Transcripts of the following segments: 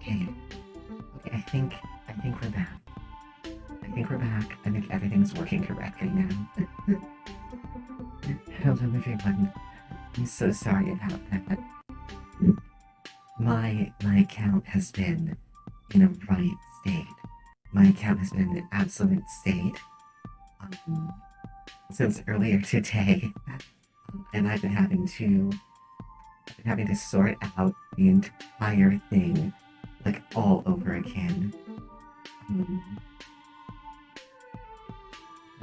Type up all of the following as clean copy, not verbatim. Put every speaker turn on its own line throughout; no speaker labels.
Okay. Okay, I think we're back. I think we're back. I think everything's working correctly now. Hello everyone. I'm so sorry about that. My account has been in a right state. My account has been in an absolute state um, since earlier today, and I've been having to sort out the entire thing like all over again.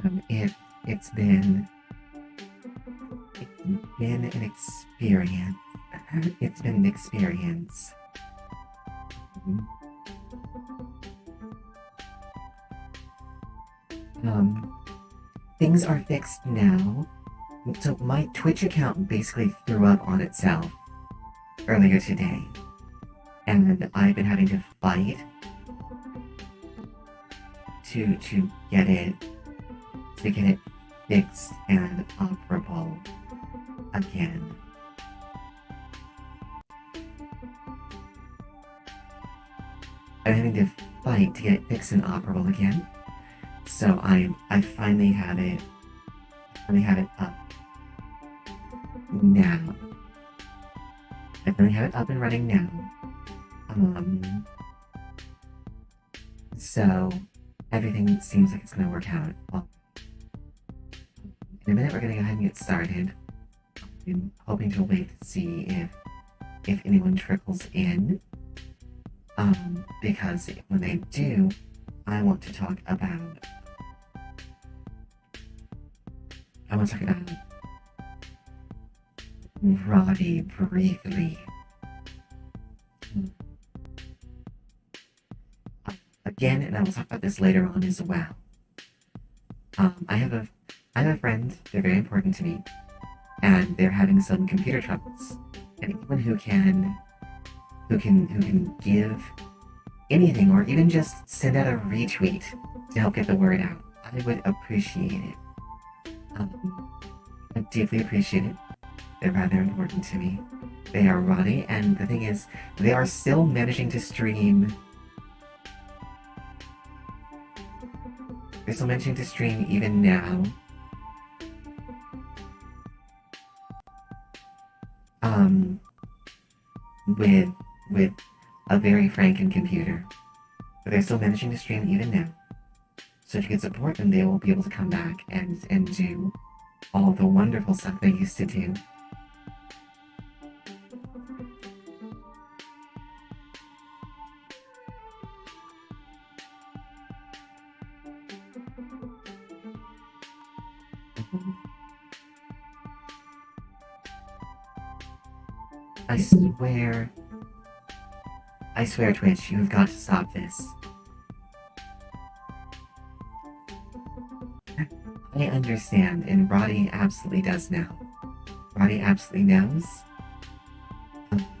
Um, it it's been an experience. It's been an experience. Um, um, Things are fixed now. So my Twitch account basically threw up on itself earlier today, and I've been having to fight to get it fixed and operable again. I'm having to fight to get it fixed and operable again. So I finally have it up now. I finally have it up and running now. So everything seems like it's gonna work out. Well, in a minute we're gonna go ahead and get started. I'm hoping to wait to see if anyone trickles in. Because when they do, I want to talk about Roddy briefly. Again, and I will talk about this later on as well. I have a friend. They're very important to me, and they're having some computer troubles. And anyone who can give anything, or even just send out a retweet to help get the word out, I would appreciate it. I deeply appreciate it. They're rather important to me. They are Roddy, and the thing is, they are still managing to stream. They're still managing to stream even now. With a very franken computer. But they're still managing to stream even now. So if you can support them, they will be able to come back and do all the wonderful stuff they used to do. I swear, Twitch, you have got to stop this. I understand, and Roddy absolutely does know. Roddy absolutely knows.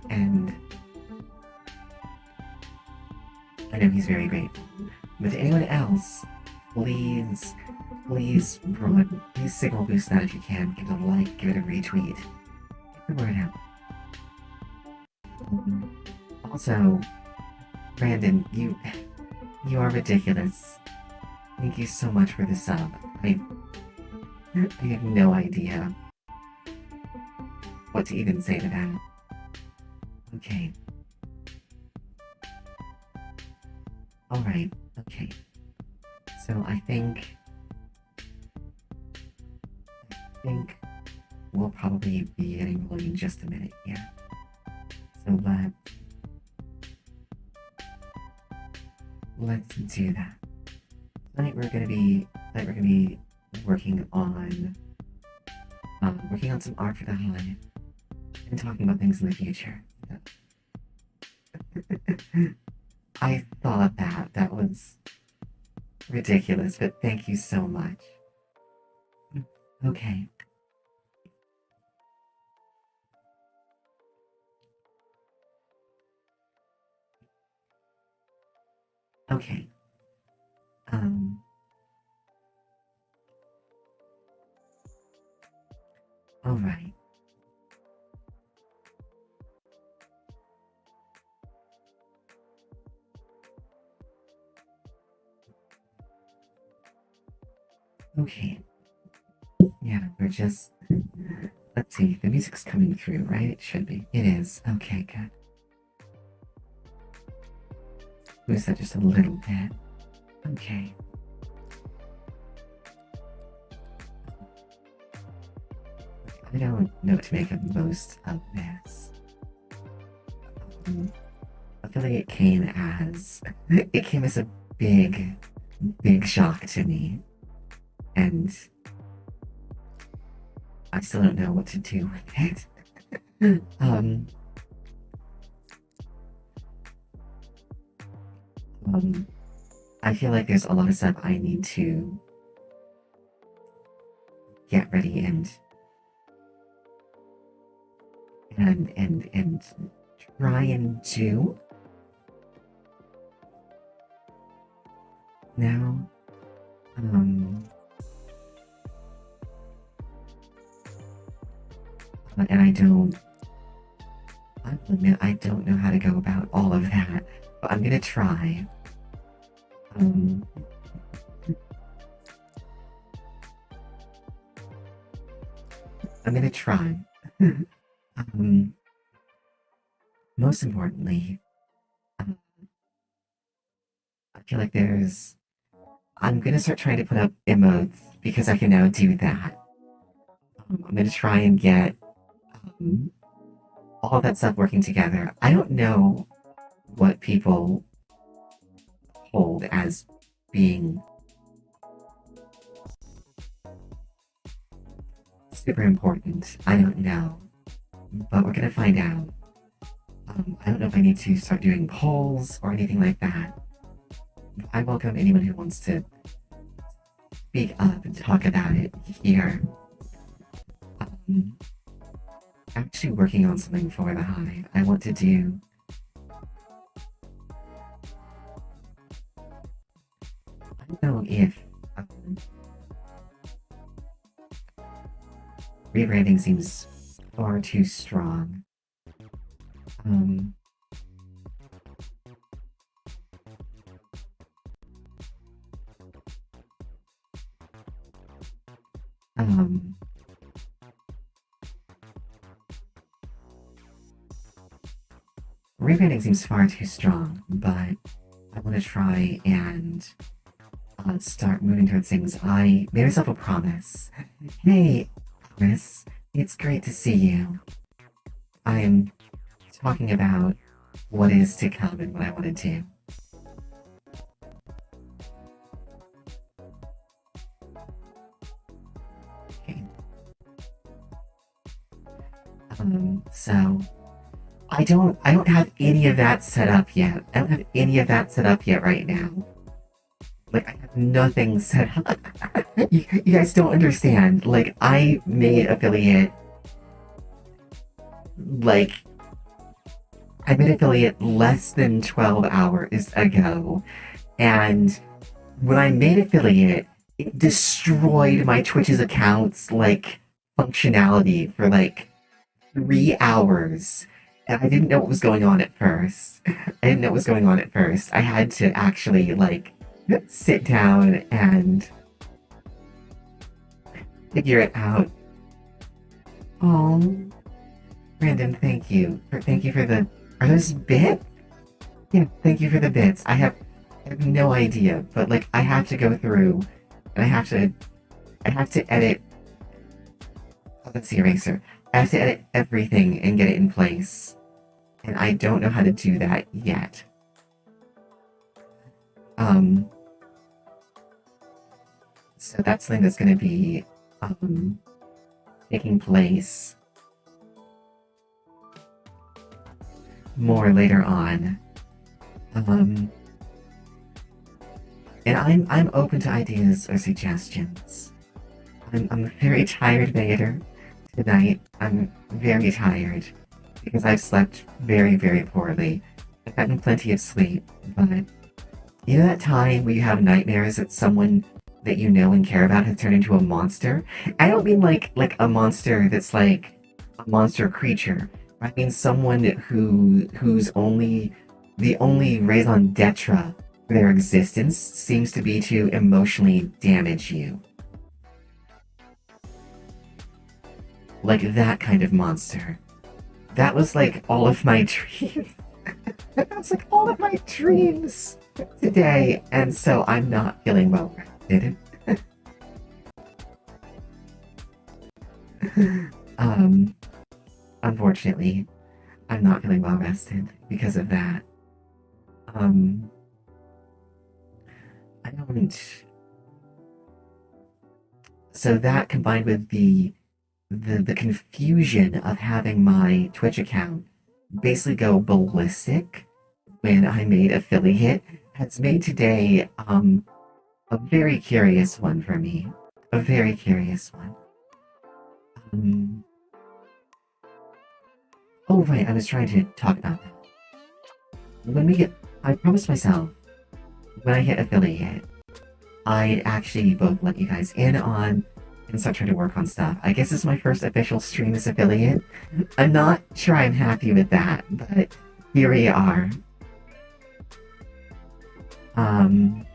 And I know he's very grateful. But to anyone else, please signal boost that if you can. Give it a like, give it a retweet. Get the word out. Also, Brandon, you are ridiculous. Thank you so much for the sub. I have no idea what to even say to that. Okay. Alright, okay. So I think we'll probably be getting rolling in just a minute, yeah. So let's do that. Tonight we're gonna be working on some art for the Hive and talking about things in the future. I thought that was ridiculous, but thank you so much. Okay. Okay. All right. Okay. Yeah, we're just. Let's see. The music's coming through, right? It should be. It is. Okay, good. Boost that just a little bit. Okay. I don't know what to make of most of this. I feel like it came as a big, big shock to me, and I still don't know what to do with it. um, I feel like there's a lot of stuff I need to get ready and try and do now. And I'll admit I don't know how to go about all of that, but I'm gonna try. Um, I'm gonna try. um, Most importantly, um, I feel like I'm gonna start trying to put up emotes because I can now do that. I'm gonna try and get um, all that stuff working together. I don't know what people hold as being super important. I don't know, but we're gonna find out. I don't know if I need to start doing polls or anything like that. I welcome anyone who wants to speak up and talk about it here. Actually working on something for the Hive. I want to do. I don't know if rebranding seems far too strong. Um, um, Rebranding seems far too strong, but I want to try and start moving towards things. I made myself a promise. Hey, Chris, it's great to see you. I'm talking about what is to come and what I want to do. Okay. So I don't have any of that set up yet. I don't have any of that set up yet right now. Like, I have nothing set up. You guys don't understand. Like, I made affiliate. Like, I made affiliate less than 12 hours ago. And when I made affiliate, it destroyed my Twitch's accounts, like, functionality for like 3 hours. And I didn't know what was going on at first. I didn't know what was going on at first. I had to actually, like, sit down and figure it out. Oh, Brandon, thank you. Thank you for the. Are those bits? Yeah, thank you for the bits. I have no idea, but like I have to go through and I have to edit. Oh, let's see, eraser. I have to edit everything and get it in place, and I don't know how to do that yet. Um, so that's something that's going to be taking place more later on. And I'm open to ideas or suggestions. I'm a very tired Vader tonight. I'm very tired because I've slept very, very poorly. I've gotten plenty of sleep, but you know that time where you have nightmares that someone that you know and care about has turned into a monster? I don't mean like a monster that's like a monster creature. I mean someone whose only raison d'etre for their existence seems to be to emotionally damage you. Like that kind of monster. That was like all of my dreams. That was like all of my dreams today, and so I'm not feeling well rested. um, Unfortunately, I'm not feeling well rested because of that. Um, I don't. So that combined with the confusion of having my Twitch account basically go ballistic when I made affiliate has made today a very curious one for me. A very curious one. Um, oh right, I was trying to talk about that. When we get, I promised myself when I hit affiliate, I'd actually both let you guys in on and start trying to work on stuff. I guess this is my first official stream as affiliate. I'm not sure I'm happy with that, but here we are. Um,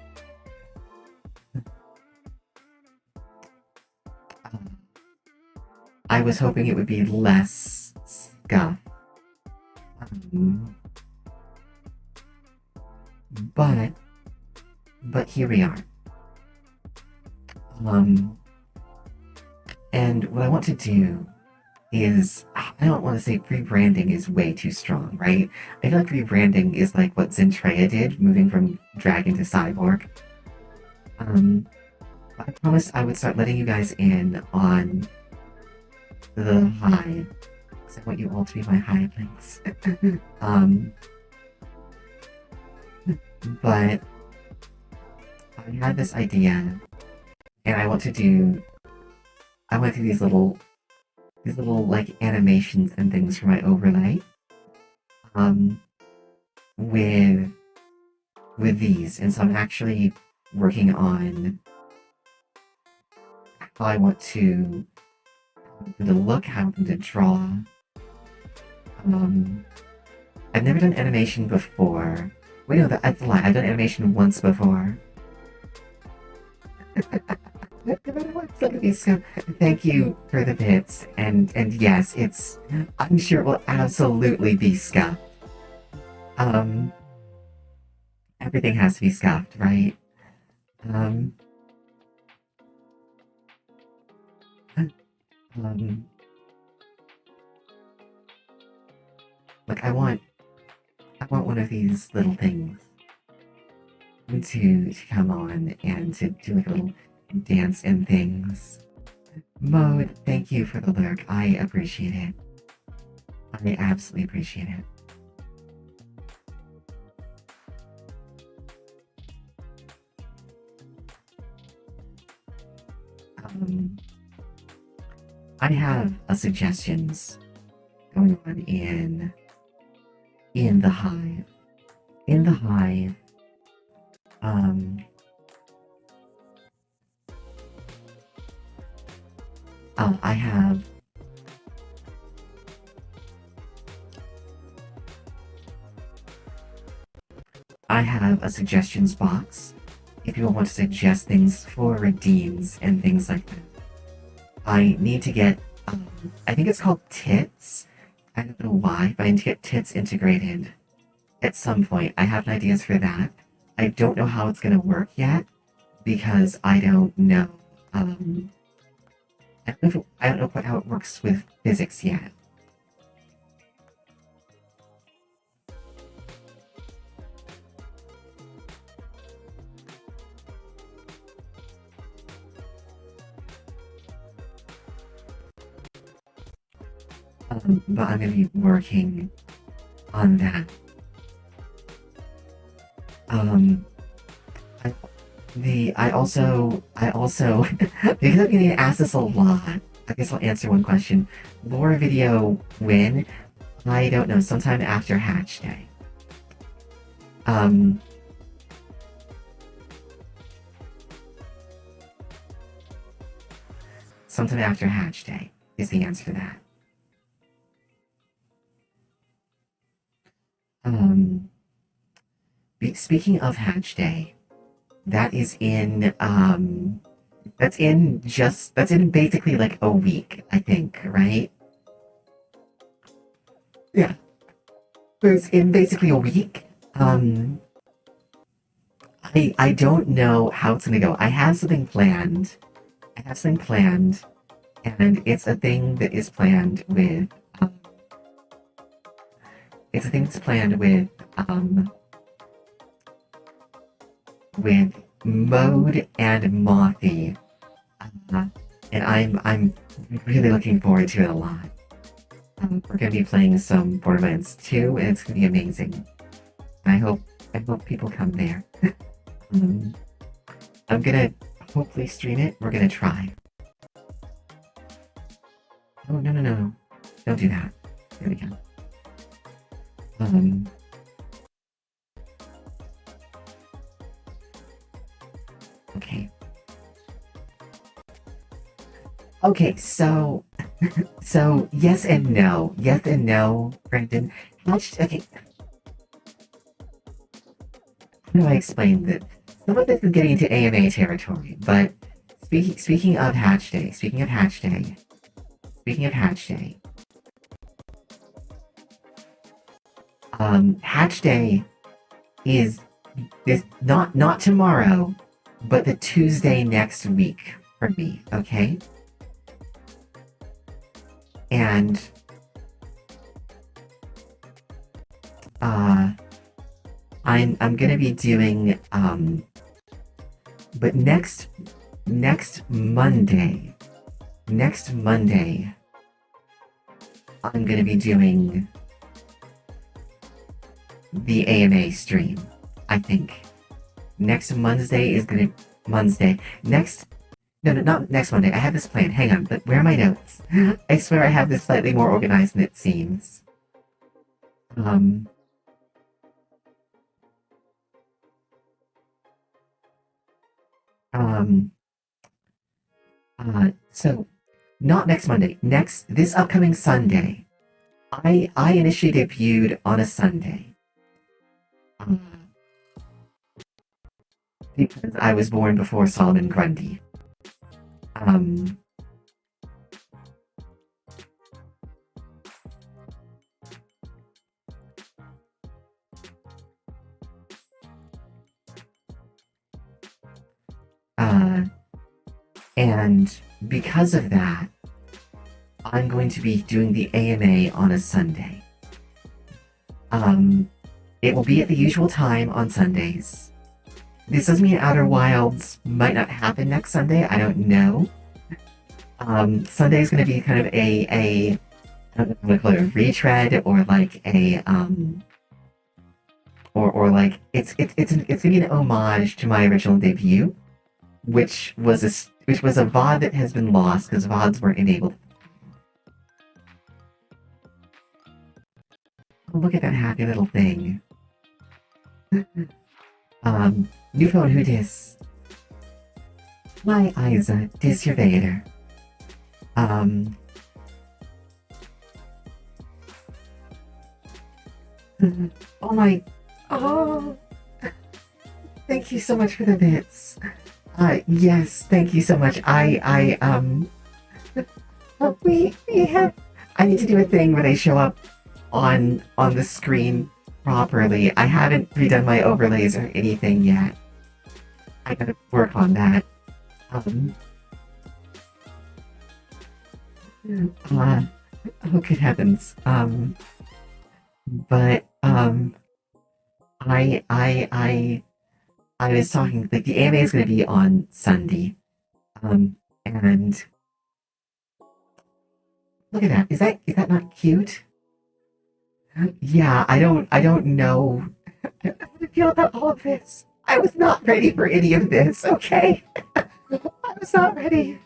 I was hoping it would be less scuff. Um, but here we are. And what I want to do is, I don't want to say rebranding is way too strong, right? I feel like rebranding is like what Zentreya did, moving from Dragon to Cyborg. I promised I would start letting you guys in on the Hive, because I want you all to be my Hivelings. But I had this idea, and I went through these little like animations and things for my overlay. Um, with these, and so I'm actually working on how I want to the look, how I want them to draw. I've never done animation before. Wait, no, that's a lie. I've done animation once before. Thank you for the bits, and yes, it's. I'm sure it will absolutely be scuffed. Everything has to be scuffed, right? Um, um, like I want one of these little things to come on and to do like a little dance and things. Mode, thank you for the lurk. I appreciate it. I absolutely appreciate it. I have a suggestions going on in the Hive. In the Hive, I have a suggestions box if you want to suggest things for redeems and things like that. I need to get, I think it's called Tits. I don't know why, but I need to get Tits integrated at some point. I have ideas for that. I don't know how it's going to work yet because I don't know. I don't know how it works with physics yet. But I'm going to be working on that. I also because I'm getting asked this a lot. I guess I'll answer one question. Lore video when? I don't know. Sometime after Hatch Day. Sometime after Hatch Day is the answer to that. Speaking of Hatch Day, that is in that's in basically like a week, I think, right? Yeah. It's in basically a week. I don't know how it's gonna go. I have something planned. I have something planned, and it's a thing that is planned with. It's a thing that's planned um with Mode and Mothy, uh, and I'm really looking forward to it a lot. We're gonna be playing some Borderlands 2, and it's gonna be amazing. And I hope people come there. um, I'm gonna hopefully stream it. We're gonna try. Oh no no no! Don't do that. There we go. Um. Okay. Okay. So yes and no. Yes and no, Brandon. Okay. How do I explain that? Some of this is getting into AMA territory, but speaking of Hatch Day, speaking of Hatch Day, Hatch Day is this not tomorrow, but the Tuesday next week for me, okay? And I'm gonna be doing but next Monday, I'm gonna be doing the AMA stream. I think next Monday is gonna Monday next. No, not next Monday. I have this plan. Hang on, but where are my notes? I swear I have this slightly more organized than it seems. Um. Um. So not next Monday. This upcoming Sunday. I initially debuted on a Sunday. Um, because I was born before Solomon Grundy. Um. And because of that, I'm going to be doing the AMA on a Sunday. It will be at the usual time on Sundays. This doesn't mean Outer Wilds might not happen next Sunday. I don't know. Sunday is going to be kind of I don't know what to call it, a retread or like or like it's going to be an homage to my original debut, which was a VOD that has been lost because VODs weren't enabled. Oh, look at that happy little thing. New phone, who dis? My Isa, dis your Vader. Oh my, oh, thank you so much for the bits. Yes, thank you so much. We have, I need to do a thing where they show up on the screen properly. I haven't redone my overlays or anything yet. I gotta work on that. Oh good heavens. But I was talking like the AMA is gonna be on Sunday. And look at that. Is that not cute? Yeah, I don't know how to feel about all of this. I was not ready for any of this, okay? I was not ready.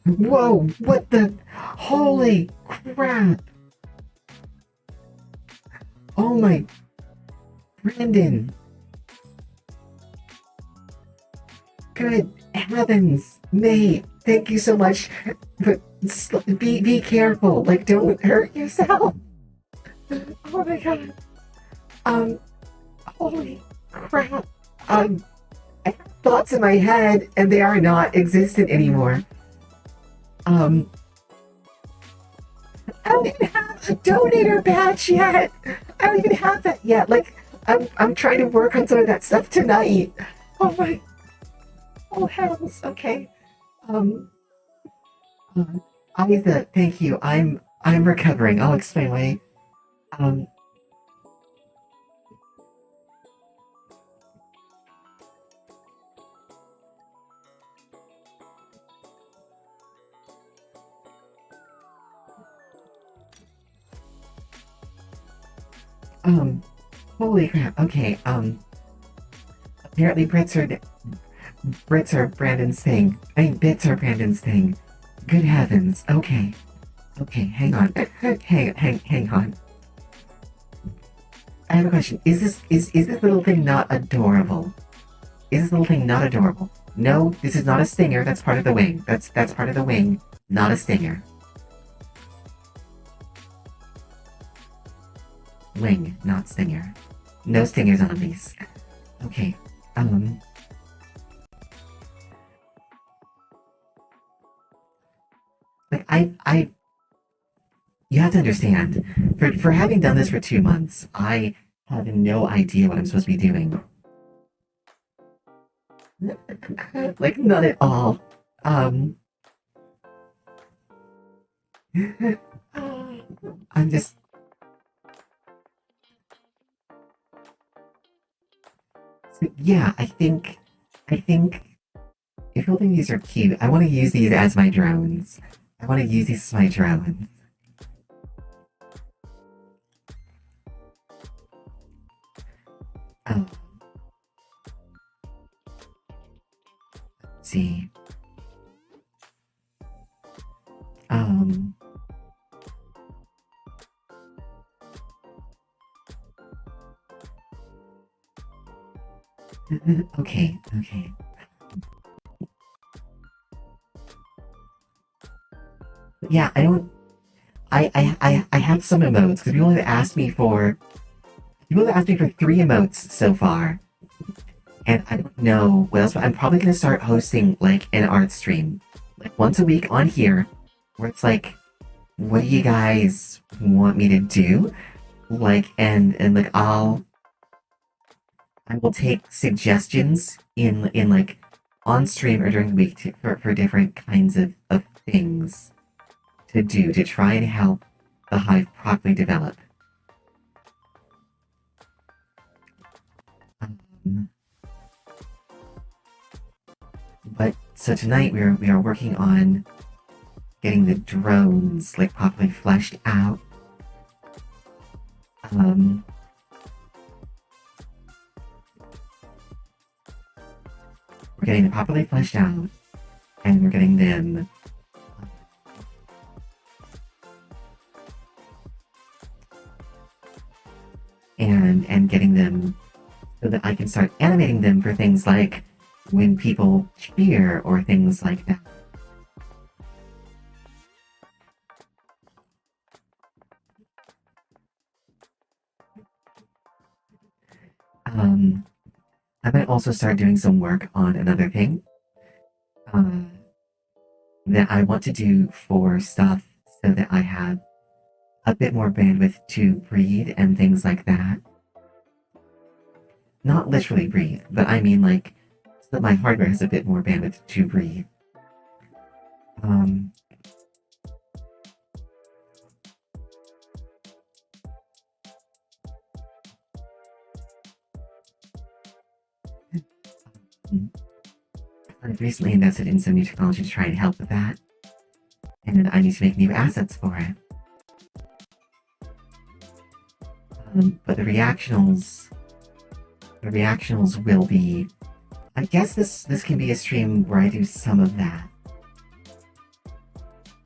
Whoa, what the? Holy crap! Oh my. Brandon. Good heavens, mate. Thank you so much. But be careful. Like, don't hurt yourself. Oh my god. Um. Holy crap. Um, I have thoughts in my head and they are not existent anymore. Um, I don't even have a donator badge yet. I don't even have that yet. Like, I'm trying to work on some of that stuff tonight. Oh my, oh hells. Okay. Um, uh, Isa, thank you. I'm recovering. I'll explain why. Um, um, holy crap. Okay. Apparently Brits are Brandon's thing. I mean, bits are Brandon's thing. Good heavens. Okay. Okay, hang on. Hang on. I have a question. Is this little thing not adorable? Is this little thing not adorable? No, this is not a stinger. That's part of the wing. That's part of the wing. Not a stinger. Wing, not stinger. No stingers on these. Okay. Um. Like I. You have to understand. For having done this for 2 months, I have no idea what I'm supposed to be doing. Like not at all. Um. I'm just. Yeah, I think if you think these are cute, I want to use these as my drones. I want to use these as my drones. Oh, see. Um, okay, okay. Yeah, I don't. I have some emotes because people have asked me for 3 emotes so far, and I don't know what else. But I'm probably gonna start hosting like an art stream, like once a week on here, where it's like, what do you guys want me to do? Like, and like I will take suggestions in like on stream or during the week for different kinds of things to do to try and help the hive properly develop. Um, but so tonight we are working on getting the drones like properly fleshed out. Um, we're getting them properly fleshed out, and we're getting them and getting them so that I can start animating them for things like when people cheer or things like that. Um, I might also start doing some work on another thing uh, that I want to do for stuff so that I have a bit more bandwidth to breathe and things like that. Not literally breathe, but I mean like so that my hardware has a bit more bandwidth to breathe. Um, I've recently invested in some new technology to try and help with that, and I need to make new assets for it. But the reactionals will be. I guess this can be a stream where I do some of that.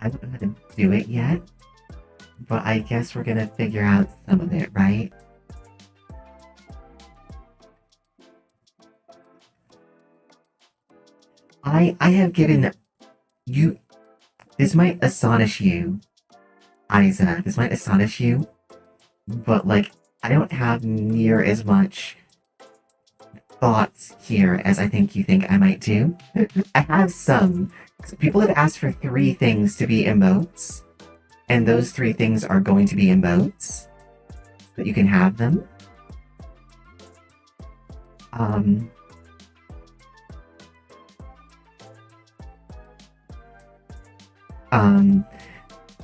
I don't know how to do it yet, but I guess we're gonna figure out some of it, right? I have given you. This might astonish you, Isa. This might astonish you, but like I don't have near as much thoughts here as I think you think I might do. I have some. People have asked for 3 things to be emotes, and those 3 things are going to be emotes, but you can have them.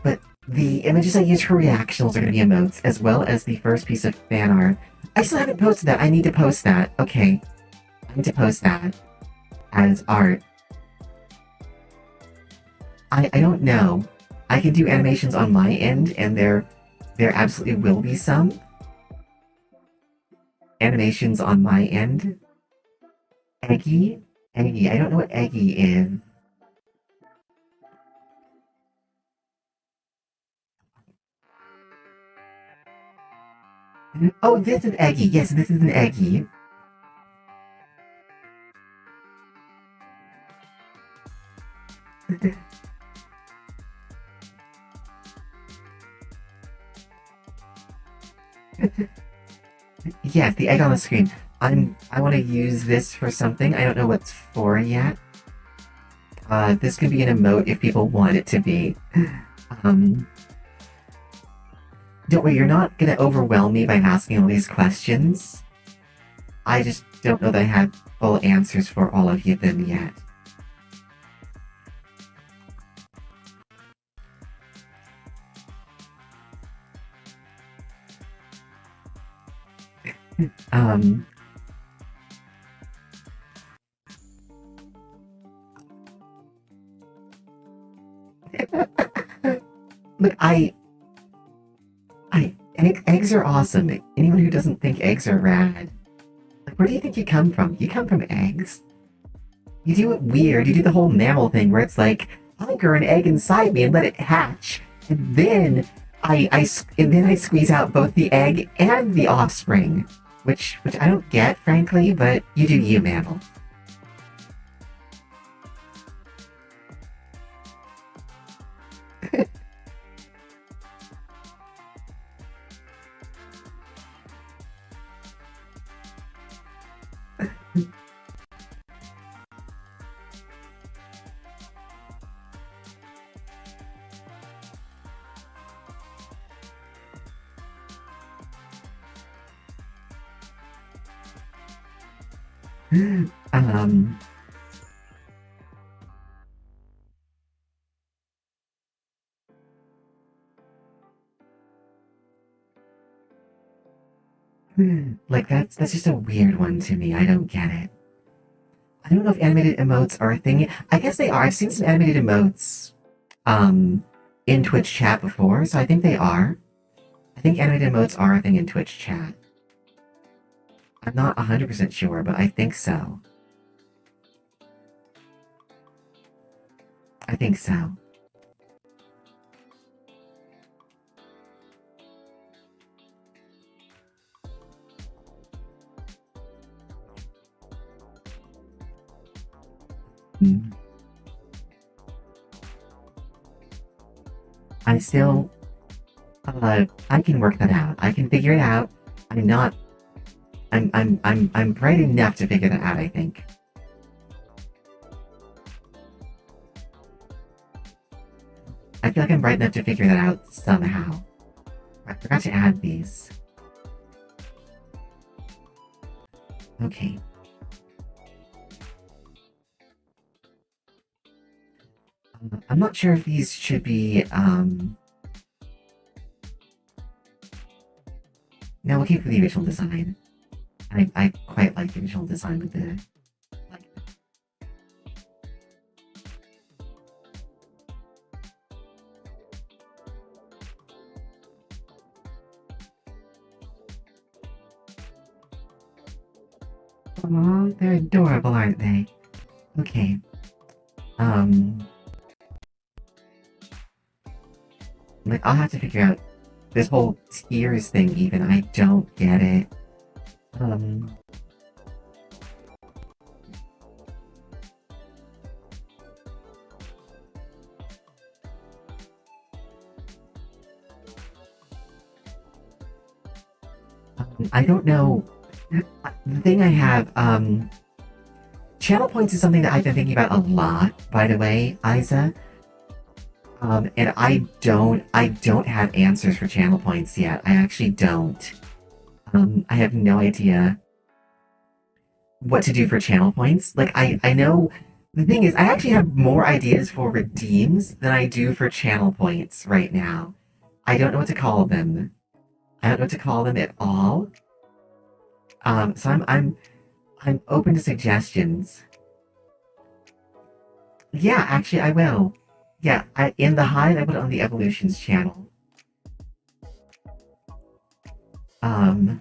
But the images I use for reactionals are going to be emotes, as well as the first piece of fan art. I still haven't posted that. I need to post that. Okay. I need to post that as art. I don't know. I can do animations on my end, and there absolutely will be some animations on my end. Eggy? Eggy. I don't know what Eggy is. Oh, this is Eggy. Yes, this is an Eggy. Yes, the egg on the screen. I want to use this for something. I don't know what's for yet. This could be an emote if people want it to be. Don't worry, you're not gonna overwhelm me by asking all these questions. I just don't know that I have full answers for all of them yet. um... Look, eggs are awesome. Anyone who doesn't think eggs are rad, like, where do you think you come from? You come from eggs. You do it weird. You do the whole mammal thing where it's like, anchor an egg inside me and let it hatch, and then I squeeze out both the egg and the offspring, which I don't get, frankly. But you do you, mammal. um, like that's just a weird one to me. I don't get it. I don't know if animated emotes are a thing. I guess they are. I've seen some animated emotes, in Twitch chat before, so I think they are. I think animated emotes are a thing in Twitch chat. I'm not 100% sure, but I think so. I think so. Hmm. I still, I can work that out. I can figure it out. I'm not, I'm bright enough to figure that out, I think. I feel like I'm bright enough to figure that out somehow. I forgot to add these. Okay. I'm not sure if these should be, no, we'll keep the original design. I quite like the original design with the, like, aw, they're adorable, aren't they? Okay. Like, I'll have to figure out this whole tiers thing even. I don't get it. I don't know. The thing I have, channel points is something that I've been thinking about a lot, by the way, Isa. And I don't have answers for channel points yet. I actually don't. I have no idea what to do for channel points. Like, I know the thing is, I actually have more ideas for redeems than I do for channel points right now. I don't know what to call them. I don't know what to call them at all. So I'm open to suggestions. Yeah, actually, I will. Yeah, in the Hive, I put it on the Evolutions channel. Um,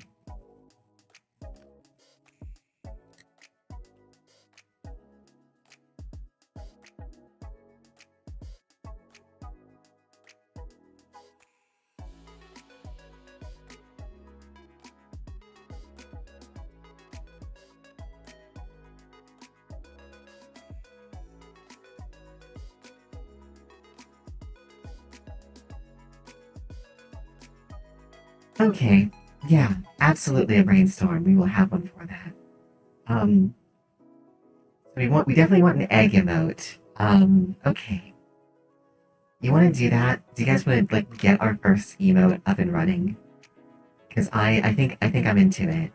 okay. Yeah, absolutely a brainstorm. We will have one for that. Um, we definitely want an egg emote. Okay. You want to do that? Do you guys want to like get our first emote up and running? Because I think I'm into it.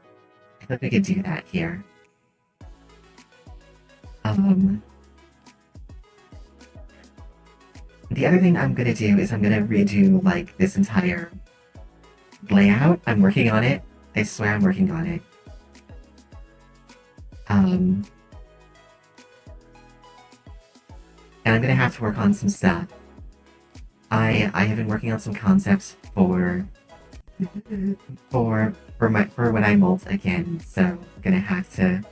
I think we could do that here. Um, the other thing I'm gonna do is I'm gonna redo like this entire layout. I'm working on it. I swear I'm working on it. Um, and I'm gonna have to work on some stuff. I have been working on some concepts for when I molt again. So I'm gonna have to.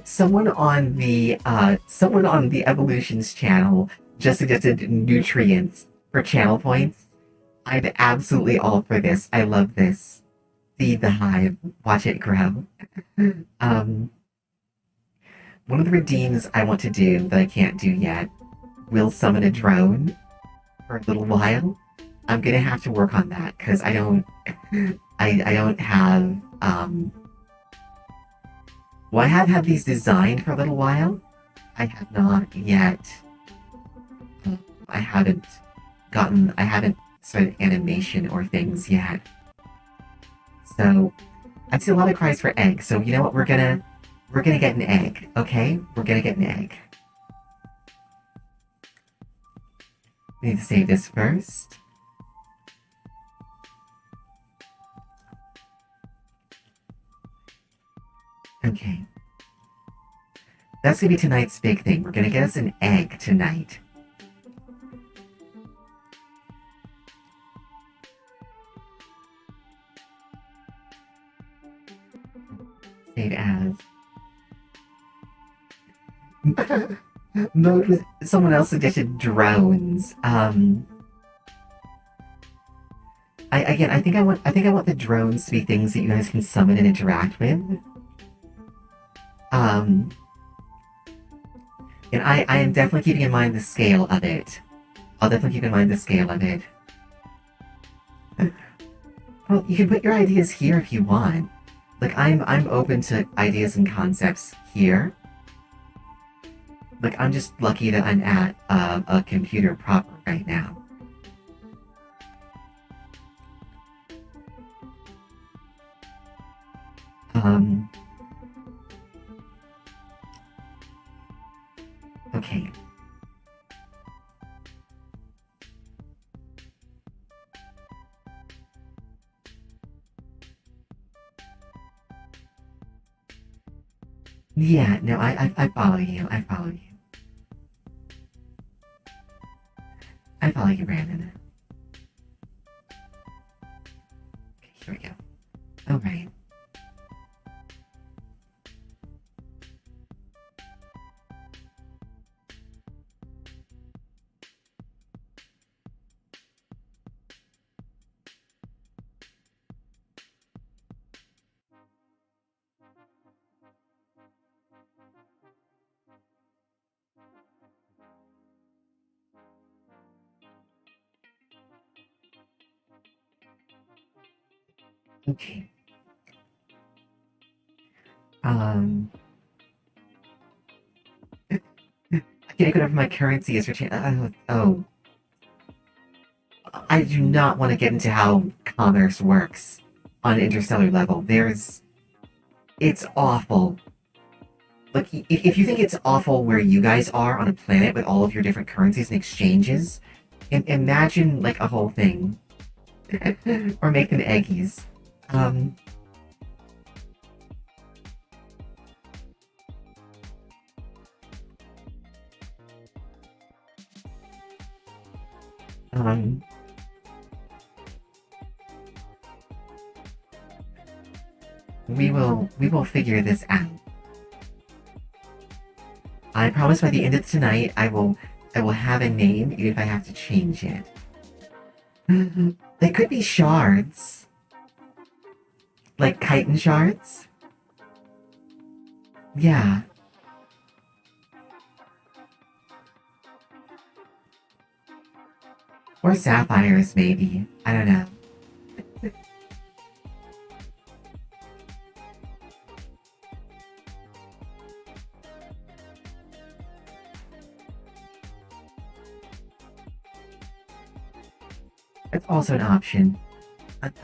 Someone on the Evolutions channel just suggested nutrients for channel points. I'm absolutely all for this. I love this. Feed the hive, watch it grow. Um, one of the redeems I want to do that I can't do yet will summon a drone for a little while. I'm gonna have to work on that because I don't have well, I have had these designed for a little while. I have not yet. I haven't I haven't started animation or things yet. So I see a lot of cries for egg. So you know what? We're gonna get an egg. Okay, we're gonna get an egg. We need to save this first. Okay. That's gonna be tonight's big thing. We're gonna get us an egg tonight. Save as. Mode with someone else suggested drones. I think I want the drones to be things that you guys can summon and interact with. Um, and I am definitely keeping in mind the scale of it. I'll definitely keep in mind the scale of it. Well, you can put your ideas here if you want. Like I'm open to ideas and concepts here. Like I'm just lucky that I'm at a computer proper right now. Um. Okay. Yeah. No. I follow you. I follow you. I follow you, Brandon. Okay. Here we go. All right. Okay. Um, I can't equate up my currency is retained. Oh, I do not want to get into how commerce works on an interstellar level. It's awful. Like, if you think it's awful where you guys are on a planet with all of your different currencies and exchanges, imagine like a whole thing. Or make them eggies. Um, um, we will figure this out. I promise by the end of tonight I will have a name even if I have to change it. They could be shards. Like chitin shards? Yeah. Or sapphires, maybe. I don't know. It's also an option.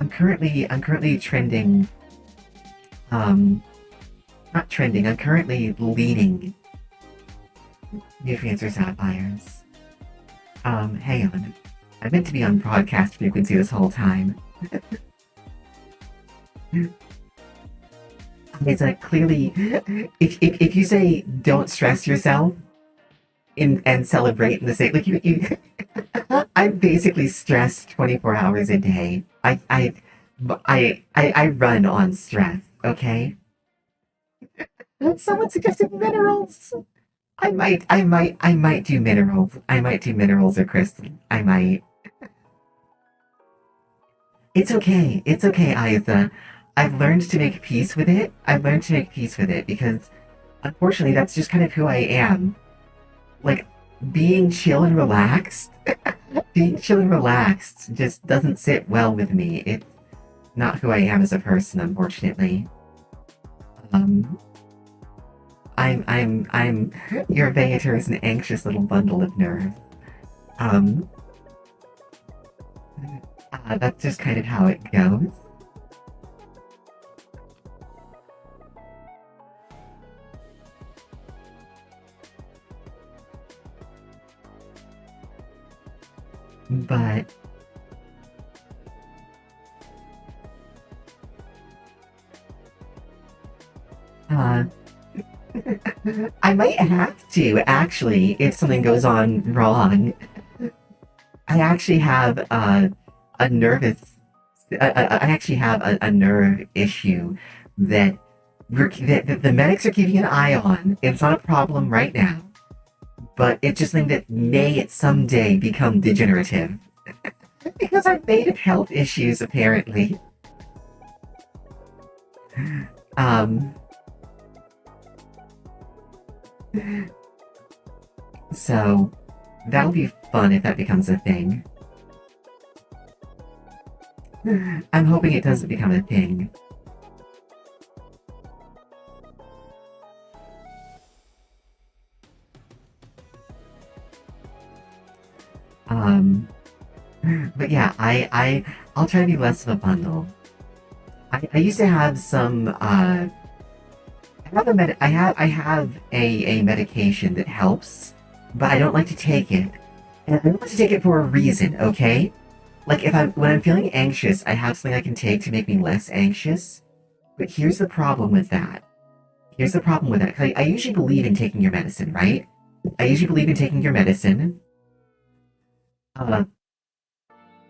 I'm currently trending. Um, not trending. I'm currently leading nutrients or sapphires. Hang on. I meant to be on broadcast frequency this whole time. It's like clearly, if you say don't stress yourself and celebrate in the same like you I'm basically stressed 24 hours a day. I run on stress. Okay. Someone suggested minerals. I might do minerals. I might do minerals or crystals. I might. It's okay. It's okay, Isa. I've learned to make peace with it. I've learned to make peace with it because, unfortunately, that's just kind of who I am. Like, being chill and relaxed, being chill and relaxed just doesn't sit well with me. It's not who I am as a person, unfortunately. Um, I'm your Vegator is an anxious little bundle of nerves. Um, that's just kind of how it goes. But, uh, I might have to, actually, if something goes on wrong. I actually have a nervous. I actually have a nerve issue that that the medics are keeping an eye on. It's not a problem right now, but it's just something that may at someday become degenerative because I'm made of health issues apparently. Um, so that'll be fun if that becomes a thing. I'm hoping it doesn't become a thing. Um, but yeah, I'll try to be less of a bundle. I used to have some I have a medication that helps, but I don't like to take it. And I don't like to take it for a reason, okay? Like if I'm when I'm feeling anxious, I have something I can take to make me less anxious. But here's the problem with that. Here's the problem with that. 'Cause I usually believe in taking your medicine, right? I usually believe in taking your medicine. Uh,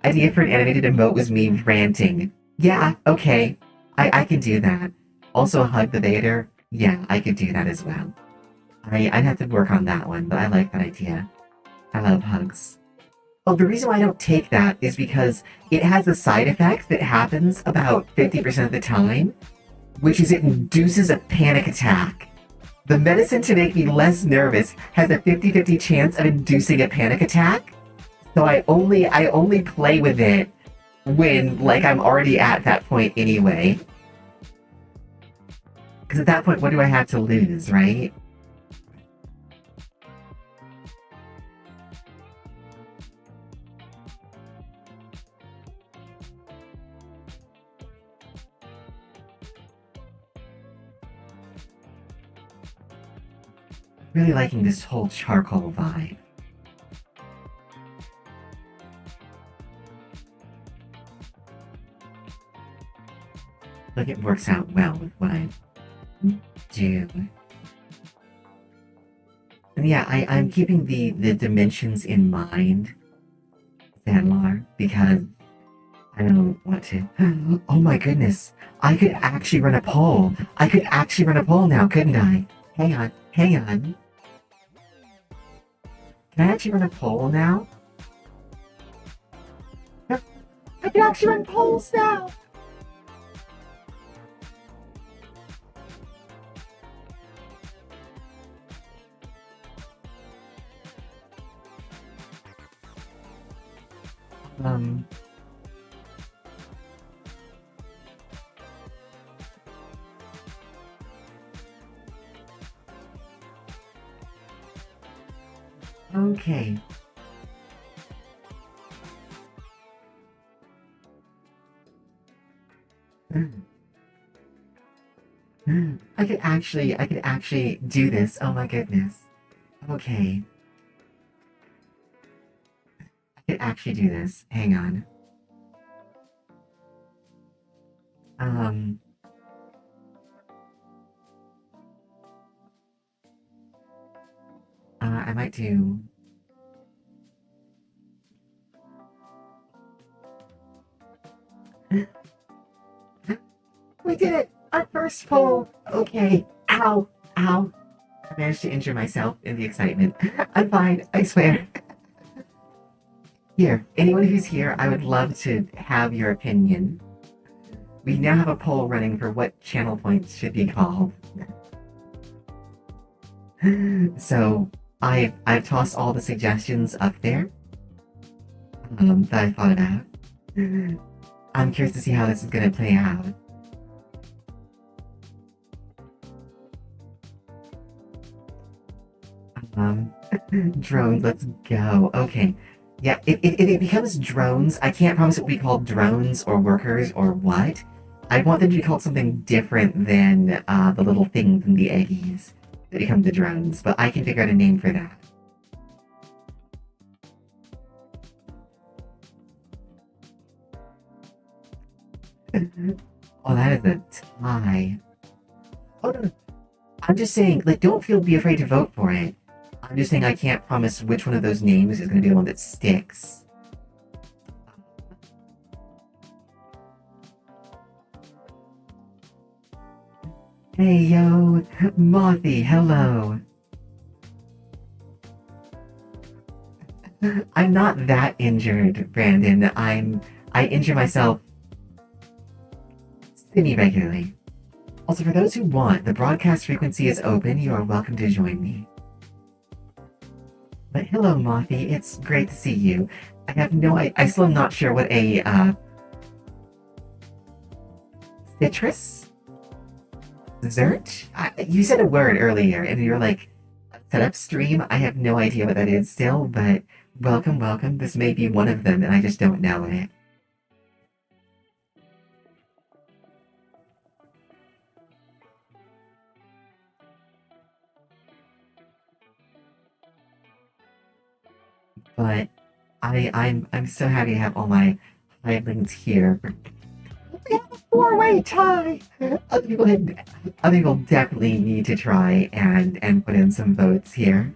idea for an animated emote was me ranting. Yeah, okay. I can do that. Also, hug the Vader. Yeah, I could do that as well. I'd have to work on that one, but I like that idea. I love hugs. Oh, the reason why I don't take that is because it has a side effect that happens about 50% of the time, which is it induces a panic attack. The medicine to make me less nervous has a 50-50 chance of inducing a panic attack. So I only play with it when, like, I'm already at that point anyway. Because at that point, what do I have to lose, right? Really liking this whole charcoal vibe. Like, it works out well with what I do. And yeah, I'm keeping the dimensions in mind, Sandlar, because I don't want to. Oh my goodness. I could actually run a poll. I could actually run a poll now, couldn't I? Hang on, hang on. Can I actually run a poll now? I can actually run polls now! Um, okay. I could actually do this. Oh my goodness. Okay. I could actually do this. Hang on. Um, I might do. We did it! Our first poll! Okay. Ow! Ow! I managed to injure myself in the excitement. I'm fine, I swear. Here, anyone who's here, I would love to have your opinion. We now have a poll running for what channel points should be called. So, I've tossed all the suggestions up there that I thought about. I'm curious to see how this is gonna play out. Um, drones, let's go. Okay. Yeah, if it becomes drones, I can't promise it will be called drones or workers or what. I want them to be called something different than the little things and the eggies that become the drones, but I can figure out a name for that. Oh, that is a tie. Oh, no, no. I'm just saying, like, don't be afraid to vote for it. I'm just saying I can't promise which one of those names is going to be the one that sticks. Hey, yo, Mothy, hello. I'm not that injured, Brandon. I injure myself semi-regularly. Also, for those who want, the broadcast frequency is open. You are welcome to join me. But hello, Mothy. It's great to see you. I still am not sure what a, citrus? Dessert? You said a word earlier, and you were like, setup stream? I have no idea what that is still, but welcome, welcome. This may be one of them, and I just don't know it. But I'm so happy to have all my Highlands here. We have a four-way tie. Other people definitely need to try and put in some votes here.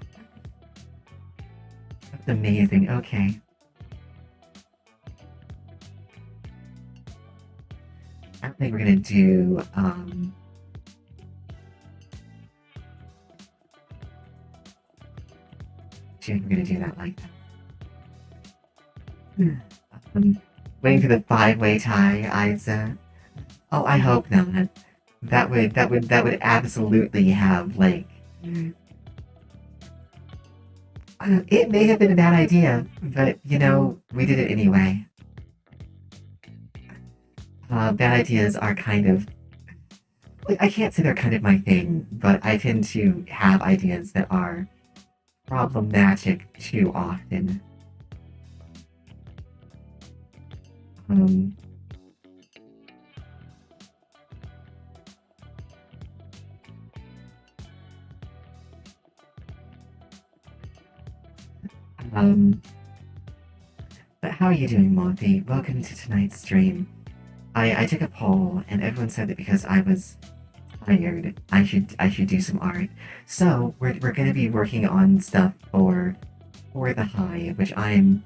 That's amazing. Okay. I think we're gonna do I think we're gonna do that like that. Waiting for the five-way tie, Isa. Oh, I hope not. That would absolutely have like. It may have been a bad idea, but you know, we did it anyway. Bad ideas are kind of, like, I can't say they're kind of my thing, but I tend to have ideas that are problematic too often. Um, um, but how are you doing, Monty? Welcome to tonight's stream. I took a poll, and everyone said that because I was tired, I should do some art. So we're gonna be working on stuff for the Hive, which I'm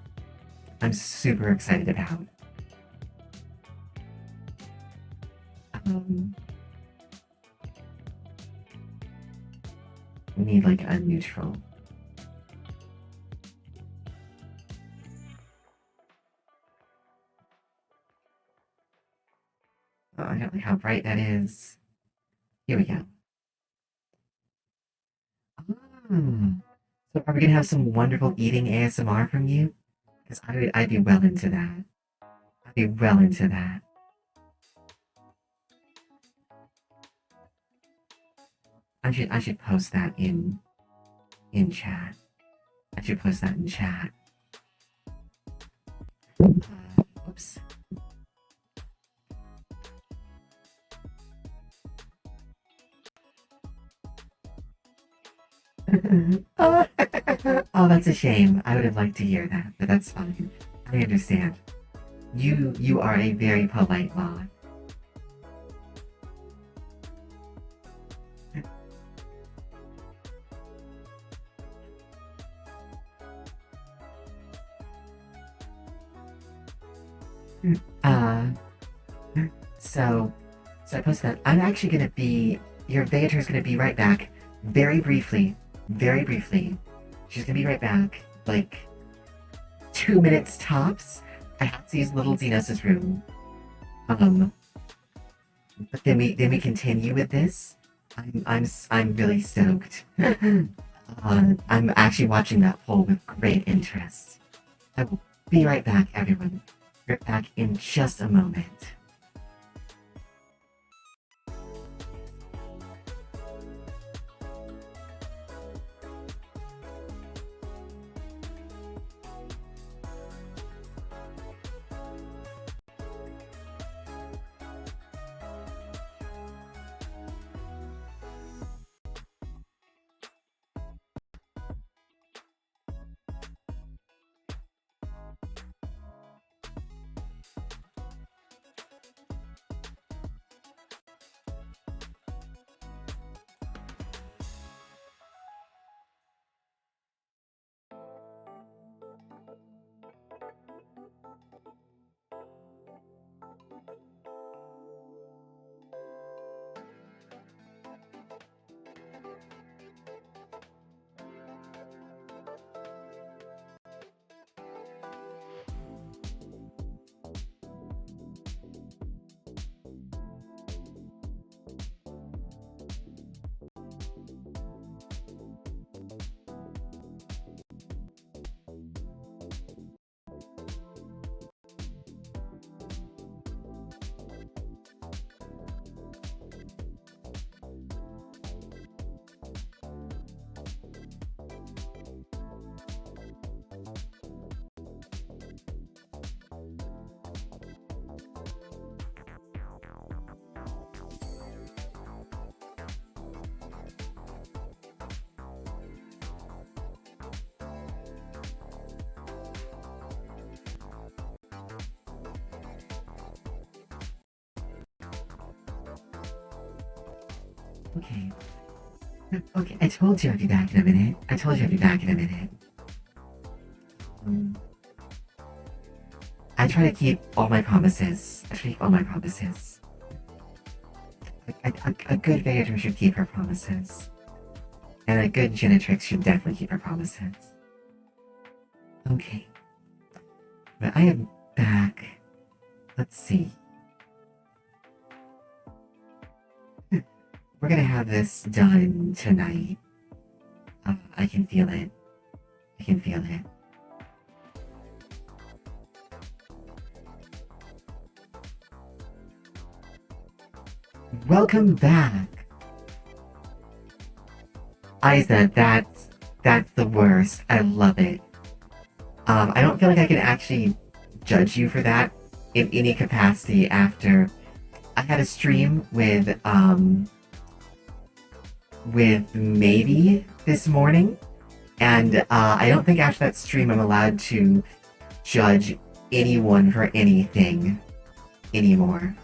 super excited about. Um, we need like a neutral. Oh, I don't like how bright that is. Here we go. Ah, so are we gonna have some wonderful eating ASMR from you? Because I'd be well into that. I'd be well into that. I should post that in chat. I should post that in chat. Oops. Oh, oh, that's a shame. I would have liked to hear that, but that's fine. I understand. You are a very polite mod. Uh, so so I posted that. I'm actually gonna be your Vegator is gonna be right back, very briefly, very briefly. She's gonna be right back, like 2 minutes tops. I have to use little Xenos' room. Um, but then we continue with this. I'm really stoked. I'm actually watching that poll with great interest. I will be right back, everyone. Right back in just a moment. Okay. Okay, I told you I'd be back in a minute. I told you I'd be back in a minute. Um, I try to keep all my promises. I try to keep all my promises. A good Vegator should keep her promises. And a good Genetrix should definitely keep her promises. Okay. But I am back. Let's see. We're gonna have this done tonight. I can feel it. I can feel it. Welcome back. Isa, that's the worst. I love it. I don't feel like I can actually judge you for that in any capacity after I had a stream with maybe this morning, and I don't think after that stream I'm allowed to judge anyone for anything anymore.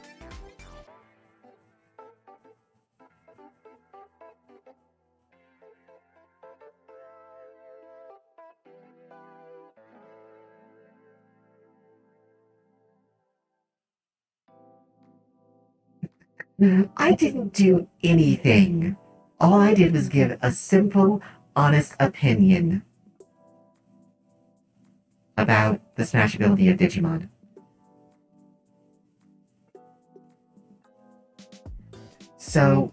I didn't do anything. All I did was give a simple, honest opinion about the smashability of Digimon. So,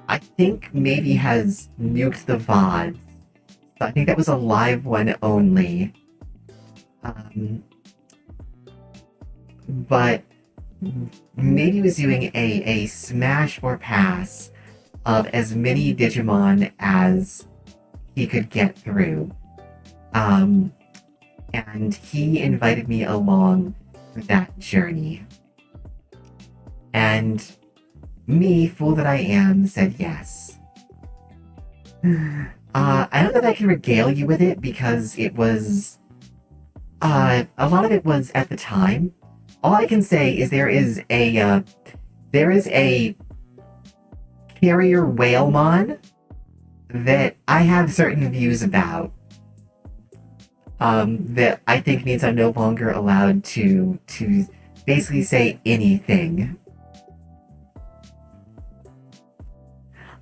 I think maybe has nuked the VODs. So I think that was a live one only. But maybe was doing a smash or pass of as many Digimon as he could get through. And he invited me along for that journey. And me, fool that I am, said yes. I don't know that I can regale you with it because it was. A lot of it was at the time. All I can say is there is a carrier whalemon that I have certain views about. That I think means I'm no longer allowed to basically say anything.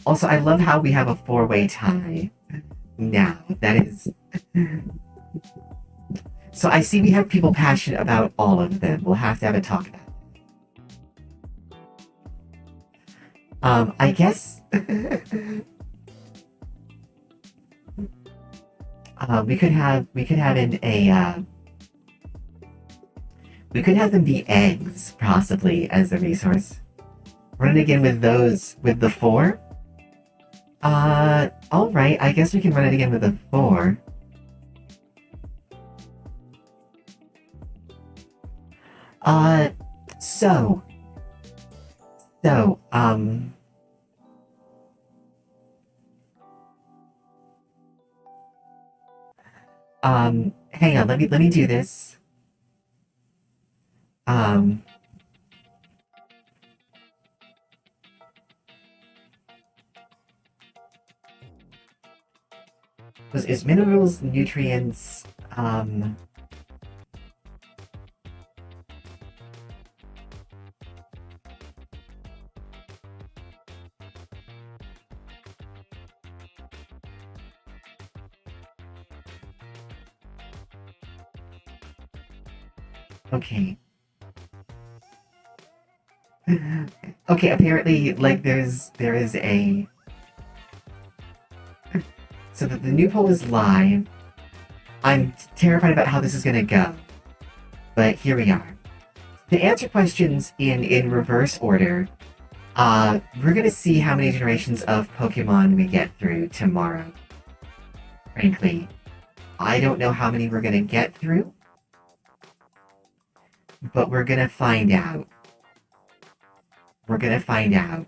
Also, I love how we have a four-way tie now. That is. So I see we have people passionate about all of them. We'll have to have a talk about it. I guess we could have we could have them be eggs possibly as a resource. Run it again with those with the 4. All right. I guess we can run it again with the 4. So, hang on, let me do this. Is minerals, nutrients, okay. Okay, apparently, like, there is a... So the new poll is live. I'm terrified about how this is gonna go. But here we are. To answer questions in reverse order, we're gonna see how many generations of Pokemon we get through tomorrow. Frankly, I don't know how many we're gonna get through, but we're gonna find out. We're gonna find out.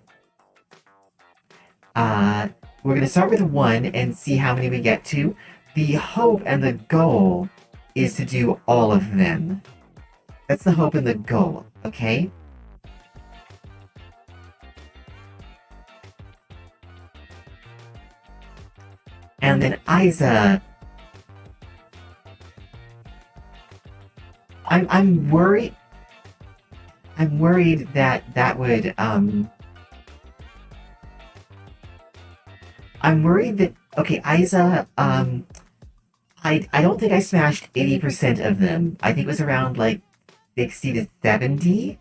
We're gonna start with 1 and see how many we get to. The hope and the goal is to do all of them. That's the hope and the goal, okay? And then Isa, I'm worried. I'm worried that would I'm worried that okay, Isa, I don't think I smashed 80% of them. I think it was around like 60 to 70,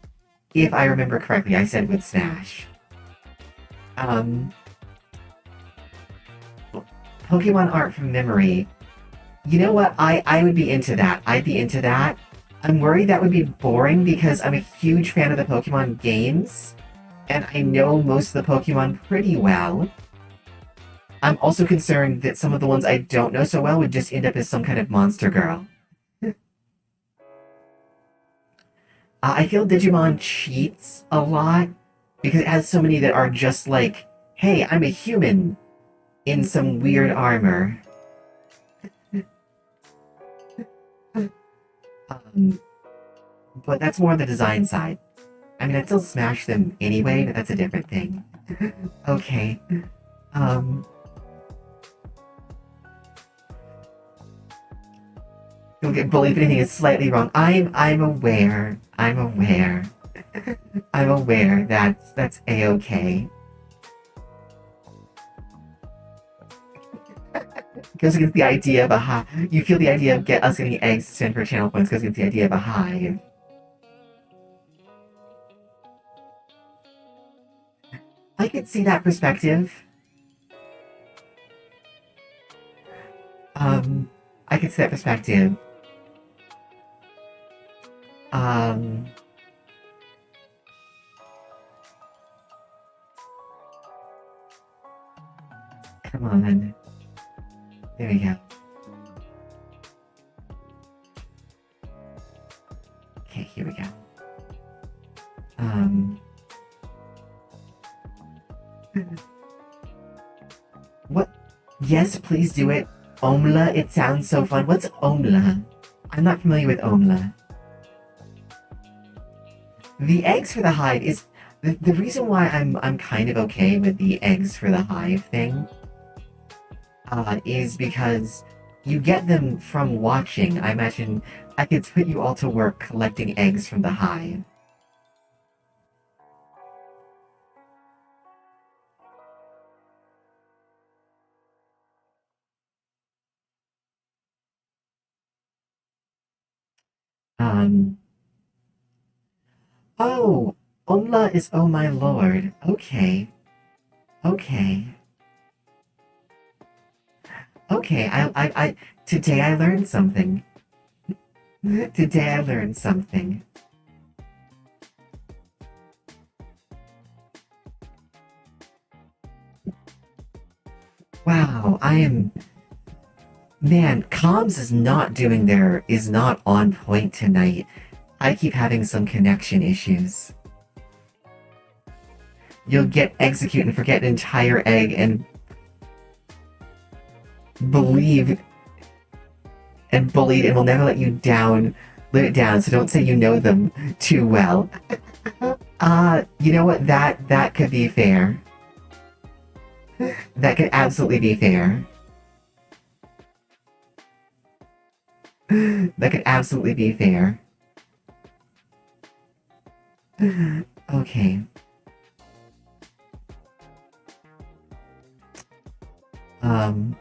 if I remember correctly. I said would smash. Pokemon art from memory. You know what? I would be into that. I'd be into that. I'm worried that would be boring because I'm a huge fan of the Pokemon games. and I know most of the Pokemon pretty well. I'm also concerned that some of the ones I don't know so well would just end up as some kind of monster girl. I feel Digimon cheats a lot because it has so many that are just like, hey, I'm a human in some weird armor. Um, but that's more on the design side. I mean, I'd still smash them anyway, but that's a different thing. Okay. Um, you'll get bullied if anything is slightly wrong. I'm aware. I'm aware. I'm aware that's a-okay. Goes against the idea of a hive. You feel the idea of us getting eggs to send for channel points goes against the idea of a hive. I could see that perspective. Um, I could see that perspective. Um, come on. There we go. Okay, here we go. Um, what? Yes, please do it. Omla, it sounds so fun. What's Omla? I'm not familiar with Omla. The eggs for the hive is the reason why I'm kind of okay with the eggs for the hive thing is because you get them from watching. I imagine I could put you all to work collecting eggs from the hive. Um, oh, Omla is oh my lord. Okay, okay, okay. Today I learned something. Today I learned something. Wow, I am. Man, comms is not on point tonight. I keep having some connection issues. You'll get execute and forget an entire egg and believe and bullied and will never let you down, let it down. So don't say you know them too well. You know what? That could be fair. That could absolutely be fair. That could absolutely be fair. Okay. Um.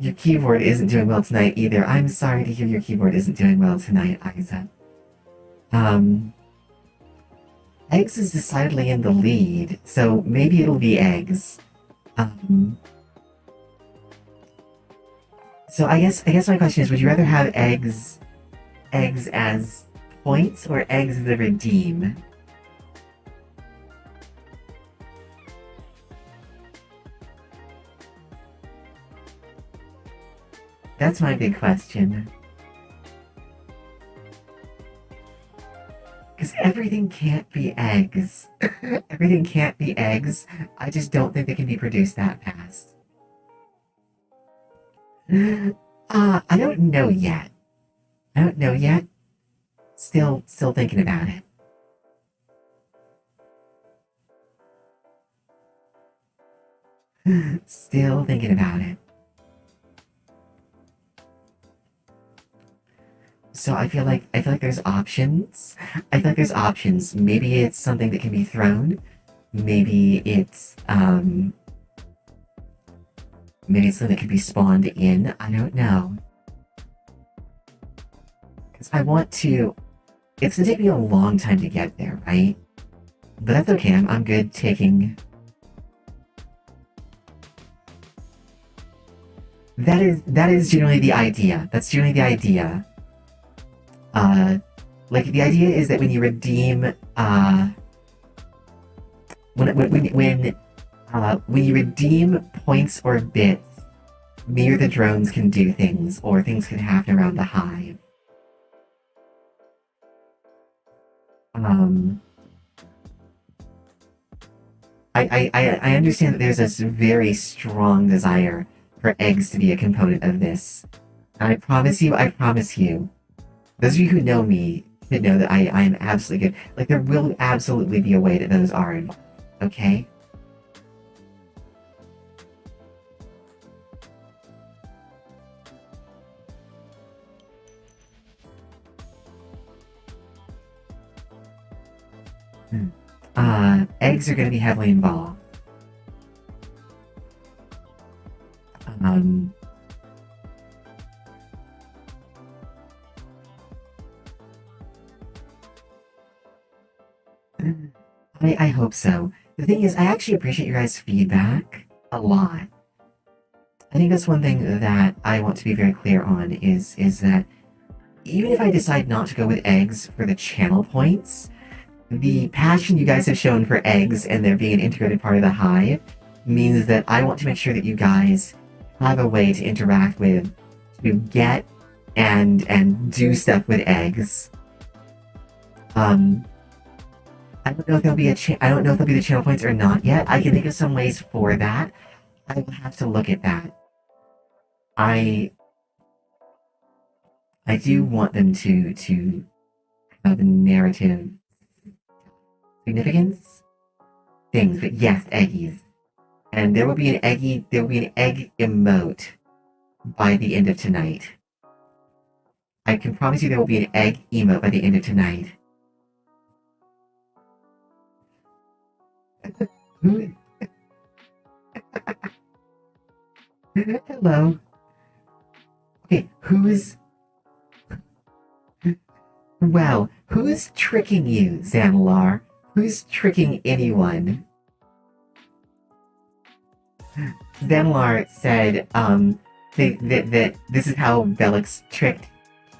Your keyboard isn't doing well tonight either. I'm sorry to hear your keyboard isn't doing well tonight, Isa. Um. Eggs is decidedly in the lead, so maybe it'll be eggs. Um. So I guess my question is, would you rather have eggs as points or eggs that redeem? That's my big question. Because everything can't be eggs. Everything can't be eggs. I just don't think they can be produced that fast. I don't know yet. I don't know yet. Still thinking about it. Still thinking about it. So I feel like there's options. I feel like there's options. Maybe it's something that can be thrown. Maybe it's maybe it's something that can be spawned in. I don't know. Because I want to. It's gonna take me a long time to get there, right? But that's okay. I'm good taking. that is generally the idea. That's generally the idea. Uh, like the idea is that when you redeem when you redeem points or bits, near the drones can do things, or things can happen around the hive. Um, I understand that there's this very strong desire for eggs to be a component of this. And I promise you, those of you who know me should know that I am absolutely good. Like, there will absolutely be a way that those are involved, okay? Hmm. Eggs are going to be heavily involved. Um, I hope so. The thing is, I actually appreciate your guys' feedback a lot. I think that's one thing that I want to be very clear on is that even if I decide not to go with eggs for the channel points, the passion you guys have shown for eggs and there being an integrated part of the hive means that I want to make sure that you guys have a way to interact with, to get and do stuff with eggs. I don't know if there'll be I don't know if there'll be the channel points or not yet. I can think of some ways for that. I will have to look at that. I I do want them to have a narrative significance things, but yes, eggies. And there will be an egg emote by the end of tonight. I can promise you there will be an egg emote by the end of tonight. Who hello. Okay, who's tricking you, Xanalar? Who's tricking anyone? Xanalar said, that this is how Velix tricked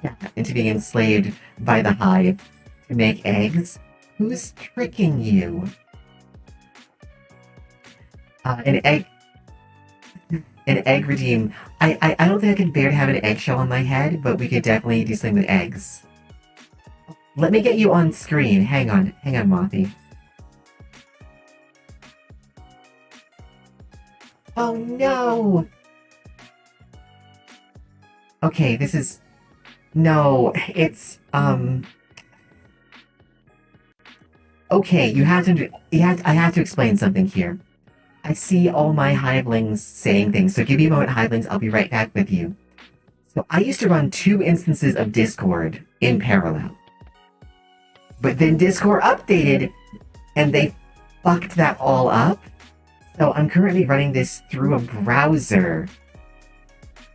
Cat into being enslaved by the hive to make eggs. Who's tricking you? An egg, an egg redeem. I don't think I can bear to have an eggshell on my head, but we could definitely do something with eggs. Let me get you on screen. Hang on, Mothy. Oh no! Okay, this is no. It's okay, I have to explain something here. I see all my hivelings saying things, so give me a moment, hivelings, I'll be right back with you. So I used to run 2 instances of Discord in parallel. But then Discord updated and they fucked that all up. So I'm currently running this through a browser.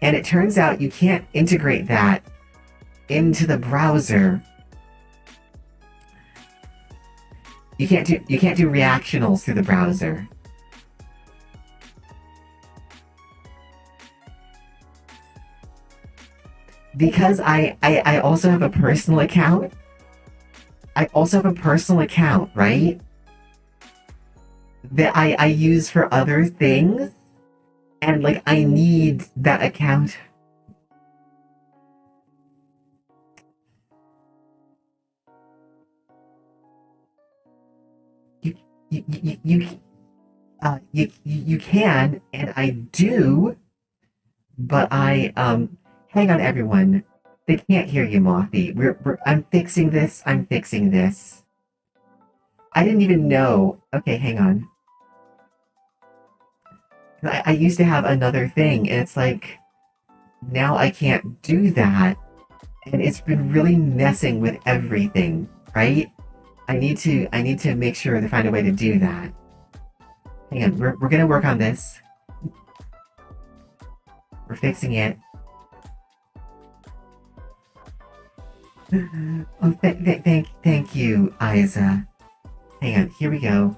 And it turns out you can't integrate that into the browser. You can't do reactionals through the browser. Because I also have a personal account. I also have a personal account, right? That I use for other things. And like I need that account. You you can, and I do, but hang on, everyone. They can't hear you, Mothy. I'm fixing this. I'm fixing this. I didn't even know. Okay, hang on. I used to have another thing, and it's like now I can't do that, and it's been really messing with everything. Right? I need to make sure to find a way to do that. Hang on, we're gonna work on this. We're fixing it. Oh, thank you, Isa. Hang on, here we go.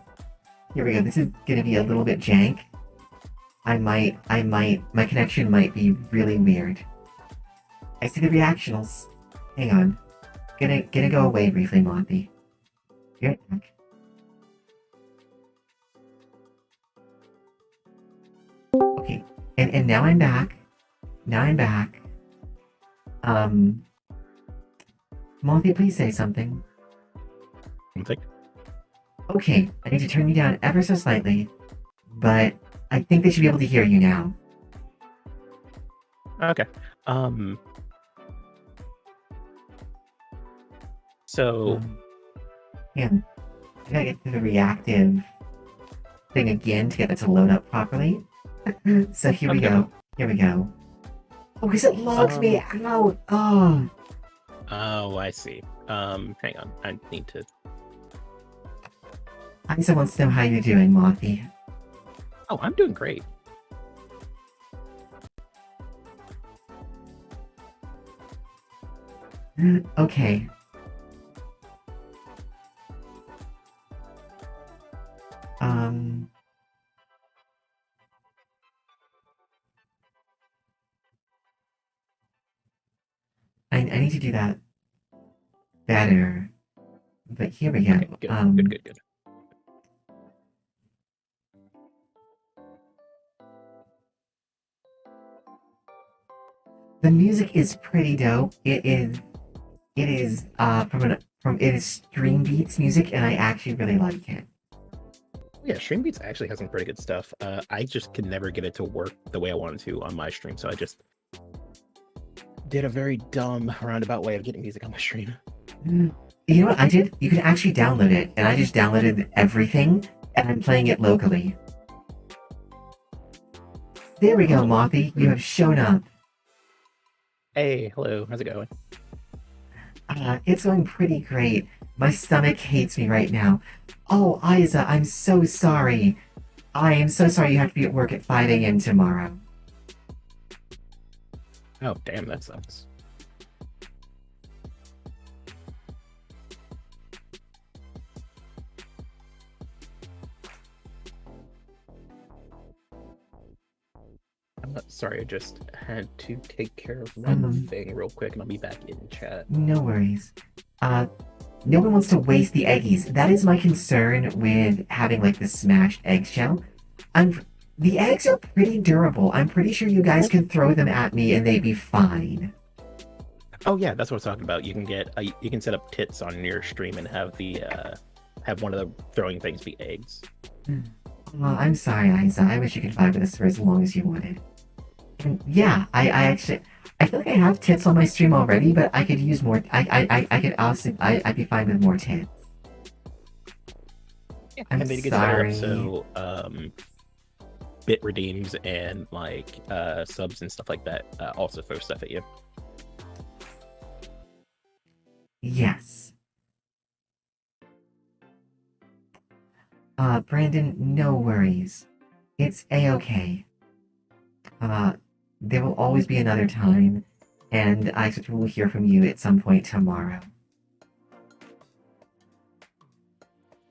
Here we go. This is gonna be a little bit jank. my connection might be really weird. I see the reactionals. Hang on. Gonna go away briefly, Monty. You're back. Okay. And now I'm back. Now I'm back. Monty, please say something.
Something.
Okay, I need to turn you down ever so slightly, but I think they should be able to hear you now.
Okay. So
Yeah, I gotta get to the reactive thing again to get it to load up properly. So here we go. Here we go. Oh, because it logged me out. Oh.
Oh, I see. Hang on. I need to.
Isa wants to know how you're doing, Mothy.
Oh, I'm doing great.
Okay. I need to do that better. But here we go.
Okay, good.
The music is pretty dope. It is it is Stream Beats music, and I actually really like it.
Yeah, Stream Beats actually has some pretty good stuff. I just could never get it to work the way I wanted to on my stream, so I just did a very dumb roundabout way of getting music on my stream.
You know what I did? You can actually download it, and I just downloaded everything, and I'm playing it locally. There we go, Mothy. You have shown up.
Hey, hello. How's it going?
It's going pretty great. My stomach hates me right now. Oh, Isa, I'm so sorry. I am so sorry you have to be at work at 5 a.m. tomorrow.
Oh, damn, that sucks. I'm not sorry, I just had to take care of one thing real quick, and I'll be back in chat.
No worries. No one wants to waste the eggies. That is my concern with having like the smashed eggshell. The eggs are pretty durable. I'm pretty sure you guys can throw them at me and they'd be fine.
Oh yeah, that's what I was talking about. You can get you can set up tits on your stream and have the have one of the throwing things be eggs.
Well, I'm sorry, Isa. I wish you could vibe with us for as long as you wanted. And yeah, I actually I feel like I have tits on my stream already, but I could use more. I could also I'd be fine with more tits.
Yeah,
I'm
and then you get
sorry.
So bit redeems and like subs and stuff like that also throw stuff at you.
Yes. Brandon, no worries. It's a-okay. There will always be another time, and I expect we'll hear from you at some point tomorrow.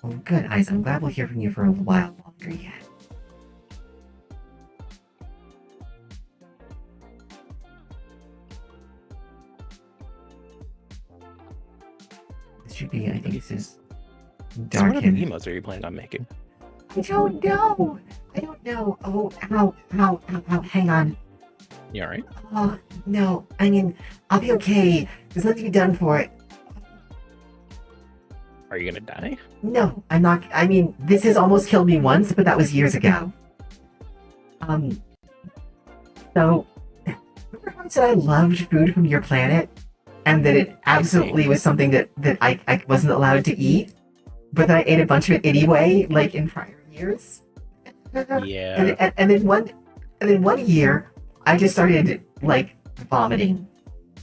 Well, good, Ice. I'm glad we'll hear from you for a while longer yet. This should be, I think this is
So what other
darkened.
emotes are you planning on making?
I don't know. I don't know. Oh, ow. Hang on.
You alright?
Oh, no. I mean, I'll be okay. There's nothing to be done for it.
Are you gonna die?
No, I'm not. I mean, this has almost killed me once, but that was years ago. So, remember how I said I loved food from your planet? And that it absolutely was something that I wasn't allowed to eat? But that I ate a bunch of it anyway, like in prior years?
Yeah.
And then one year, I just started, like, vomiting,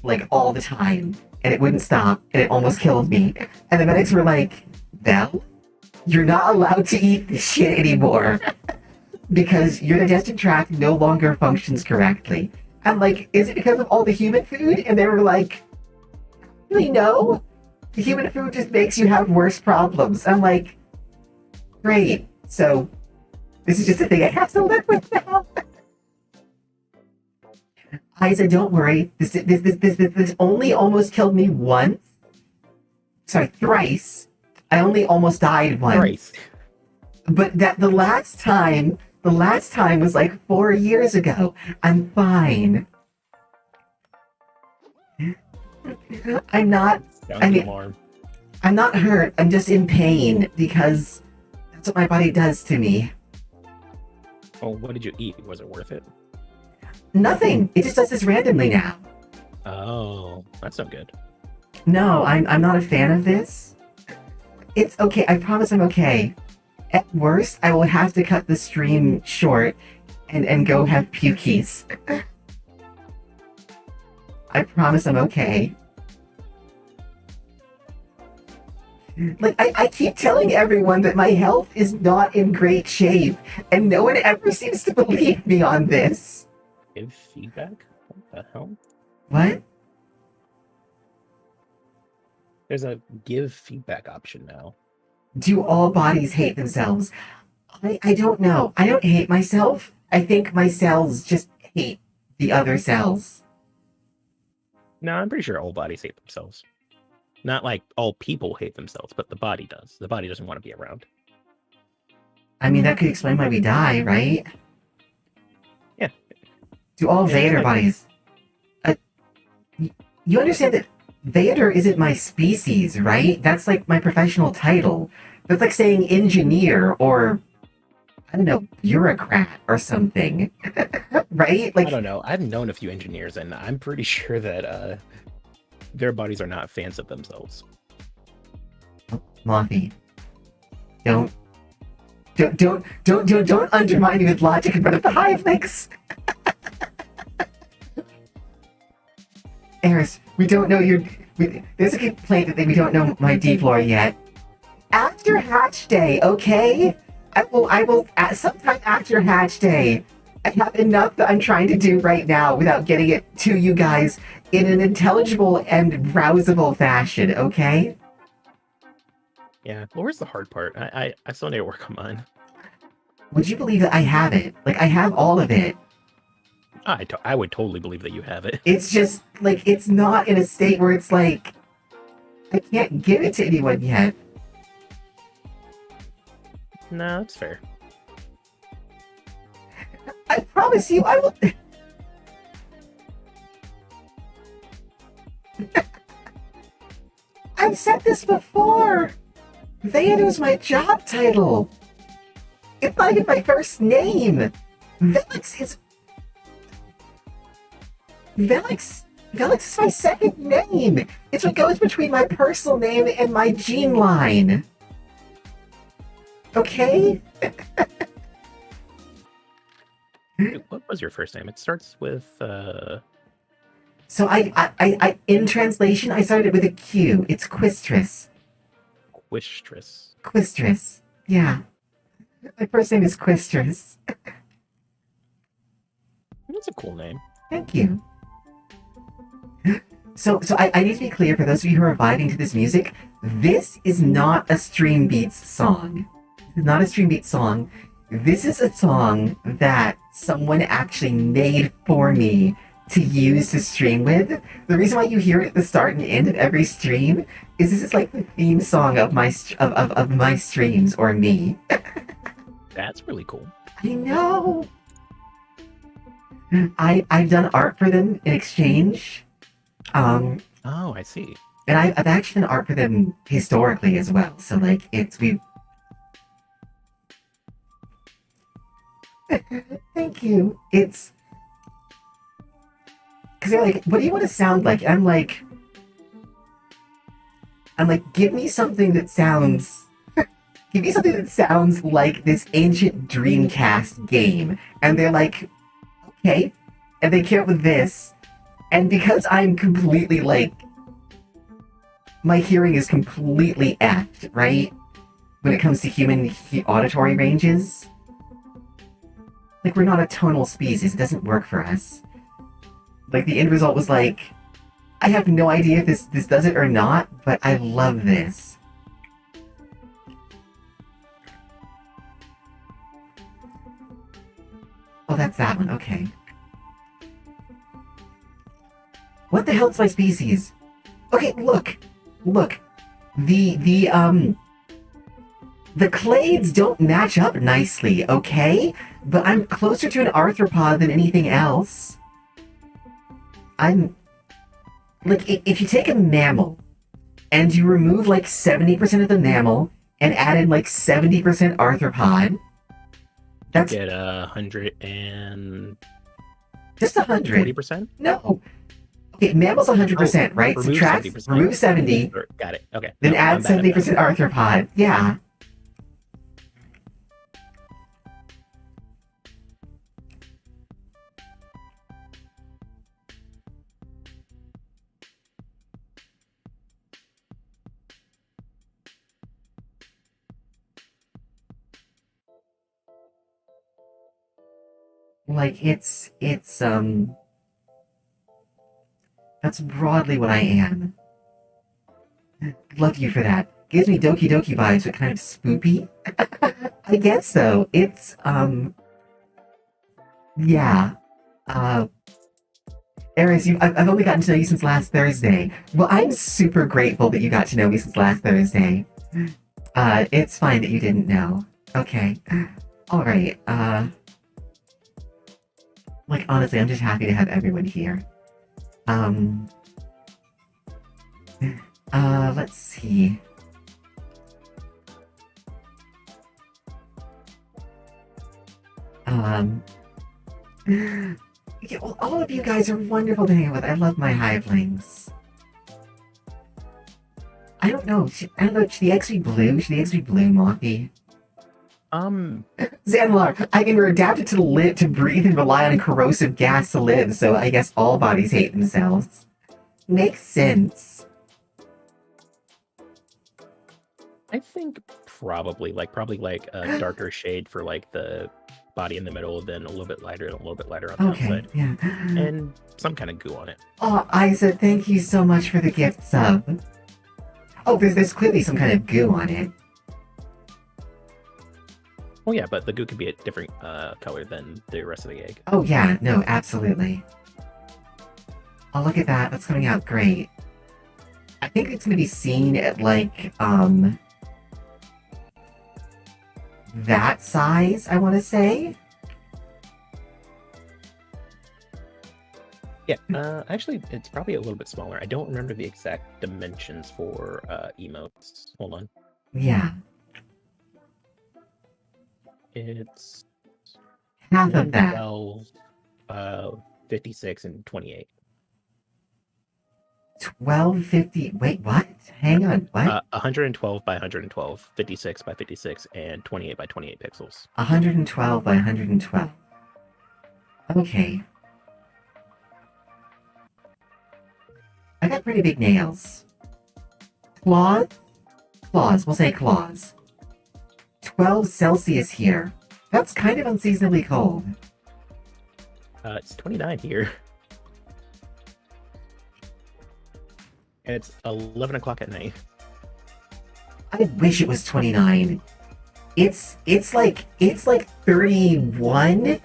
like, all the time. And it wouldn't stop, and it almost killed me. And the medics were like, Belle, you're not allowed to eat this shit anymore. Because your digestive tract no longer functions correctly. I'm like, is it because of all the human food? And they were like, really, no. The human food just makes you have worse problems. I'm like, great. So, This is just a thing I have to live with now. Isa, don't worry. This only almost killed me once. Sorry, thrice. I only almost died once.
Thrice.
But the last time was like 4 years ago. I'm fine. I'm not.
Alarm.
I'm not hurt. I'm just in pain because that's what my body does to me.
Oh, what did you eat? Was it worth it?
Nothing. It just does this randomly now.
Oh, that's not good.
No, I'm not a fan of this. It's okay. I promise I'm okay. At worst, I will have to cut the stream short and go have pukies. I promise I'm okay. Like, I keep telling everyone that my health is not in great shape, and no one ever seems to believe me on this.
Give feedback? What the hell?
What?
There's a give feedback option now.
Do all bodies hate themselves? I don't know. I don't hate myself. I think my cells just hate the other cells.
No, I'm pretty sure all bodies hate themselves. Not like all people hate themselves, but the body does. The body doesn't want to be around.
I mean, that could explain why we die, right?
Yeah.
Do all Vader bodies... you understand that Vader isn't my species, right? That's like my professional title. That's like saying engineer or, I don't know, bureaucrat or something. Right? Like,
I don't know. I've known a few engineers, and I'm pretty sure that their bodies are not fans of themselves.
Mothi, don't undermine me with logic in front of the Hive-Licks. Eris, we don't know your... there's a complaint that we don't know my deep lore yet. After Hatch Day, okay? I will, sometime after Hatch Day. I have enough that I'm trying to do right now without getting it to you guys in an intelligible and browsable fashion, okay?
Yeah. Well, where's the hard part? I still need to work on mine.
Would you believe that I have it? Like, I have all of it.
I would totally believe that you have it.
It's just, like, it's not in a state where it's like, I can't give it to anyone yet.
No, that's fair.
I promise you, I will... I've said this before! Vader's my job title! It's not even my first name! Velix is my second name! It's what goes between my personal name and my gene line! Okay?
Wait, what was your first name? It starts with,
So I in translation, I started it with a Q. It's Quistris.
Quistris.
Quistris. Yeah. My first name is Quistris.
That's a cool name.
Thank you. So I need to be clear for those of you who are vibing to this music, this is not a Stream Beats song. This is not a Stream Beats song. This is a song that someone actually made for me to use to stream with. The reason why you hear it at the start and end of every stream is this is like the theme song of my of my streams or me.
That's really cool.
I know. I've done art for them in exchange.
Oh, I see.
And I've actually done art for them historically as well. So like we. Thank you. It's because they're like, what do you want to sound like? I'm like, give me something that sounds. Give me something that sounds like this ancient Dreamcast game. And they're like, okay. And they came up with this. And because I'm completely like, my hearing is completely effed, right? When it comes to human auditory ranges. Like, we're not a tonal species. It doesn't work for us. Like, the end result was like, I have no idea if this does it or not, but I love this. Oh, that's that one. Okay. What the hell's my species? Okay, look. Look. The clades don't match up nicely, okay? But I'm closer to an arthropod than anything else. I'm... Like, if you take a mammal, and you remove like 70% of the mammal, and add in like 70% arthropod, that's...
Get 100 and...
Just 100.
40%?
No. Okay, mammal's 100%, right?
Remove
Subtract,
70%.
remove 70,
Got it. Okay.
then
No,
add
I'm bad at
70% arthropod. Yeah. Like, that's broadly what I am. Love you for that. Gives me Doki Doki vibes, but kind of spoopy. I guess so. It's, yeah. Eris, I've only gotten to know you since last Thursday. Well, I'm super grateful that you got to know me since last Thursday. It's fine that you didn't know. Okay. Alright, like, honestly, I'm just happy to have everyone here. Let's see. Yeah, well, all of you guys are wonderful to hang with. I love my hivelings. I don't know. Should the eggs be blue? Should the eggs be blue, Moppy? Zanlar, I mean, we're adapted to breathe and rely on corrosive gas to live, so I guess all bodies hate themselves. Makes sense.
I think probably like a darker shade for like the body in the middle, then a little bit lighter and a little bit lighter on the outside.
Yeah.
And some kind of goo on it.
Oh, Isa, thank you so much for the gift sub. Oh, there's clearly some kind of goo on it.
Oh yeah, but the goo could be a different color than the rest of the egg.
Oh yeah, no, absolutely. Oh, look at that. That's coming out great. I think it's going to be seen at, like, that size, I want to say.
Yeah, actually, it's probably a little bit smaller. I don't remember the exact dimensions for emotes. Hold on.
Yeah.
It's
half of that.
12, 56, and 28.
1250. Wait, what? Hang on. What?
112 by 112, 56 by 56, and 28 by 28 pixels.
112 by 112. Okay. I got pretty big nails. Claws? Claws. We'll say claws. 12 Celsius here. That's kind of unseasonably cold.
It's 29 here. And it's 11 o'clock at night.
I wish it was 29. It's like 31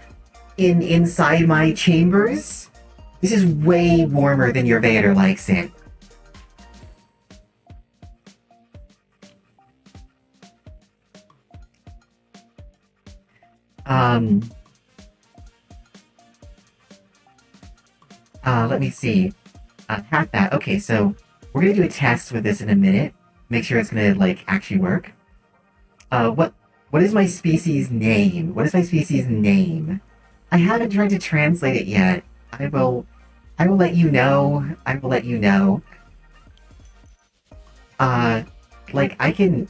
inside my chambers. This is way warmer than your Vader likes it. Let me see. Half that. Okay, so we're gonna do a test with this in a minute. Make sure it's gonna, like, actually work. What is my species name? What is my species name? I haven't tried to translate it yet. I will let you know. I will let you know. Like, I can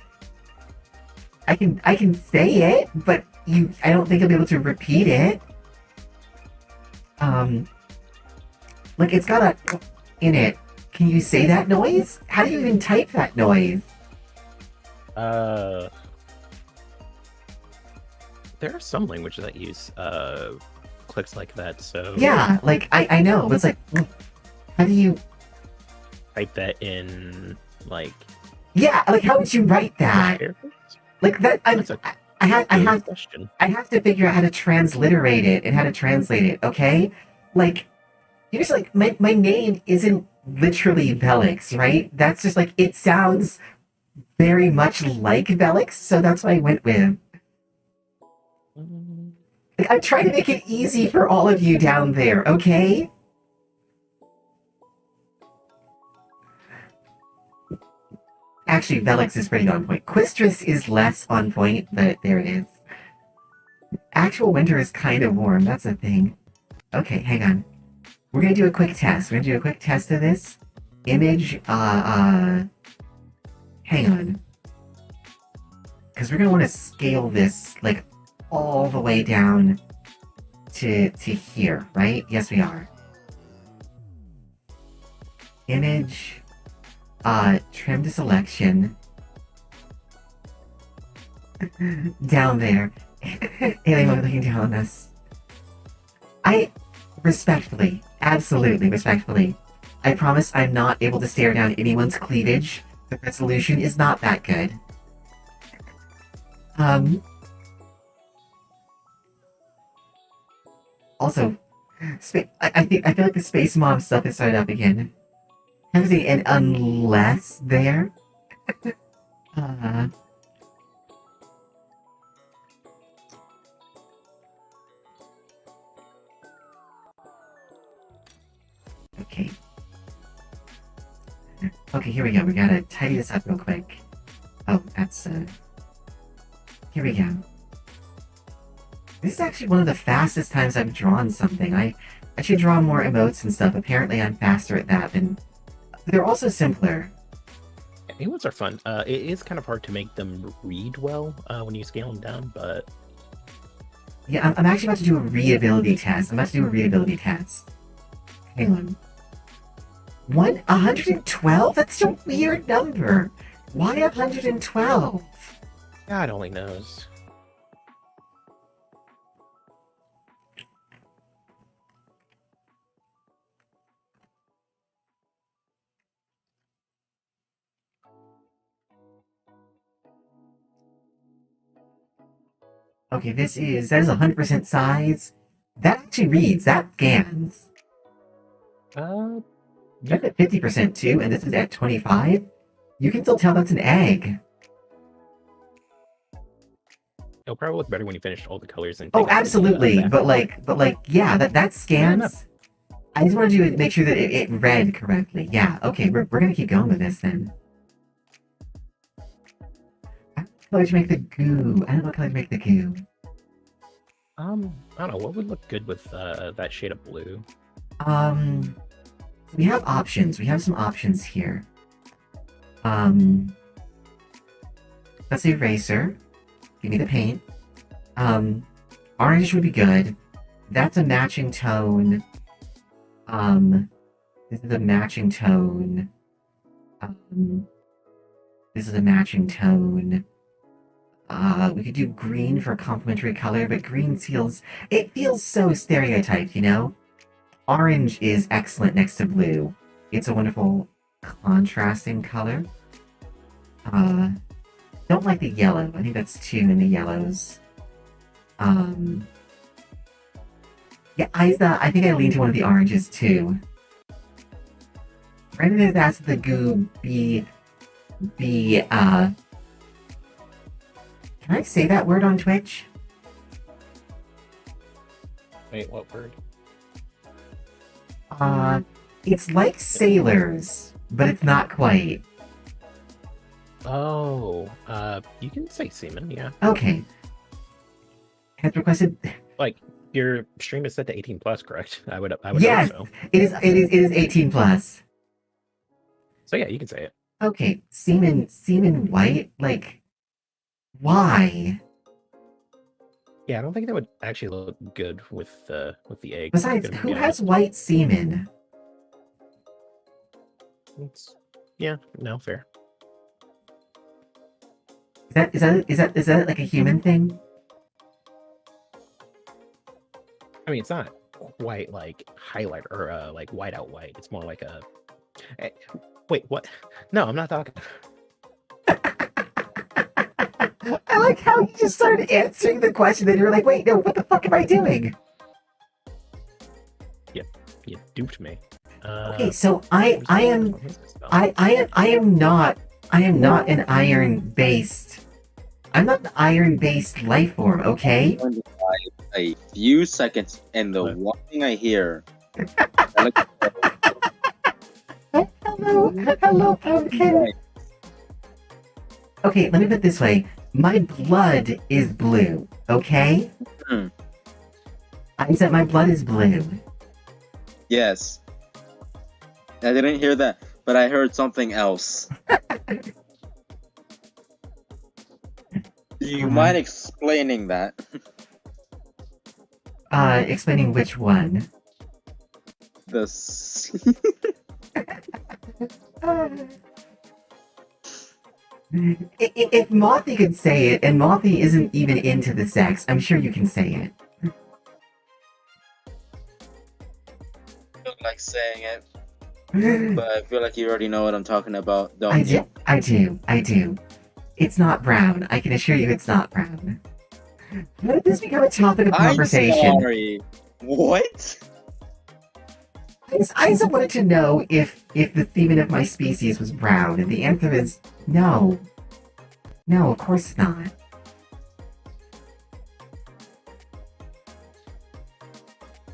say it, but I don't think I'll be able to repeat it. Like, it's got a in it. Can you say that noise? How do you even type that noise?
There are some languages that use clicks like that, so...
Yeah, like, I know. It's like, how do you...
type that in, like...
Yeah, like, how would you write that? Like, that... I
Good question.
I have to figure out how to transliterate it and how to translate it. Okay, like you just like my name isn't literally Velix, right? That's just like it sounds very much like Velix, so that's what I went with.
Mm,
Like, I'm trying to make it easy for all of you down there, okay? Actually, Velix is pretty on point. Quistris is less on point, but there it is. Actual winter is kind of warm, that's a thing. Okay, hang on. We're gonna do a quick test. We're gonna do a quick test of this. Image, hang on. Because we're gonna want to scale this, like, all the way down to here, right? Yes, we are. Image, trim to selection. Down there. Alien woman looking down on us. I respectfully, absolutely respectfully, I promise I'm not able to stare down anyone's cleavage. The resolution is not that good. Also, I feel like the Space Mom stuff has started up again. Having an unless there. uh, okay. Okay, here we go. We gotta tidy this up real quick. Oh, that's here we go. This is actually one of the fastest times I've drawn something. I should draw more emotes and stuff. Apparently I'm faster at that than they're also simpler.
Emotes are fun. It is kind of hard to make them read well when you scale them down, but
Yeah, I'm actually about to do a readability test. I'm about to do a readability test. Hang on. 112? That's a weird number. Why 112?
God only knows.
Okay, that is 100% size. That actually reads, that scans.
Yeah.
That's at 50% too, and this is at 25. You can still tell that's an egg.
It'll probably look better when you finish all the colors and
Oh, absolutely. But like, yeah, that scans. I just want to make sure that it read correctly. Yeah. Okay, we're gonna keep going with this then. What color to make the goo? I don't know what color to make the goo.
I don't know what would look good with that shade of blue.
We have options. We have some options here. Let's say eraser. Give me the paint. Orange would be good. That's a matching tone. This is a matching tone. This is a matching tone. We could do green for a complementary color, but green feels so stereotyped, you know? Orange is excellent next to blue. It's a wonderful contrasting color. Don't like the yellow. I think that's too many yellows. Yeah, I think I lean to one of the oranges too. Brandon has asked the goo can I say that word on Twitch?
Wait, what word?
It's like sailors, but it's not quite.
Oh, you can say semen, yeah.
Okay. Has requested.
Like your stream is set to 18 plus, correct? I would
Yes,
hope so.
it is 18 plus.
So yeah, you can say it.
Okay, semen white, like why?
Yeah, I don't think that would actually look good with the egg.
Besides, who has white semen?
Yeah, no, fair.
Is that like a human thing?
I mean, it's not quite like highlight or like white out white. It's more like a. Wait, what? No, I'm not talking.
I like how you just started answering the question, then you were like, wait, no, what the fuck am I doing?
You duped me.
Okay, so I am not an iron-based. I'm not an iron-based life form, okay?
Going to buy a few seconds, and the
What?
one thing I hear, I like,
Hello, pumpkin. Okay, let me put it this way. My blood is blue, okay?
Hmm.
I said my blood is blue.
yes, I didn't hear that, but I heard something else. Do you mind explaining that?
Explaining which one? If Mothy could say it, and Mothy isn't even into the sex, I'm sure you can say it.
I don't like saying it, but I feel like you already know what I'm talking about, don't you?
I do. It's not brown. I can assure you it's not brown. How did this become a topic of conversation?
I'm sorry. What?
I just wanted to know if the semen of my species was brown, and the answer is no. No, of course not.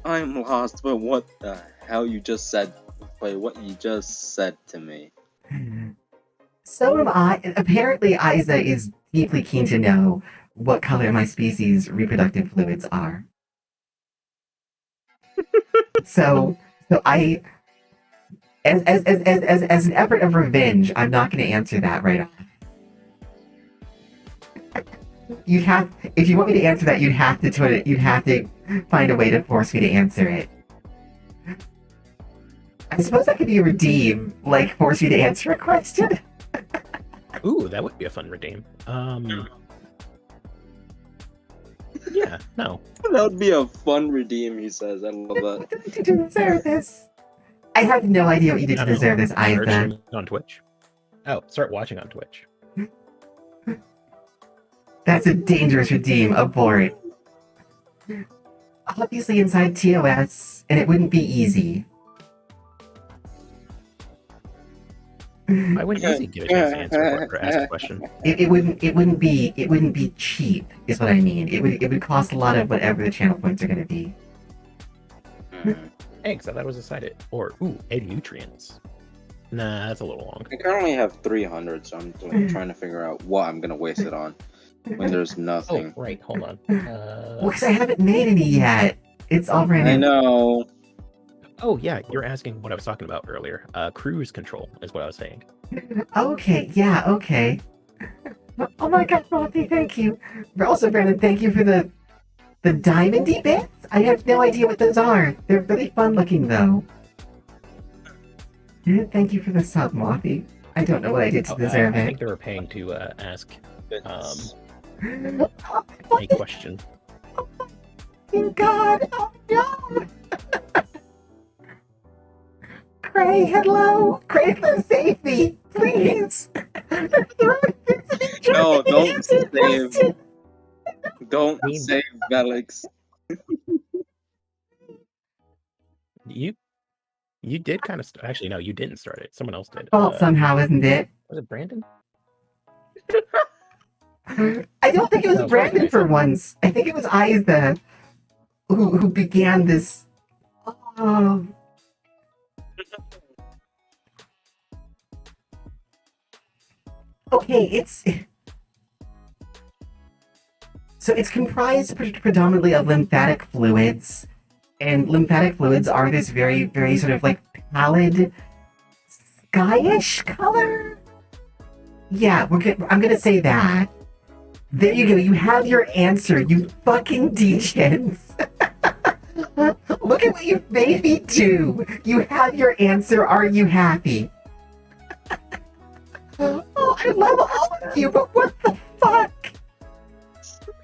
I'm lost, but what the hell you just said? Wait, what you just said to me?
So am I. Apparently, Isa is deeply keen to know what color my species' reproductive fluids are. So I, as an effort of revenge, I'm not going to answer that right off. You'd have, if you want me to answer that, you'd have to find a way to force me to answer it. I suppose that could be a redeem, like force me to answer a question.
Ooh, that would be a fun redeem. Yeah, no.
That would be a fun redeem, he says. I love that.
What did I do to deserve this? I have no idea what you did to deserve this,
Start
Isa.
streaming on Twitch. Oh, start watching on Twitch.
That's a dangerous redeem. Abort. Obviously inside TOS, and it wouldn't be easy.
Why wouldn't Izzy get a chance to answer or ask a question?
It wouldn't be cheap, is what I mean. It would cost a lot of whatever the channel points are gonna be.
Eggs, I thought it was a side hit. Or, egg nutrients. Nah, that's a little long.
I currently have 300, so I'm trying to figure out what I'm gonna waste it on when there's nothing.
Oh, right, hold on.
Well, because I haven't made any yet. It's all brand new.
I know.
Oh, yeah, you're asking what I was talking about earlier. Cruise control is what I was saying.
Okay, yeah, okay. Oh my god, Frothy, thank you. Also, Brandon, thank you for the diamondy bits? I have no idea what those are. They're really fun looking, though. Thank you for the sub, Mothy. I don't know what I did to deserve
I
it.
think they were paying to ask
Oh,
a question.
oh god, oh no! Cray, hello! Cray, for safety, please!
No, don't save. Don't save Velix.
You did kind of actually, no, you didn't start it. Someone else did.
Fault somehow, isn't it?
Was it Brandon?
I don't think it was
No,
Brandon
right.
for once. I think it was Isa who began this. Okay, it's comprised predominantly of lymphatic fluids, and lymphatic fluids are this very, very sort of like pallid, skyish color. Yeah, I'm gonna say that. There you go. You have your answer. You fucking degens. Look at what you made me do. You have your answer. Are you happy? Oh, I love all of you, but what the fuck?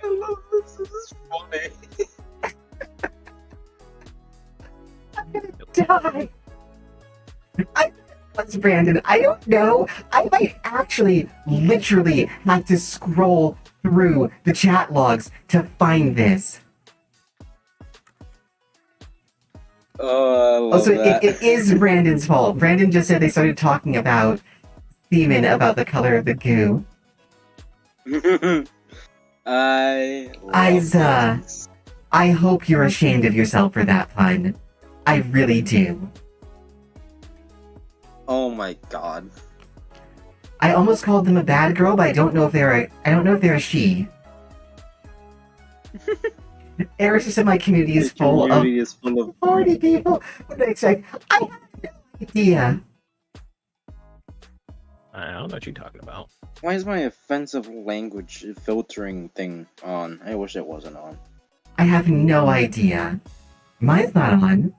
I love this. This is funny.
I'm gonna die. What's Brandon? I don't know. I might actually literally have to scroll through the chat logs to find this.
Oh, I love
Also,
that.
it is Brandon's fault. Brandon just said they started talking about Seaman about the color of the goo.
I love
Isa,
this.
I hope you're ashamed of yourself for that pun. I really do.
Oh my god.
I almost called them a bad girl, but I don't know if they're a she. Eric just said my community is
The
full of
community is full of
40 people. What did I expect? I have no idea.
I don't know what you're talking about.
Why is my offensive language filtering thing on? I wish it wasn't on.
I have no idea. Mine's not on.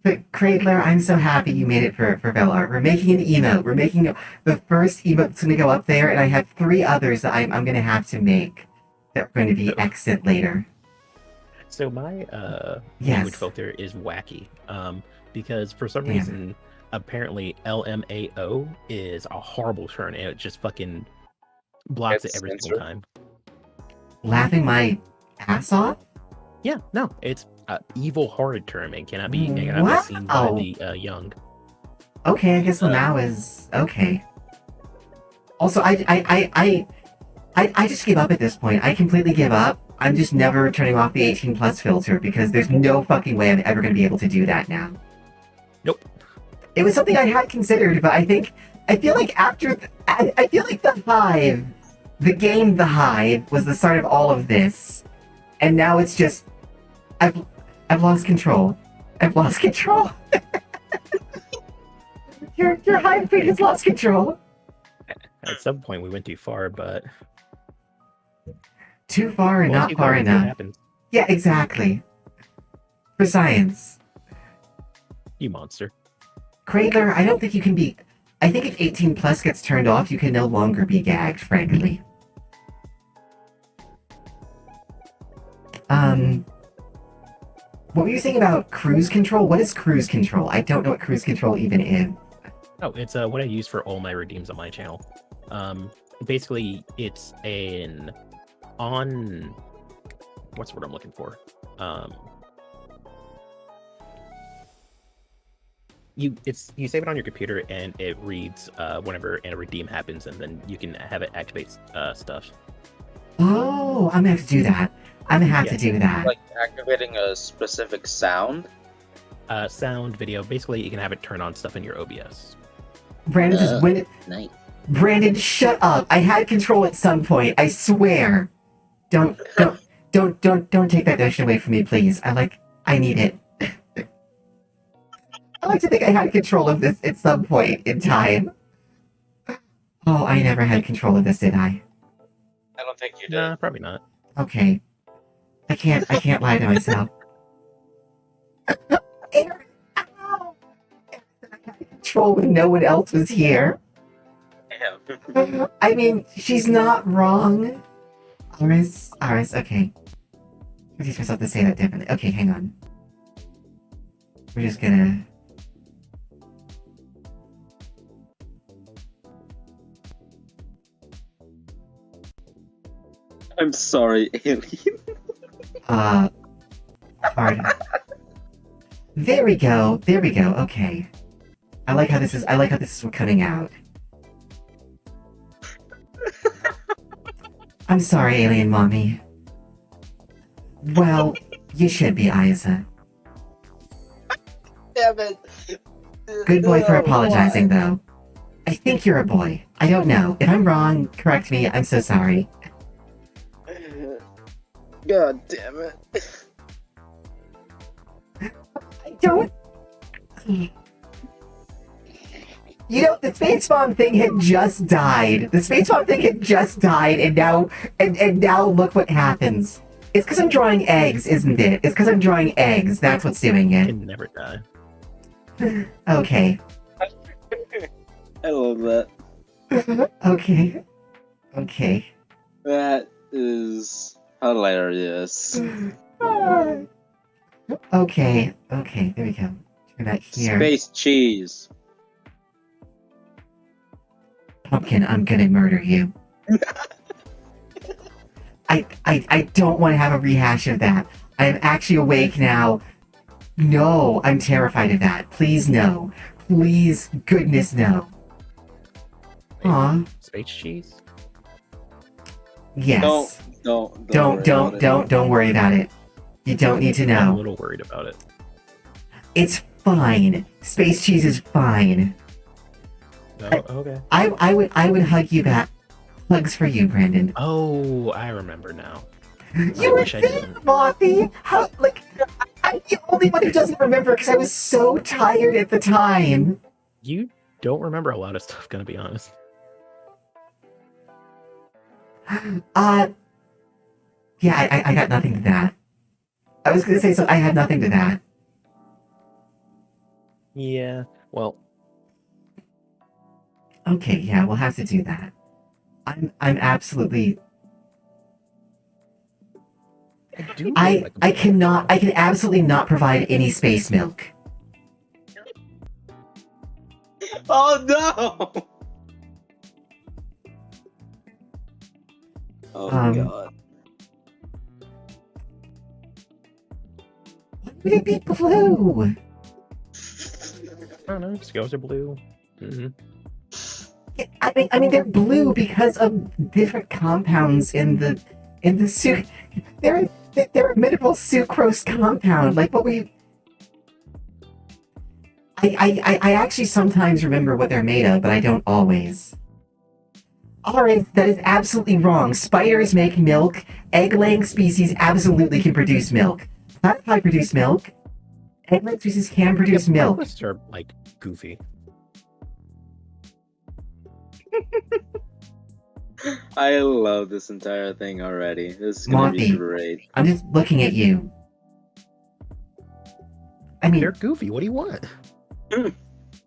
But Cradler, I'm so happy you made it for Velart. We're making an emote. We're making the first emote that's gonna go up there, and I have 3 others that I'm gonna have to make that are going to be exit later.
So my
Yes.
language filter is wacky. Because for some
Damn.
reason, apparently LMAO is a horrible turn, and it just fucking blocks it
It's
every single
censored.
time.
Laughing my ass off?
Yeah, no, it's an evil-hearted term and cannot be seen by
Wow.
the young.
Okay, I guess now is okay. Also, I just give up at this point. I completely give up. I'm just never turning off the 18 plus filter because there's no fucking way I'm ever going to be able to do that now.
Nope.
It was something I had considered, but I feel like after I feel like the Hive, the game The Hive was the start of all of this, and now it's just I've lost control. I've lost control. your Hive queen has lost control.
At some point, we went too far, but
Too far and
once
not
you go,
far
it's what
enough.
happens.
Yeah, exactly. For science.
You monster.
Cradler, I don't think you can be... I think if 18 plus gets turned off, you can no longer be gagged, frankly. What were you saying about cruise control? What is cruise control? I don't know what cruise control even is.
Oh, it's what I use for all my redeems on my channel. Basically, it's an on... What's the word I'm looking for? You save it on your computer and it reads whenever a redeem happens, and then you can have it activate stuff.
Oh, I'm gonna have to do that. I'm gonna have to do that.
Like activating a specific sound.
Sound, video. Basically, you can have it turn on stuff in your OBS.
Brandon says, when it...
Nice.
Brandon, shut up. I had control at some point. I swear. Don't take that notion away from me, please. I need it. I like to think I had control of this at some point in time. Oh, I never had control of this, did I?
I don't think you did.
Nah, probably not.
Okay. I can't lie to myself. Aaron, ow! I had control when no one else was here.
Yeah.
I mean, she's not wrong. Aris, okay. I teach myself to say that differently. Okay, hang on. We're just gonna...
I'm sorry, alien.
Pardon. There we go, okay. I like how this is coming out. I'm sorry, alien mommy. Well, you should be, Isa.
Damn it.
Good boy for apologizing, though. I think you're a boy. I don't know. If I'm wrong, correct me. I'm so sorry.
God damn it.
I don't... You know, the Space Bomb thing had just died. The Space Bomb thing had just died, and now look what happens. It's because I'm drawing eggs, isn't it? It's because I'm drawing eggs. That's what's doing
You
it.
can never die.
Okay.
I love that.
Okay. Okay.
That is hilarious.
Okay. Okay. There we go. Turn that here.
Space cheese.
Pumpkin, I'm gonna murder you. I don't want to have a rehash of that. I'm actually awake now. No, I'm terrified of that. Please no. Please, goodness no. Aw.
Space cheese?
Yes.
Don't worry about it.
Don't worry about it. You don't need to
I'm a
know.
little worried about it.
It's fine. Space cheese is fine.
Oh, okay.
I would hug you back. Hugs for you, Brandon.
Oh, I remember now.
You were
wish I
there,
didn't.
Mothy. How, like, I'm the only one who doesn't remember because I was so tired at the time.
You don't remember a lot of stuff, gonna be honest.
Yeah, I got nothing to that. I was gonna say, so I had nothing to that.
Yeah, well,
Okay, yeah, we'll have to do that. I'm absolutely. I cannot. I can absolutely not provide any space milk.
Oh no! Oh god.
Would it be blue?
I don't know. Scales are blue.
I mean, they're blue because of different compounds in the suit. They're a mineral sucrose compound, like what we. I actually sometimes remember what they're made of, but I don't always. Alright, that is absolutely wrong. Spiders make milk. Egg-laying species absolutely can produce milk. Platypi produce milk. Egg-laying species can produce milk.
Platypus are like goofy.
I love this entire thing already. This is gonna be
Monty.
great.
I'm just looking at you. I mean,
They're goofy. What do you want?
I mean,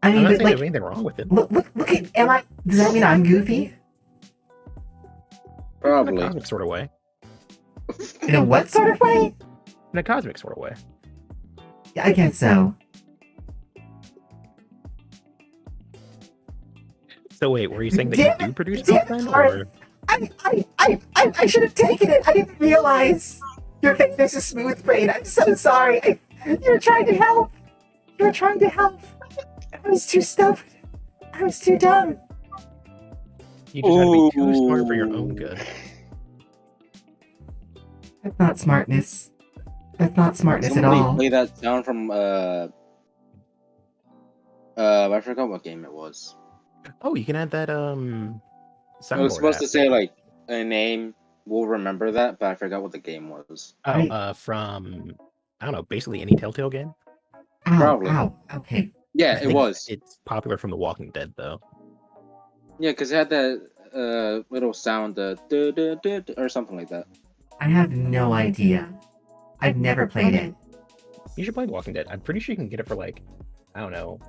I'm not
but
saying
like,
there's anything wrong with it.
look at. Am I? Does that mean I'm goofy?
In a
Probably.
cosmic sort of way.
In a what sort of way?
In a cosmic sort of way.
Yeah, I guess so.
So wait, were you saying that
Damn
you
it,
do produce
damn
milk
it,
then,
sorry.
or
I should have taken it. I didn't realize. Your fingers a smooth brain. I'm so sorry. You were trying to help. You were trying to help. I was too stuffed. I was too dumb.
you just had to be too smart for your own good?
That's not smartness. That's not smartness
Somebody
at all.
play that sound from I forgot what game it was.
Oh, you can add that
It was
soundboard
supposed to
app.
say like a name. We'll remember that, but I forgot what the game was.
From I don't know, basically any Telltale game.
Ow,
Probably.
ow. Okay.
Yeah,
I
it
think
was.
It's popular from The Walking Dead, though.
Yeah, because it had that little sound, the or something like that.
I have no idea. I've never played it.
You should play The Walking Dead. I'm pretty sure you can get it for like, I don't know,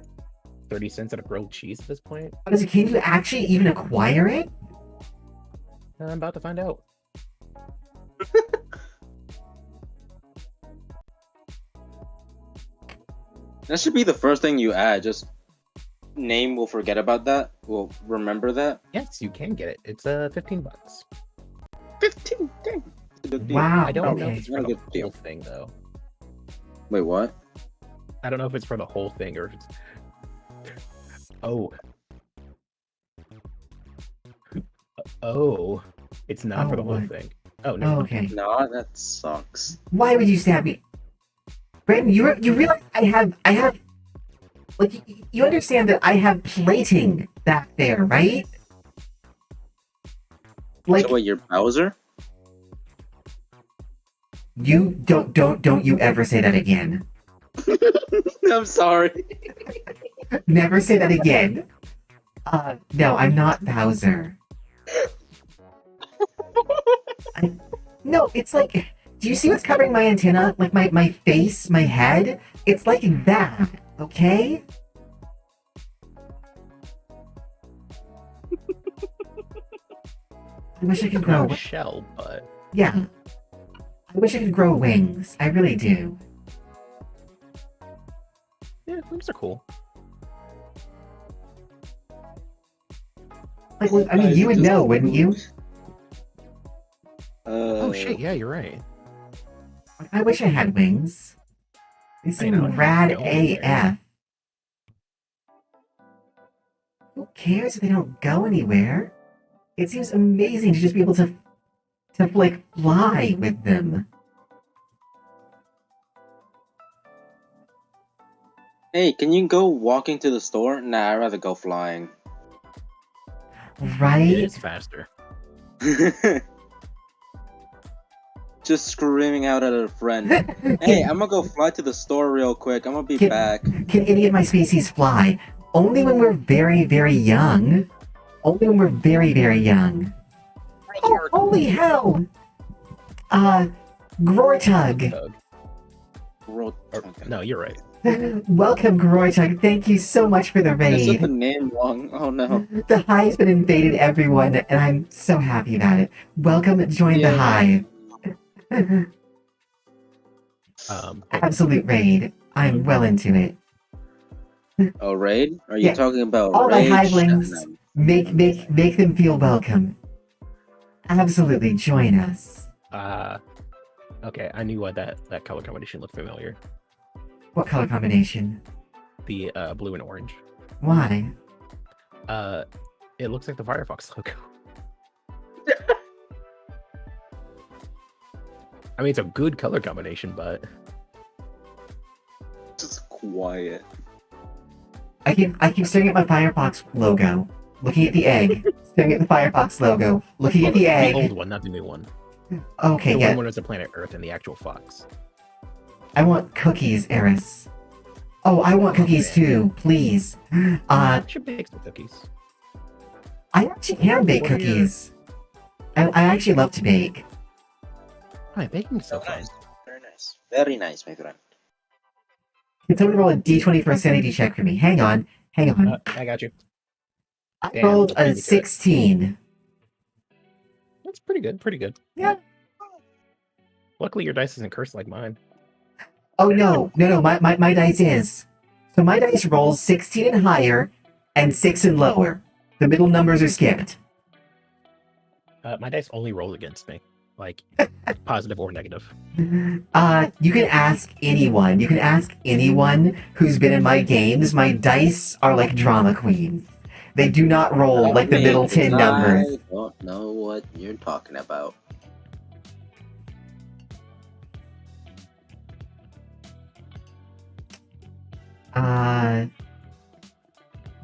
30 cents at a grilled cheese at this point.
Can you actually even acquire it?
I'm about to find out.
That should be the first thing you add. Just name. We'll forget about that. We'll remember that.
Yes, you can get it. It's $15.
15. Dang. It's a good deal.
Wow.
I don't know
okay.
if it's for
Not a
the
good
whole
deal.
thing though.
Wait, what?
I don't know if it's for the whole thing or if it's. Oh. Oh. It's not
Oh,
for the whole
what?
thing. Oh
Oh,
no.
okay.
Nah, that sucks.
Why would you stab me? Brandon, you realize I have like you understand that I have plating back there, right? Like
So what? You're Bowser?
you don't you ever say that again.
I'm sorry.
Never say that again. No, I'm not Bowser. No, it's like, do you see what's covering my antenna? Like my face, my head? It's like that, okay? I wish I could grow.
Not a shell, but
Yeah. I wish I could grow wings. I really do.
yeah, wings are cool.
Like, I mean, you would know, wouldn't you?
Oh shit! Yeah, you're right.
I wish I had wings. They
I
seem
know.
rad
Go anywhere.
AF. Who cares if they don't go anywhere? It seems amazing to just be able to like fly with them.
Hey, can you go walking to the store? Nah, I'd rather go flying.
It
Right?
is faster.
Just screaming out at a friend. Hey, I'm gonna go fly to the store real quick. I'm gonna be back.
Can any of my species fly? Only when we're very, very young. Only when we're very, very young. Oh, holy hell! Groritug.
No, you're right.
Welcome, Groritug. Thank you so much for the
I said the
raid.
name wrong. Oh no.
The Hive's been invaded everyone, and I'm so happy about it. Welcome, join the Hive. Absolute raid. I'm well into it.
Oh, raid? Are you
Yeah.
talking about
All my
rage?
hivelings, make them feel welcome. Absolutely, join us.
Okay, I knew why that color combination looked familiar.
What color combination?
The blue and orange.
Why?
It looks like the Firefox logo. I mean, it's a good color combination, but
Just quiet.
I keep staring at my Firefox logo, looking at the egg, staring at the Firefox logo, looking at the egg.
The old one, not the new one.
Okay,
the
yeah.
one when it's the planet Earth and the actual fox.
I want cookies, Eris. Oh, I want cookies too, please.
I should bake some cookies.
I actually can bake cookies. I actually love to bake.
Hi, baking so fun.
Nice. Very nice. Very nice, my friend.
Can someone roll a d20 for a sanity check for me? Hang on.
I got you.
I
Damn,
rolled
beat me
a
to it.
16.
That's pretty good. Pretty good.
Yeah.
Luckily, your dice isn't cursed like mine.
Oh no, my dice is. So my dice rolls 16 and higher, and 6 and lower. The middle numbers are skipped.
My dice only rolls against me, like positive or negative.
You can ask anyone. You can ask anyone who's been in my games. My dice are like drama queens. They do not roll like the middle 10 numbers.
I don't know what you're talking about.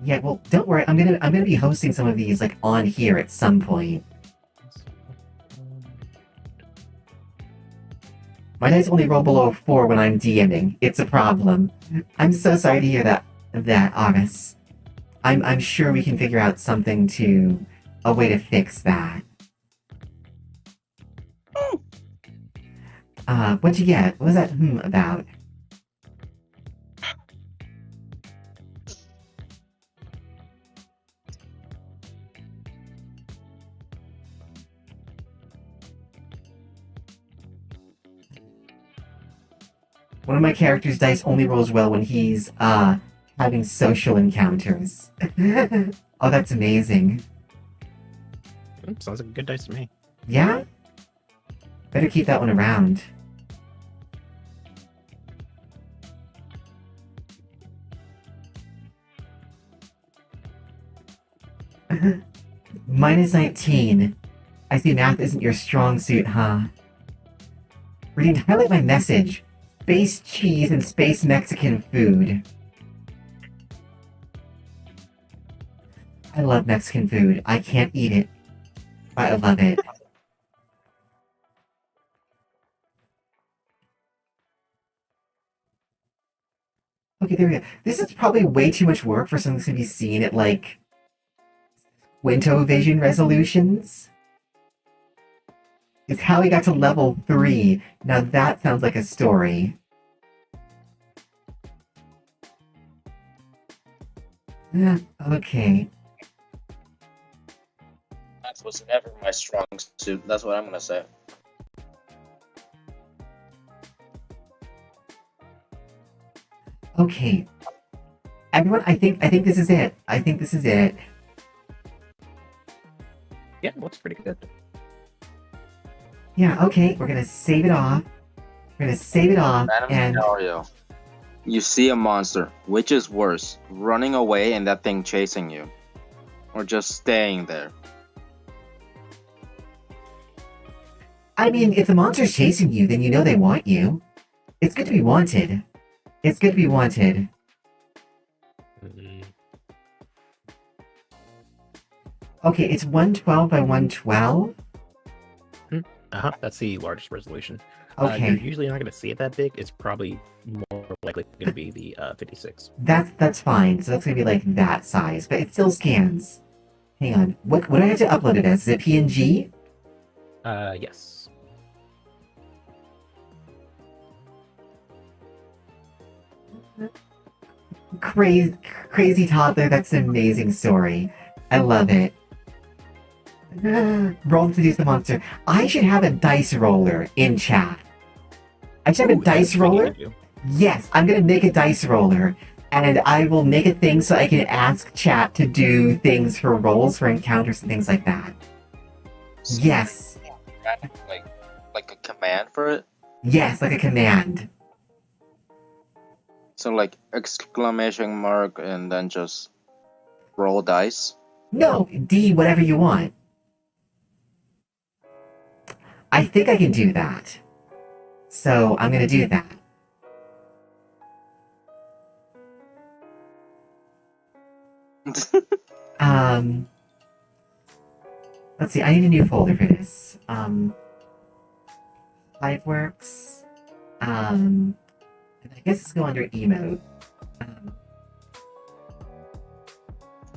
Yeah, well, don't worry. I'm gonna be hosting some of these like on here at some point. My dice only roll below 4 when I'm DMing. It's a problem. I'm so sorry to hear that, Aris. I'm sure we can figure out a way to fix that. What'd you get? What was that about? One of my characters' dice only rolls well when he's, having social encounters. Oh, that's amazing.
Sounds like a good dice to me.
Yeah? Better keep that one around. Minus 19. I see math isn't your strong suit, huh? Reading, highlight my message. Space cheese and space Mexican food. I love Mexican food. I can't eat it, but I love it. Okay, there we go. This is probably way too much work for something to be seen at, like, Window-Vision resolutions. It's how we got to level 3. Now that sounds like a story. Okay.
That was never my strong suit. That's what I'm gonna say.
Okay. Everyone, I think this is it. I think this is it.
Yeah, looks pretty good.
Yeah, okay, we're gonna save it off. We're gonna save it off,
Random
and
scenario. You see a monster. Which is worse? Running away and that thing chasing you? Or just staying there?
I mean, if the monster's chasing you, then you know they want you. It's good to be wanted. It's good to be wanted.
Mm,
Okay, it's 112 by 112.
That's the largest resolution.
Okay,
You're usually not going to see it that big. It's probably more likely going to be the 56.
that's fine. So that's gonna be like that size, but it still scans. Hang on. What do I have to upload it as? Is it PNG?
Yes.
Crazy, crazy toddler. That's an amazing story. I love it. Roll to seduce the monster. I should have a dice roller in chat. I should have a
Ooh,
dice
that's what we
roller.
need to do.
Yes, I'm gonna make a dice roller, and I will make a thing so I can ask chat to do things for rolls, for encounters, and things like that. Yes,
Like a command for it?
yes, like a command.
So like exclamation mark and then just roll dice?
No, D, whatever you want. I think I can do that. So I'm gonna do that. Um, let's see. I need a new folder for this. Hiveworks. And I guess it's go under emote. Um,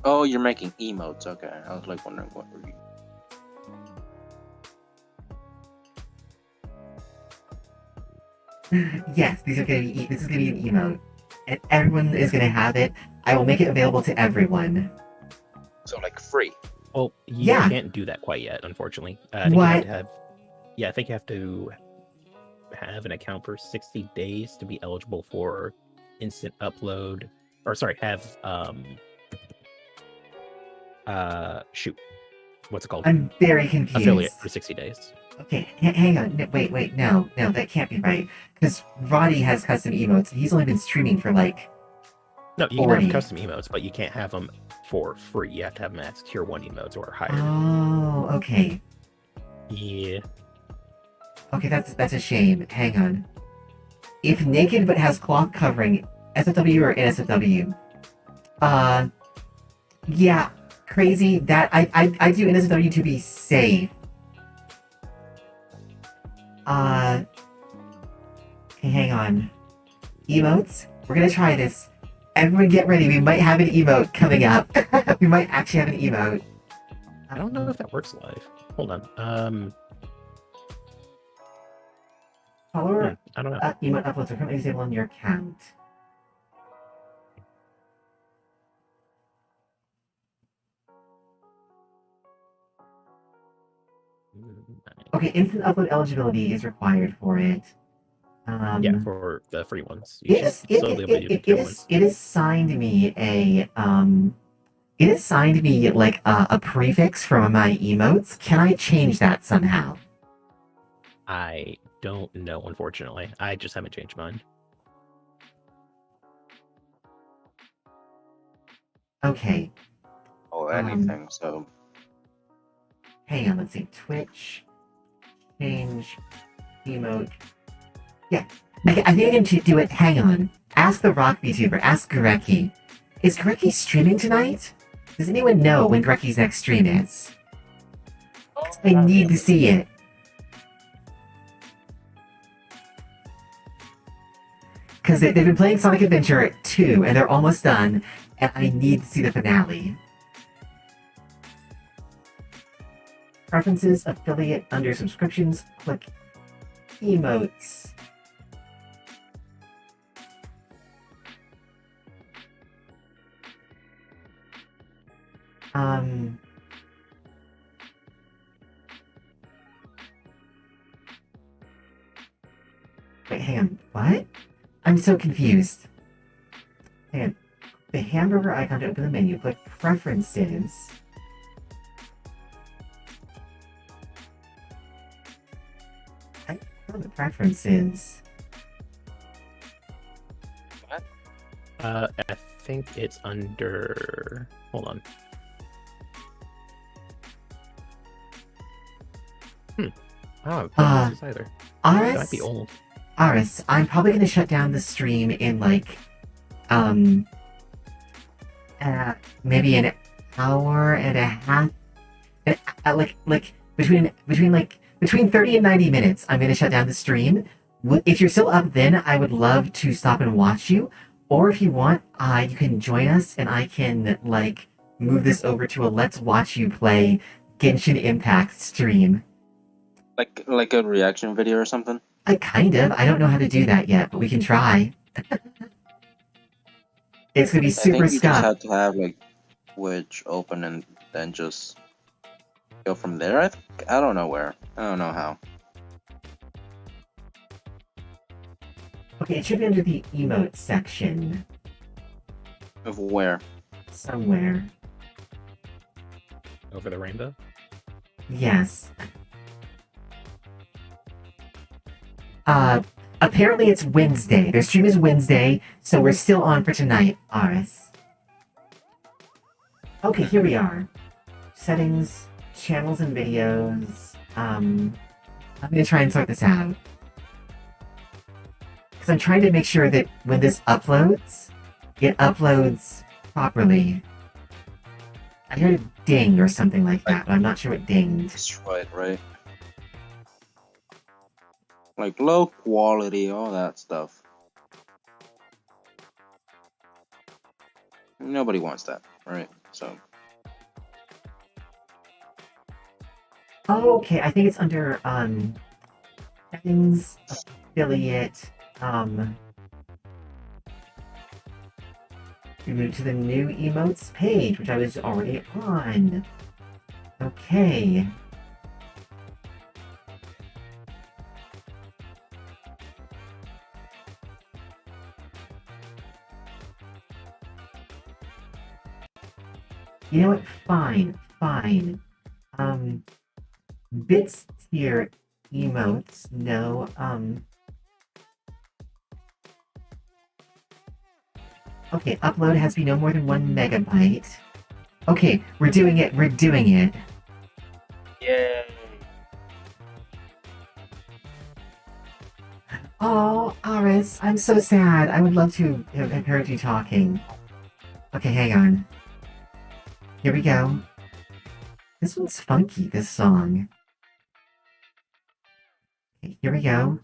Oh, you're making emotes. Okay. I was like wondering what were you.
yes, these are gonna be. This is gonna be an emote, and everyone is gonna have it. I will make it available to everyone.
So like free.
Well, you
Yeah.
can't do that quite yet, unfortunately. I think you
What?
have to have. Yeah, I think you have to have an account for 60 days to be eligible for instant upload. Or sorry, have shoot, what's it called?
I'm very confused.
Affiliate for 60 days.
Okay, hang on. No, wait. No, that can't be right. Because Roddy has custom emotes, and he's only been streaming for like.
No, you can
40.
have custom emotes, but you can't have them for free. You have to have them as tier 1 emotes or higher.
Oh, okay.
Yeah.
Okay, that's a shame. Hang on. If naked but has cloth covering, SFW or NSFW? Yeah, crazy. That I do NSFW to be safe. Okay, hang on. Emotes? We're gonna try this. Everyone get ready. We might have an emote coming up. We might actually have an emote.
I don't know if that works live. Hold on.
Follower
I don't know.
emote uploads are currently disabled on your account. Okay, instant upload eligibility is required for it.
Yeah, for the free ones.
It is it has signed me like a prefix from my emotes. Can I change that somehow?
I don't know, unfortunately. I just haven't changed mine.
Okay.
Or anything, so.
Hang on, let's see. Twitch. Change. Emote. Yeah. I think I can do it. Hang on. Ask the rock VTuber. Ask Gareki. Is Gareki streaming tonight? Does anyone know when Gareki's next stream is? I need to see it. Because they've been playing Sonic Adventure 2 and they're almost done, and I need to see the finale. Preferences, affiliate, under subscriptions, click emotes. Wait, hang on. What? I'm so confused. Hang on. The hamburger icon to open the menu, click preferences. I know the preferences.
I think it's under. Hold on. I don't have preferences either. It might
Aris,
be old.
Aris, I'm probably gonna shut down the stream in like, maybe an hour and a half. Like between 30 and 90 minutes. I'm gonna shut down the stream. If you're still up, then I would love to stop and watch you. Or if you want, you can join us, and I can like move this over to a Let's Watch You Play Genshin Impact stream.
Like a reaction video or something.
I kind of. I don't know how to do that yet, but we can try. It's gonna be
I
super
think you just
stuff.
have to have like Twitch open and then just go from there. I don't know where. I don't know how.
Okay, it should be under the emote section
Of where?
somewhere.
Over the rainbow.
Yes. Apparently it's Wednesday. Their stream is Wednesday, so we're still on for tonight, Aris. Okay, here we are. Settings, channels and videos. I'm gonna try and sort this out. Because I'm trying to make sure that when this uploads, it uploads properly. I heard a ding or something like that, but I'm not sure what dinged.
That's right. Like low quality, all that stuff. Nobody wants that, right? So.
Oh, okay, I think it's under, settings, affiliate, we move to the new emotes page, which I was already on. Okay. You know what? Fine. Bits tier emotes, no, okay, upload has to be no more than 1 megabyte. Okay, we're doing it.
Yay!
Oh, Aris, I'm so sad. I would love to have heard you talking. Okay, hang on. Here we go. This one's funky, this song. Okay, here we go.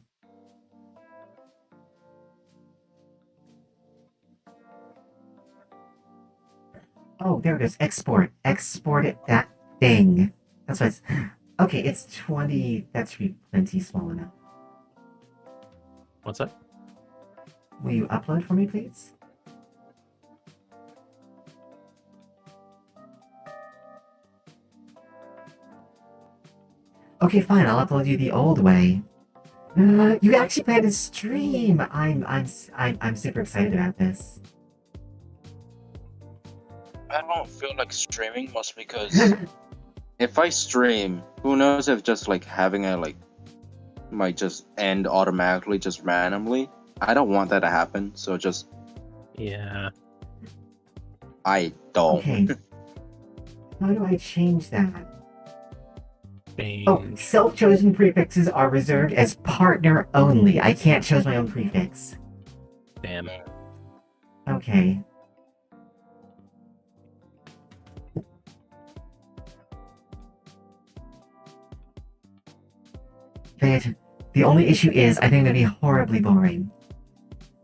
Oh, there it is. Export. Export it, that thing. That's what it's... Okay, it's 20... That should be plenty small enough.
What's that?
Will you upload for me, please? Okay, fine. I'll upload you the old way. You actually plan to stream. I'm super excited about this.
I don't feel like streaming much because if I stream, who knows if just like having a like might just end automatically just randomly. I don't want that to happen, so just
Yeah.
I don't.
Okay. How do I change that?
Change.
Oh, self-chosen prefixes are reserved as partner only. I can't choose my own prefix.
Damn.
Okay. The only issue is I think it'll be horribly boring.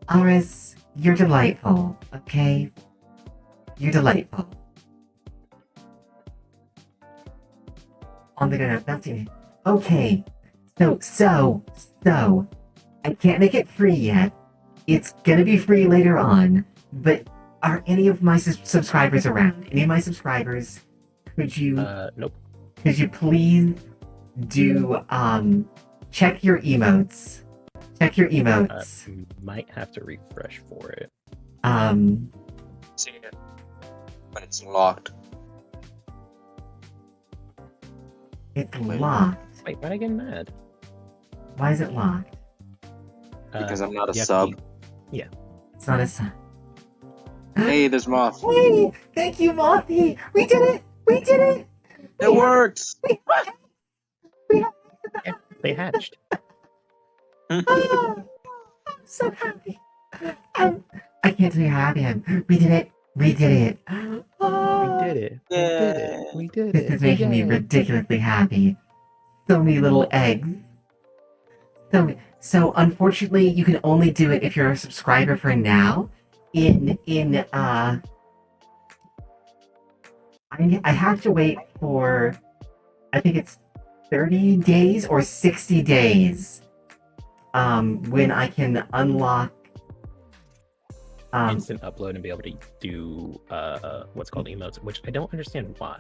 Aris, you're delightful, okay? You're delightful. On the internet, that's it. Okay. So, I can't make it free yet. It's gonna be free later on, but are any of my subscribers around? Any of my subscribers, could you
Nope.
please do, check your emotes. Check your emotes.
Might have to refresh for it.
See it when it's locked.
It's locked.
Wait, why'd I get mad?
Why is it locked?
Because I'm not a
you have to
sub.
be-
It's not a sign.
Hey, there's Moth.
Hey, thank you, Mothy. We did it. We did it.
It works!
We have
yeah, they hatched.
oh, I'm so happy. I can't tell you how happy I am. We did it. We did it.
We did it. We did it. We did
This
it.
is making me
Yay.
ridiculously happy. So many little eggs. So unfortunately, you can only do it if you're a subscriber for now. I have to wait for, I think it's 30 days or 60 days. When I can unlock.
Instant upload and be able to do what's called emotes, which I don't understand why.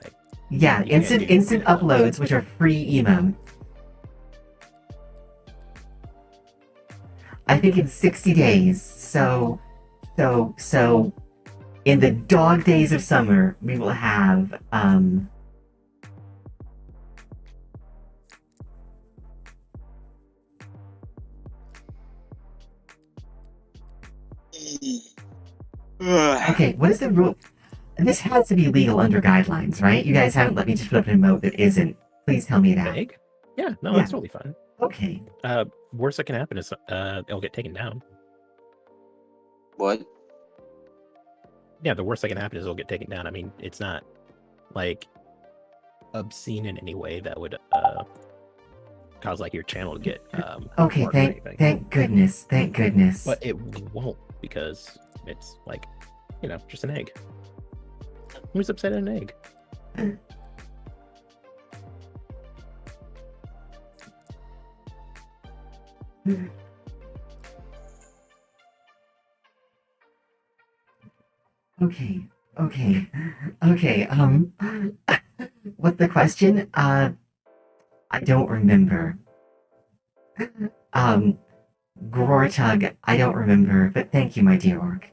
Yeah,
You can't do
instant
emotes.
uploads, which are free emotes. I think it's 60 days. So in the dog days of summer, we will have okay, what is the rule? This has to be legal under guidelines, right? You guys haven't let me just put up an emote that isn't. Please tell me
The
that.
egg? Yeah, no,
Yeah.
that's totally fine.
Okay.
Worst that can happen is it'll get taken down.
What?
Yeah, the worst that can happen is it'll get taken down. I mean, it's not like obscene in any way that would cause like your channel to get
Okay,
marked or anything.
thank goodness. Thank goodness.
But it won't because it's like, just an egg. Who's upset at an egg?
Okay. What's the question? I don't remember. Gortug, I don't remember, but thank you, my dear orc.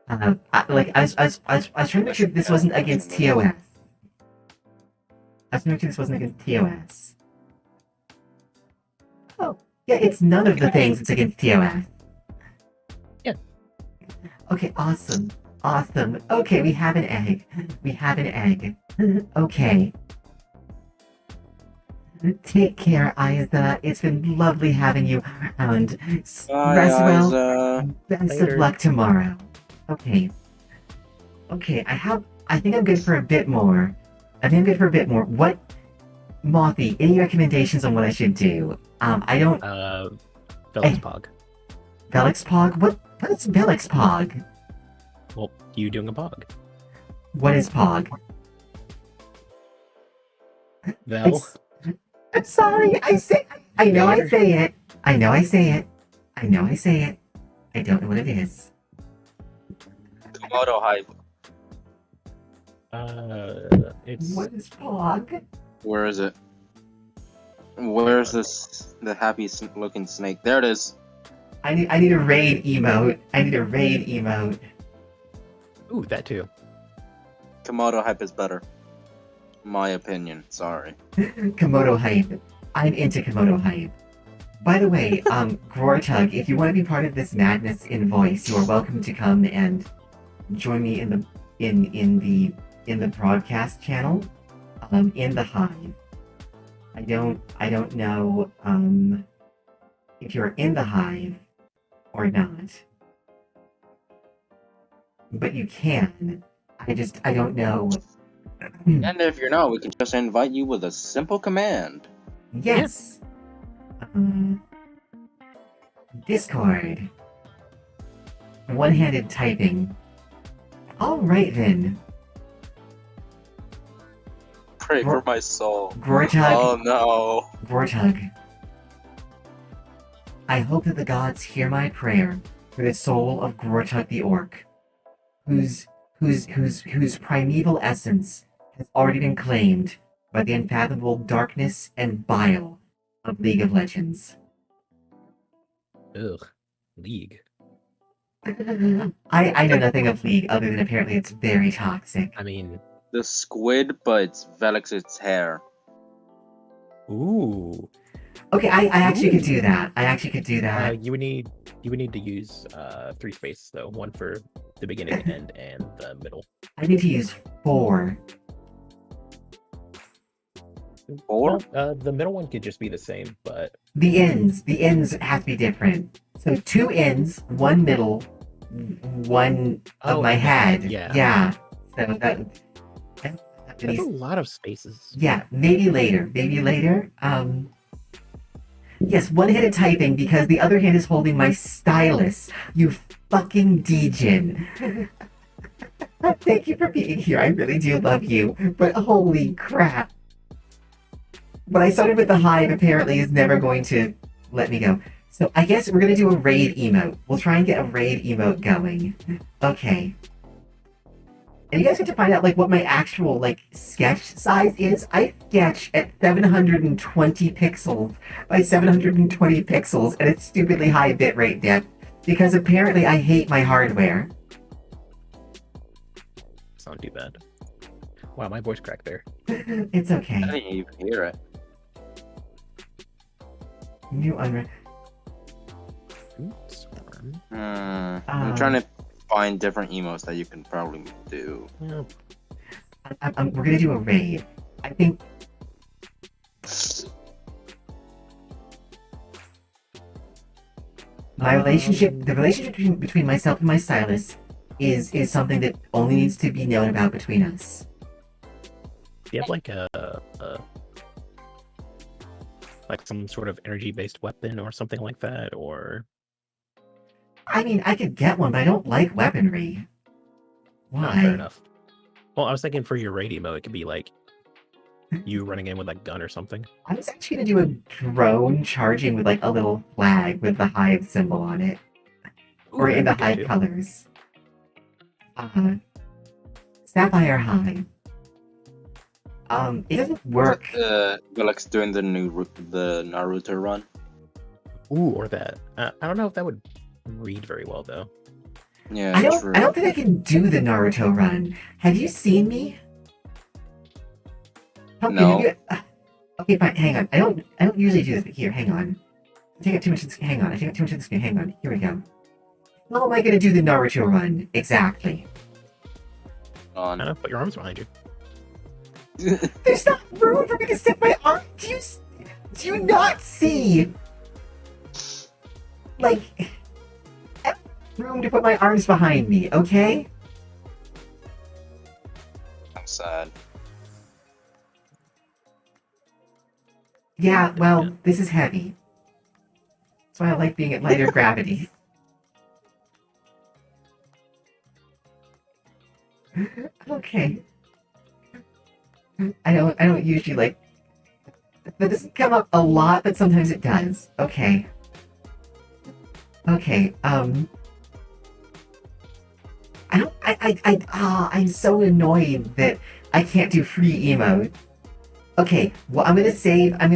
I was trying to make sure this wasn't against TOS. I was trying to make sure this wasn't against TOS. Oh, yeah, it's none of the things it's against TOS.
Yeah.
Okay, awesome. Okay, we have an egg. Okay. Take care, Isa. It's been lovely having you around. Rest well. Best
Later.
of luck tomorrow. Okay. I think I'm good for a bit more. What, Mothy, any recommendations on what I should do? I don't.
Velix Pog.
Velix Pog? What's Velix Pog?
Well, you doing a Pog.
What is Pog?
Vel.
I'm sorry. I know I say it. I don't know what it is.
Komodo Hive.
It's
What is Pog?
Where is it? Where's the happy looking snake? There it is.
I need a raid emote.
ooh, that too.
Komodo Hype is better. My opinion. Sorry.
Komodo Hype. I'm into Komodo Hype. By the way, Gortug, if you want to be part of this madness in voice, you are welcome to come and join me in the broadcast channel, in the Hive. I don't know if you're in the Hive or not, but you can. I don't know.
And if you're not, we can just invite you with a simple command.
Yes. Discord. One-handed typing. All right then.
Pray for my soul.
Gortug.
Oh no.
Gortug. I hope that the gods hear my prayer for the soul of Gortug the Orc, whose primeval essence has already been claimed by the unfathomable darkness and bile of League of Legends.
Ugh. League.
I know nothing of League other than apparently it's very toxic.
I mean,
The squid, but it's Velix's hair.
ooh.
Okay, I actually could do that. I actually could do that.
You would need to use 3 spaces though, one for the beginning, end, and the middle.
I need to use 4.
Or
Well, the middle one could just be the same, but
The ends have to be different. So 2 ends, 1 middle, 1 of my
in the
head.
yeah.
So that
That's a lot of spaces.
yeah, maybe later. Maybe later. Yes, one-handed typing because the other hand is holding my stylus. You fucking degen. Thank you for being here. I really do love you. But holy crap. What I started with the Hive apparently is never going to let me go. So I guess we're gonna do a raid emote. We'll try and get a raid emote going. Okay. And you guys get to find out like what my actual like sketch size is. I sketch at 720 pixels by 720 pixels at a stupidly high bitrate depth because apparently I hate my hardware.
It's not too bad. Wow, my voice cracked there.
It's
I
okay.
didn't even hear it.
New unread.
Swarm.
I'm trying to find different emotes that you can probably do.
Yeah.
We're gonna do a raid. I think my relationship, the relationship between myself and my stylist, is something that only needs to be known about between us.
Do you have like a like some sort of energy-based weapon or something like that, or
I mean, I could get one, but I don't like weaponry.
no,
Why?
fair enough. Well, I was thinking for your raid emo, it could be like you running in with like gun or something.
I was actually gonna do a drone charging with like a little flag with the Hive symbol on it, or in the Hive colors. Sapphire Hive. It doesn't work.
Velix doing the Naruto run.
Ooh, or that. I don't know if that would read very well though.
Yeah,
I don't.
true.
I don't think I can do the Naruto run. Have you seen me? Pumpkin,
No.
have you- okay, fine. Hang on. I don't usually do this, but here, hang on. I take up too much of the screen. Hang on. I take up too much of the screen. Hang on. Here we go. How am I gonna do the Naruto run exactly?
I don't know, put your arms behind you.
There's not room for me to stick my arm. Do you not see? Like, I have room to put my arms behind me. Okay.
I'm sad.
Yeah. Well, this is heavy. That's why I like being at lighter gravity. Okay. I don't usually like that doesn't come up a lot, but sometimes it does. Okay. Okay, I'm so annoyed that I can't do free emote. Okay, well I'm gonna save
It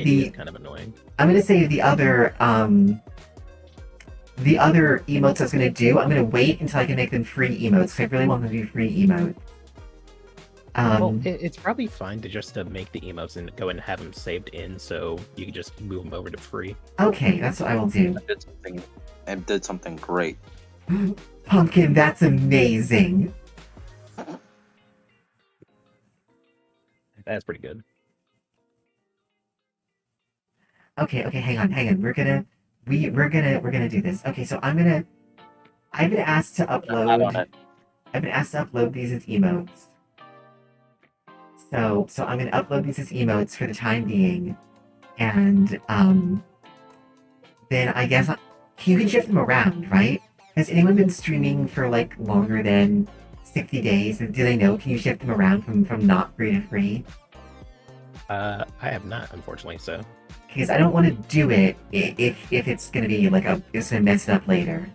the
is kind of annoying.
I'm gonna save the other emotes I was gonna do. I'm gonna wait until I can make them free emotes, because I really want them to be free emotes.
Well, it's probably fine to just make the emotes and go and have them saved in, so you can just move them over to free.
Okay, that's what I will do.
I did something great.
Pumpkin, that's amazing.
That's pretty good.
Okay, hang on. We're gonna do this. Okay, so I've been asked to
Add on
upload.
it.
I've been asked to upload these as emotes. So I'm gonna upload these as emotes for the time being, and then I guess you can shift them around, right? Has anyone been streaming for like longer than 60 days? Do they know? Can you shift them around from not free to free?
I have not, unfortunately, so.
Because I don't want to do it if it's gonna be like it's gonna mess it up later.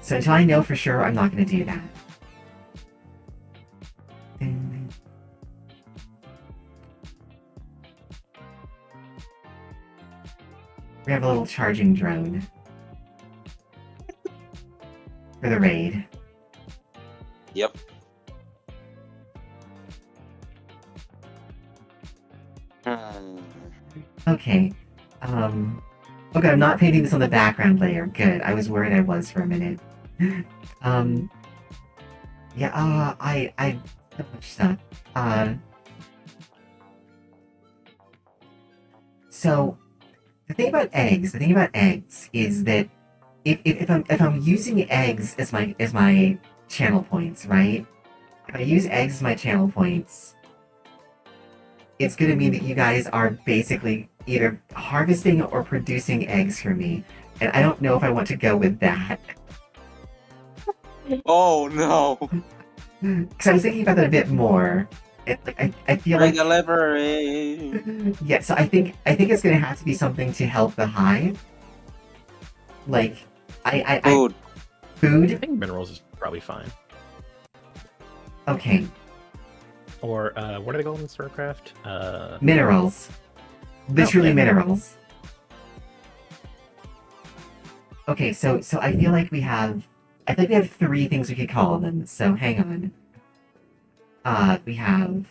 So until I know for sure, I'm not gonna do that. We have a little charging drone for the raid.
Yep.
Okay. Okay, I'm not painting this on the background layer. Good. I was worried I was for a minute. um, yeah, I so much stuff. So the thing about eggs is that if I'm using eggs as my channel points, right? If I use eggs as my channel points, it's gonna mean that you guys are basically either harvesting or producing eggs for me, and I don't know if I want to go with that.
Oh no!
Because I was thinking about that a bit more. I feel
Free
like
delivery.
yeah. So I think it's gonna have to be something to help the hive. Like I
Food.
I
food.
think minerals is probably fine.
Okay,
Or what are they called in StarCraft?
minerals. Literally
yeah.
minerals. Okay, so I feel like we have. I think we have three things we could call them. So hang on. We have.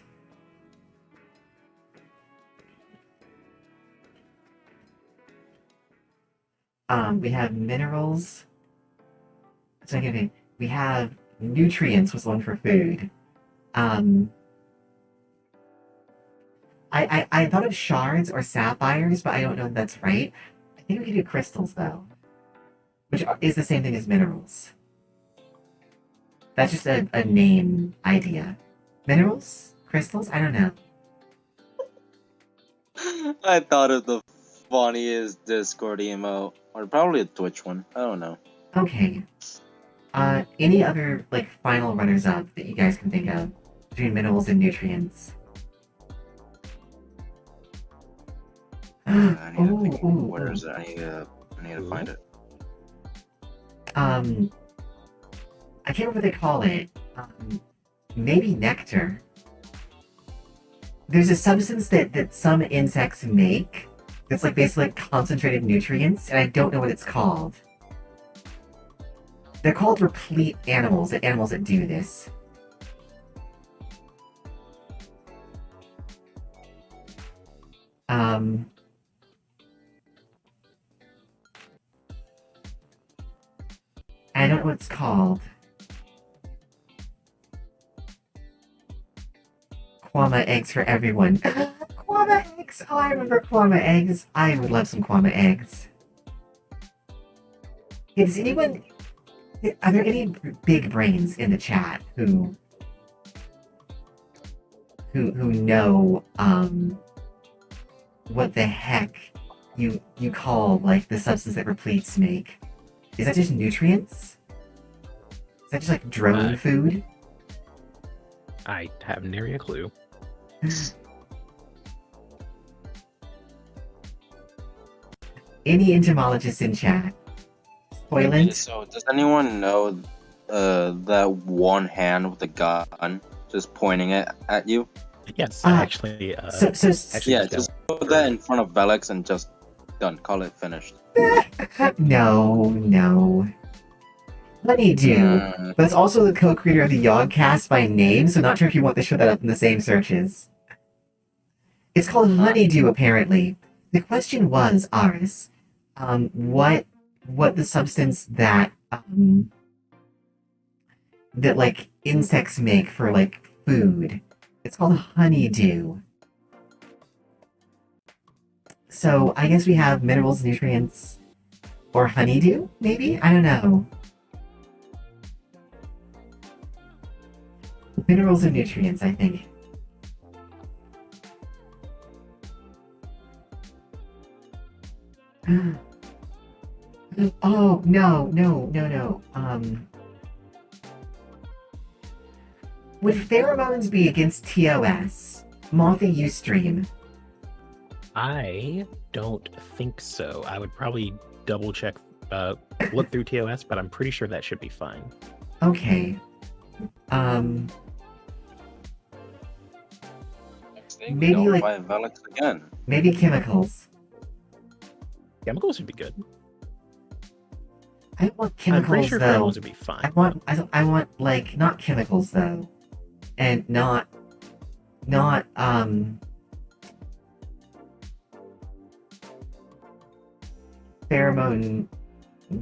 We have minerals. So okay, we have nutrients was one for food. Um, I thought of shards or sapphires, but I don't know if that's right. I think we could do crystals though, which is the same thing as minerals. That's just a name idea. Minerals? Crystals? I don't know.
I thought of the funniest Discord emote, or probably a Twitch one. I don't know.
Okay. Any other like final runners up that you guys can think of between minerals and nutrients?
I need to think.
Ooh,
Where
ooh.
is it? I need to find it.
Um, I can't remember what they call it. Maybe nectar. There's a substance that some insects make that's like basically like concentrated nutrients, and I don't know what it's called. They're called replete animals, the animals that do this. Um, I don't know what it's called. Kwama eggs for everyone. Kwama eggs! Oh, I remember Kwama eggs. I would love some Kwama eggs. Yeah, does anyone... Are there any big brains in the chat who know what the heck you call like the substance that repletes make? Is that just nutrients? Is that just like drone
Uh,
food?
I have nary a clue.
Any entomologists in chat?
Okay,
Spoilant?
so does anyone know that one hand with a gun just pointing it at you?
Yes,
Ah,
I actually actually
Yeah,
just
just
got
put that in front of Velix and just done. Call it finished.
no. Honeydew.
Mm,
But it's also the co-creator of the Yogcast by name, so not sure if you want to show that up in the same searches. It's called Honeydew, apparently. The question was, Aris, what the substance that like insects make for like food. It's called honeydew. So I guess we have minerals, nutrients, or honeydew, maybe? I don't know. Minerals and nutrients, I think. Oh, no. Would pheromones be against TOS? Mothy Ustream.
I don't think so. I would probably double check, look through TOS, but I'm pretty sure that should be fine.
Okay.
next thing,
Maybe
don't
like-
find Velix again.
Maybe chemicals.
Chemicals would be good.
I don't want
I'm
chemicals
pretty sure
though.
pheromones would be fine.
I want like not chemicals though, and not pheromone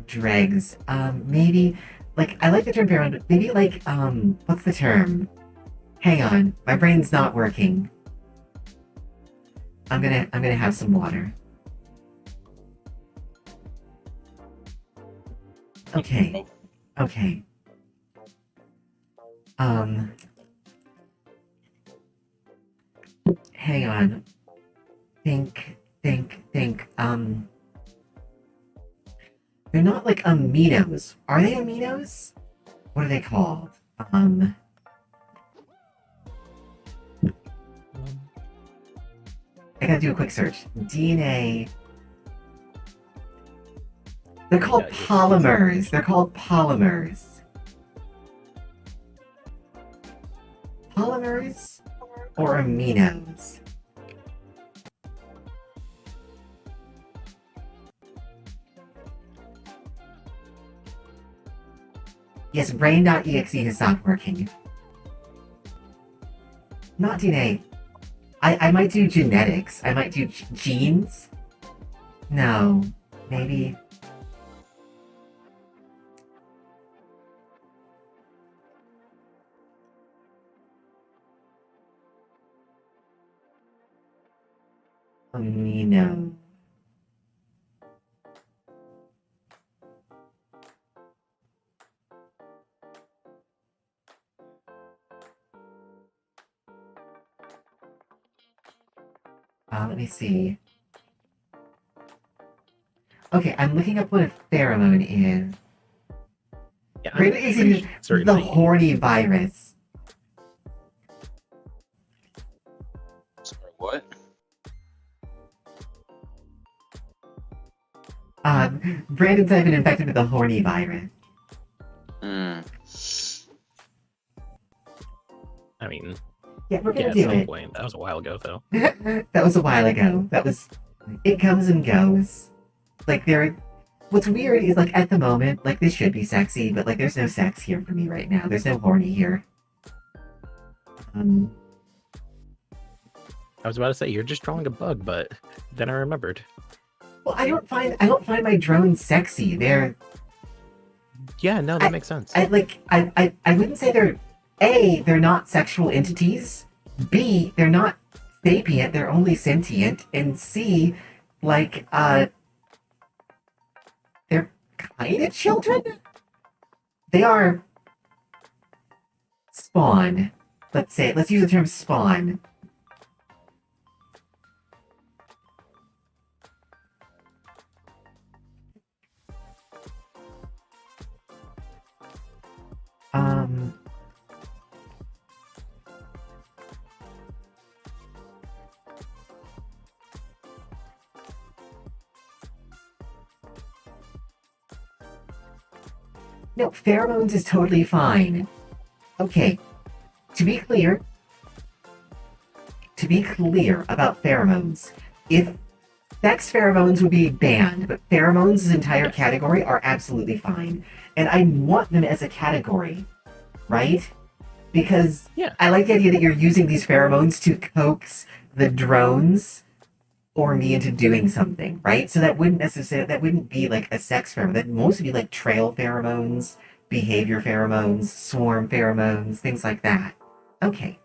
dregs. Maybe like I like the term pheromone, but maybe like what's the term? Hang on, my brain's not working. I'm gonna have some water. Okay. Okay. Hang on. Think. They're not like aminos. Are they aminos? What are they called? I gotta do a quick search. DNA. They're called polymers. They're called polymers. Polymers or aminos? Yes, brain.exe has stopped working. Not DNA. I might do genetics. I might do genes. No. Maybe. Amino. Let me see. Okay, I'm looking up what a pheromone is.
Yeah, I'm
Brain
pretty certain
the
I-
horny virus.
Sorry, what?
Brandon's I've been infected with the horny virus.
Hmm.
I mean,
Yeah, we're
yeah,
gonna
at
do
some
it.
point. That was a while ago, though.
That was a while ago. That was. It comes and goes. Like, there. What's weird is, like, at the moment, like, this should be sexy, but, like, there's no sex here for me right now. There's no horny here.
I was about to say you're just drawing a bug, but then I remembered.
Well, I don't find my drones sexy. They're.
Yeah, no, that makes sense.
I wouldn't say they're not sexual entities. B, they're not sapient, they're only sentient. And C, like, they're kind of children? They are spawn. Let's use the term spawn. Um, no, pheromones is totally fine. Okay, to be clear about pheromones, if sex pheromones would be banned, but pheromones as an entire
Yes.
category are absolutely fine. And I want them as a category, right? Because
Yeah.
I like the idea that you're using these pheromones to coax the drones or me into doing something, right? So that wouldn't be like a sex pheromone. That mostly be like trail pheromones, behavior pheromones, swarm pheromones, things like that. Okay.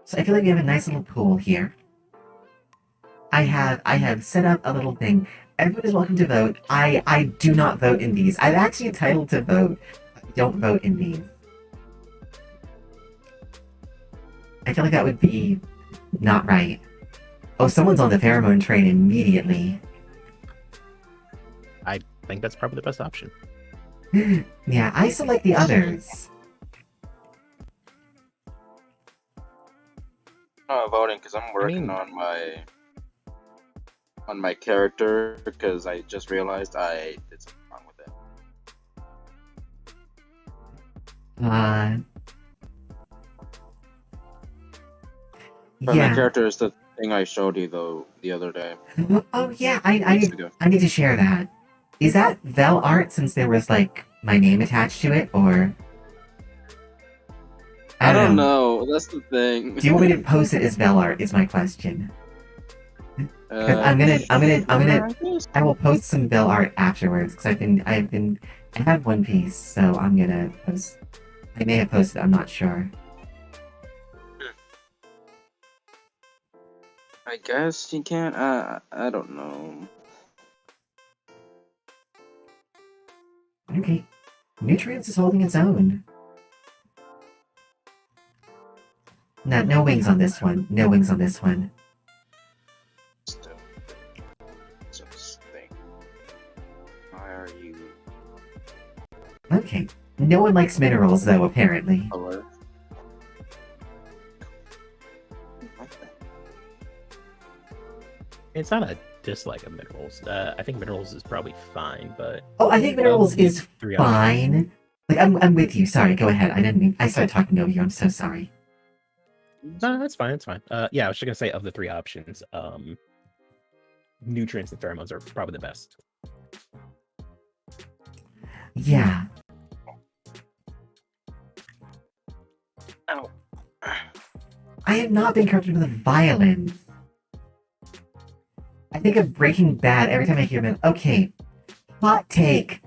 So I feel like we have a nice little pool here. I have set up a little thing. Everyone is welcome to vote. I do not vote in these. I'm actually entitled to vote. I don't vote in these. I feel like that would be not right. Oh, someone's on the pheromone train immediately.
I think that's probably the best option.
Yeah, I select the others.
I'm not voting because I'm working on my character because I just realized I did something wrong with it. But my
Yeah.
character is the thing I showed you though the other day.
Oh yeah,
Weeks ago.
I need to share that. Is that Velart since there was like my name attached to it, or
I don't know. That's the thing.
Do you want me to post it as Velart? Is my question. Because
Sure, I guess.
I will post some Velart afterwards. Because I have One Piece, so I'm gonna post. I may have posted. I'm not sure.
I guess you can't. I don't know.
Okay, Nutrients is holding its own. No wings on this one. No wings on this one.
Still, just think. Why are you
Okay. No one likes minerals, though, apparently.
color? Like that.
It's not a dislike of minerals. I think minerals is probably fine, but
Oh, I think minerals is
three options.
fine. Like, I'm with you. Sorry, go ahead. I didn't mean. I started talking over you. I'm so sorry.
No, that's fine. That's fine. Yeah, I was just gonna say of the three options, nutrients and pheromones are probably the best.
Yeah.
Ow.
I have not been corrupted with violence. I think of Breaking Bad every time I hear them. Okay, hot take.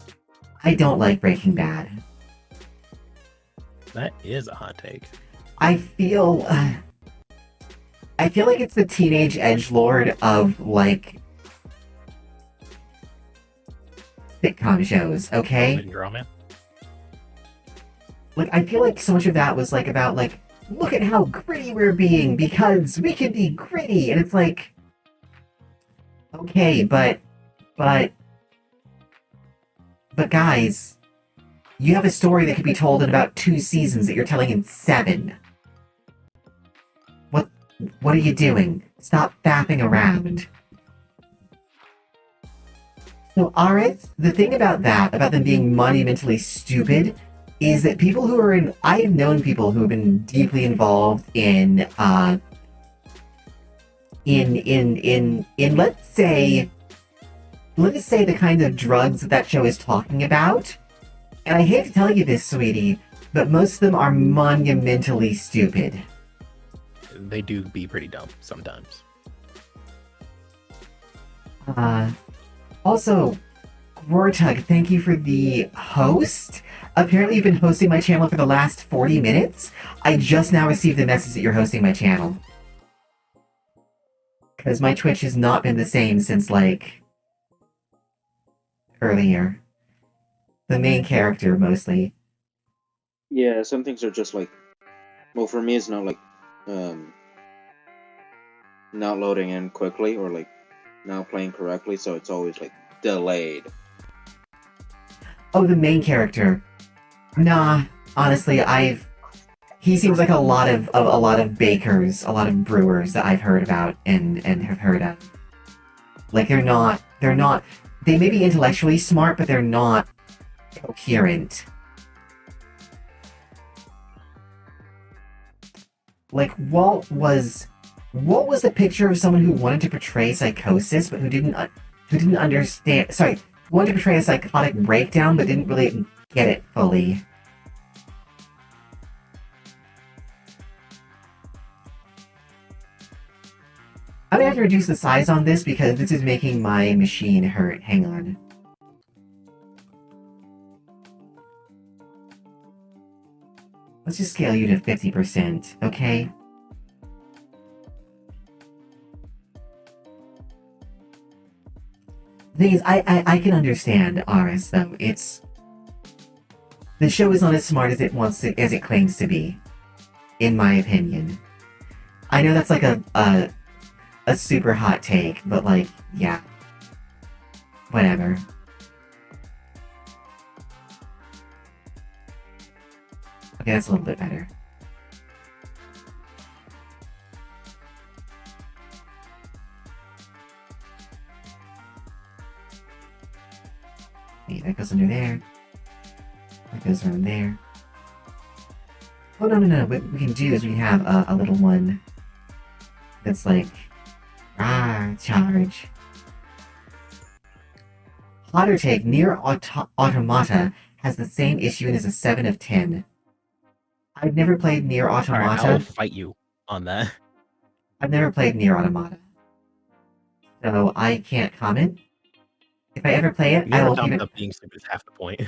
I don't like Breaking Bad.
That is a hot take.
I feel like it's the teenage edgelord of like sitcom shows. Okay,
Drama.
like I feel like so much of that was like about like look at how gritty we're being because we can be gritty, and it's like okay, but guys, you have a story that could be told in about 2 seasons that you're telling in 7. What are you doing? Stop fapping around. So, Aris, the thing about them being monumentally stupid, is that people who are in. I have known people who have been deeply involved in let's say the kind of drugs that show is talking about. And I hate to tell you this, sweetie, but most of them are monumentally stupid.
They do be pretty dumb sometimes.
Also, Gortug, thank you for the host. Apparently, you've been hosting my channel for the last 40 minutes. I just now received the message that you're hosting my channel. Because my Twitch has not been the same since, like, earlier. The main character, mostly.
Yeah, some things are just like. Well, for me, it's not like not loading in quickly or like not playing correctly, so it's always like delayed.
Oh, the main character. Nah, honestly, he seems like a lot of bakers, a lot of brewers that I've heard about and have heard of. Like they're not they may be intellectually smart, but they're not coherent. Like Walt was the picture of someone who wanted to portray psychosis but who didn't understand, sorry, wanted to portray a psychotic breakdown but didn't really get it fully. I'm gonna have to reduce the size on this because this is making my machine hurt. Hang on. Let's just scale you to 50%, okay? The thing is, I can understand Aris, though. The show is not as smart as it claims to be, in my opinion. I know that's like a super hot take, but like, yeah. Whatever. Okay, that's a little bit better. Okay, that goes under there. That goes around there. Oh, no. What we can do is we have a little one that's like, charge. Hotter take, Near Automata has the same issue and is a 7 of 10. I've never played Nier
All right, I will
Automata.
fight you on that.
I've never played Nier Automata, so I can't comment. If I ever play it, I
Nier
will keep it.
Automata being stupid is half the point.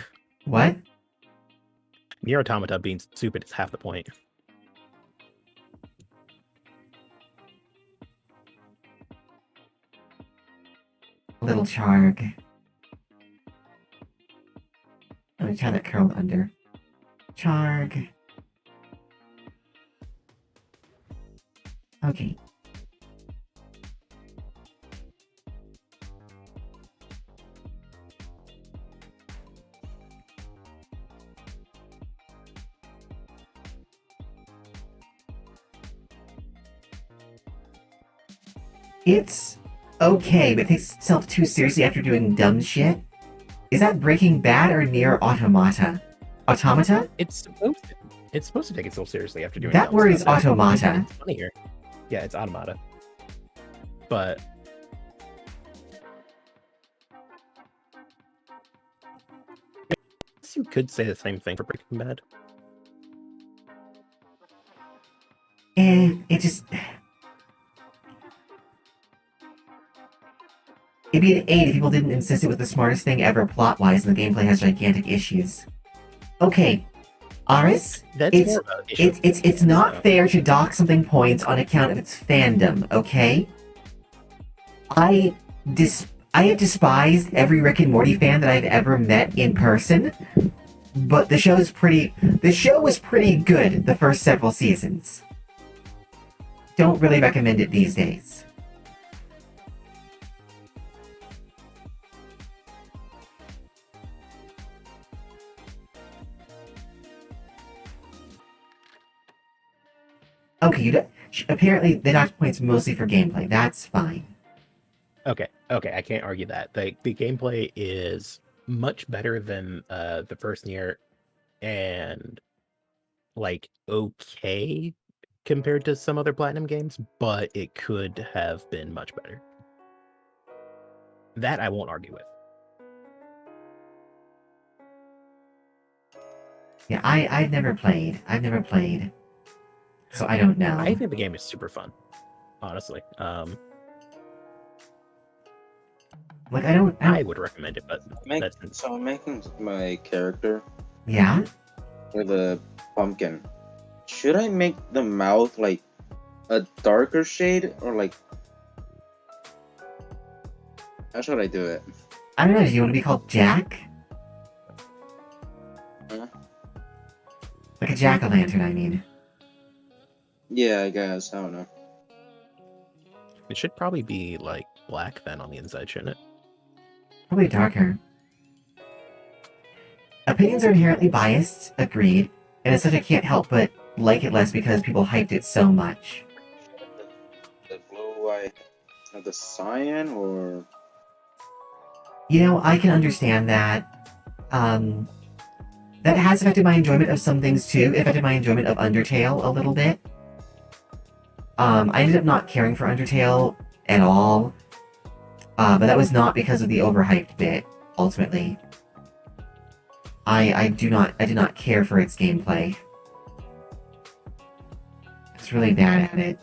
What?
Nier Automata being stupid is half the point.
Little Charg. Let me try that curled under. Charg. Okay. It's okay, but it takes itself too seriously after doing dumb shit. Is that Breaking Bad or Nier Automata? Automata?
It's supposed to take itself seriously after doing
That
dumb
word
stuff.
is
That's what makes
automata.
it funnier. Yeah, it's automata. But I guess you could say the same thing for Breaking Bad.
It just. It'd be an 8 if people didn't insist it was the smartest thing ever plot-wise and the gameplay has gigantic issues. Okay, Aris,
That's
it's
more of an issue.
it's not fair to dock something points on account of its fandom, okay? I have despised every Rick and Morty fan that I've ever met in person, but the show was pretty good the first several seasons. Don't really recommend it these days. Okay, apparently the docked points mostly for gameplay. That's fine.
Okay, I can't argue that. The gameplay is much better than the first Nier, and like okay compared to some other Platinum games, but it could have been much better. That I won't argue with.
Yeah, I've never played. So I don't know.
I think the game is super fun, honestly.
Like
I would recommend it, but
So I'm making my character
Yeah?
with a pumpkin. Should I make the mouth like a darker shade or like? How should I do it?
I don't know, do you want to be called Jack?
Huh?
Like a jack-o'-lantern, I mean.
Yeah, I guess. I don't know.
it should probably be like black then on the inside, shouldn't it?
Probably darker. Opinions are inherently biased, agreed, and as such I can't help but like it less because people hyped it so much.
The blue eye, the cyan, or
You know, I can understand that. That has affected my enjoyment of some things too. It affected my enjoyment of Undertale a little bit. I ended up not caring for Undertale at all. But that was not because of the overhyped bit, ultimately. I did not care for its gameplay. It's really bad at it.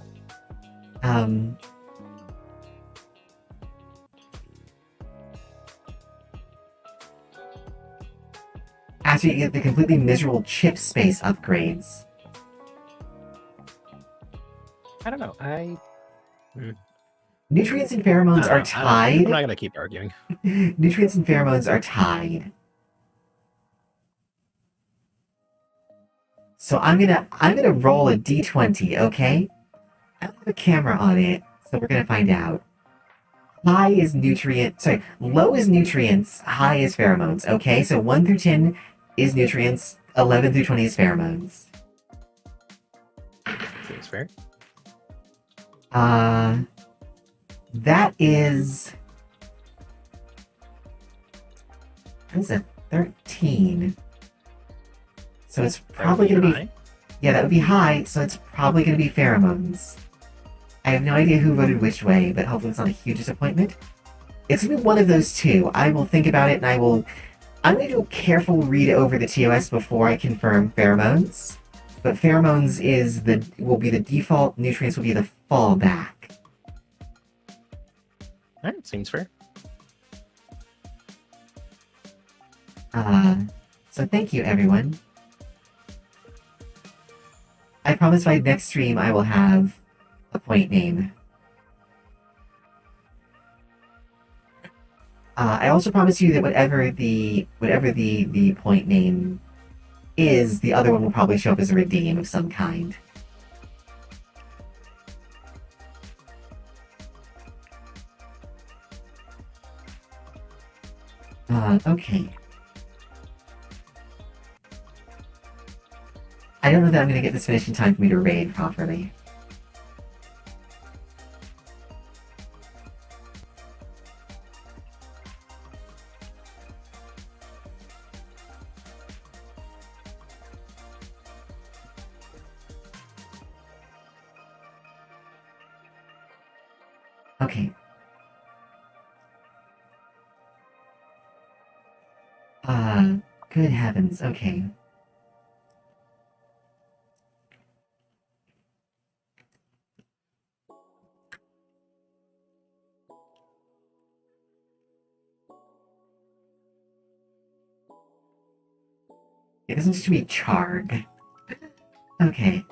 After you get the completely miserable chip space upgrades.
I don't know.
Nutrients and pheromones are
I'm
tied.
not gonna keep arguing.
Nutrients and pheromones are tied. So I'm gonna roll a d20, okay? I don't have a camera on it, so we're gonna find out. Low is nutrients, high is pheromones, okay? So 1 through 10 is nutrients, 11 through 20 is pheromones.
Seems fair.
That is a 13. So it's probably gonna be
high.
yeah, that would be high, so it's probably gonna be pheromones. I have no idea who voted which way, but hopefully it's not a huge disappointment. It's gonna be one of those two. I will think about it and I'm gonna do a careful read over the TOS before I confirm pheromones. But pheromones will be the default, nutrients will be the fallback.
That seems fair.
So thank you, everyone. I promise by next stream I will have a point name. I also promise you that whatever the point name is, the other one will probably show up as a redeem of some kind. Okay. I don't know that I'm gonna get this finished in time for me to raid properly. Okay. Good heavens, okay. It doesn't seem to be Charg. Okay.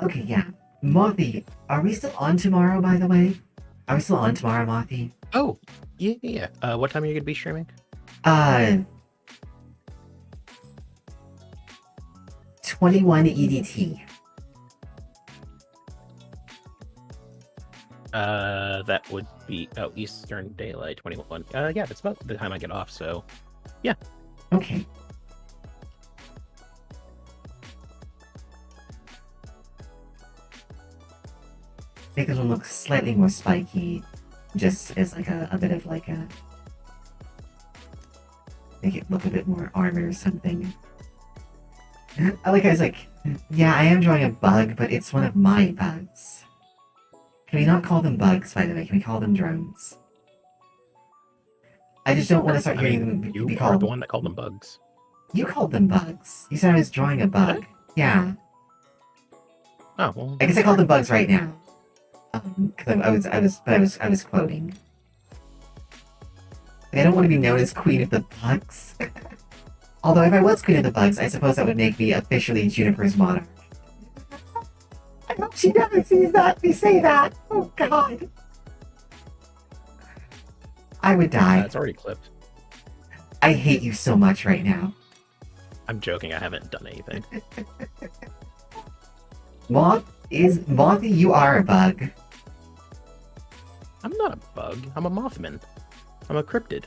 Okay, yeah. Mothy, are we still on tomorrow, by the way? Are we still on tomorrow, Mothy?
Oh, yeah. What time are you gonna be streaming?
21 EDT.
That would be Eastern Daylight 21. Yeah, that's about the time I get off. So, yeah.
Okay. Make this one look slightly more spiky, just as like a bit of like a make it look a bit more armor or something. I like I was like, yeah, I am drawing a bug, but it's one of my bugs. Can we not call them bugs, by the way? Can we call them drones? I just don't want to start hearing them
You
be
are
called.
the one that called them bugs.
You called them bugs. You said I was drawing a bug. Yeah.
Oh well.
I guess I called them bugs right now. Because I was quoting. I don't want to be known as Queen of the Bugs. Although if I was Queen of the Bugs, I suppose that would make me officially Juniper's monarch. I hope she never sees that me say that. Oh God. I would die.
It's already clipped.
I hate you so much right now.
I'm joking. I haven't done anything.
Mothy, you are a bug.
I'm not a bug. I'm a Mothman. I'm a cryptid.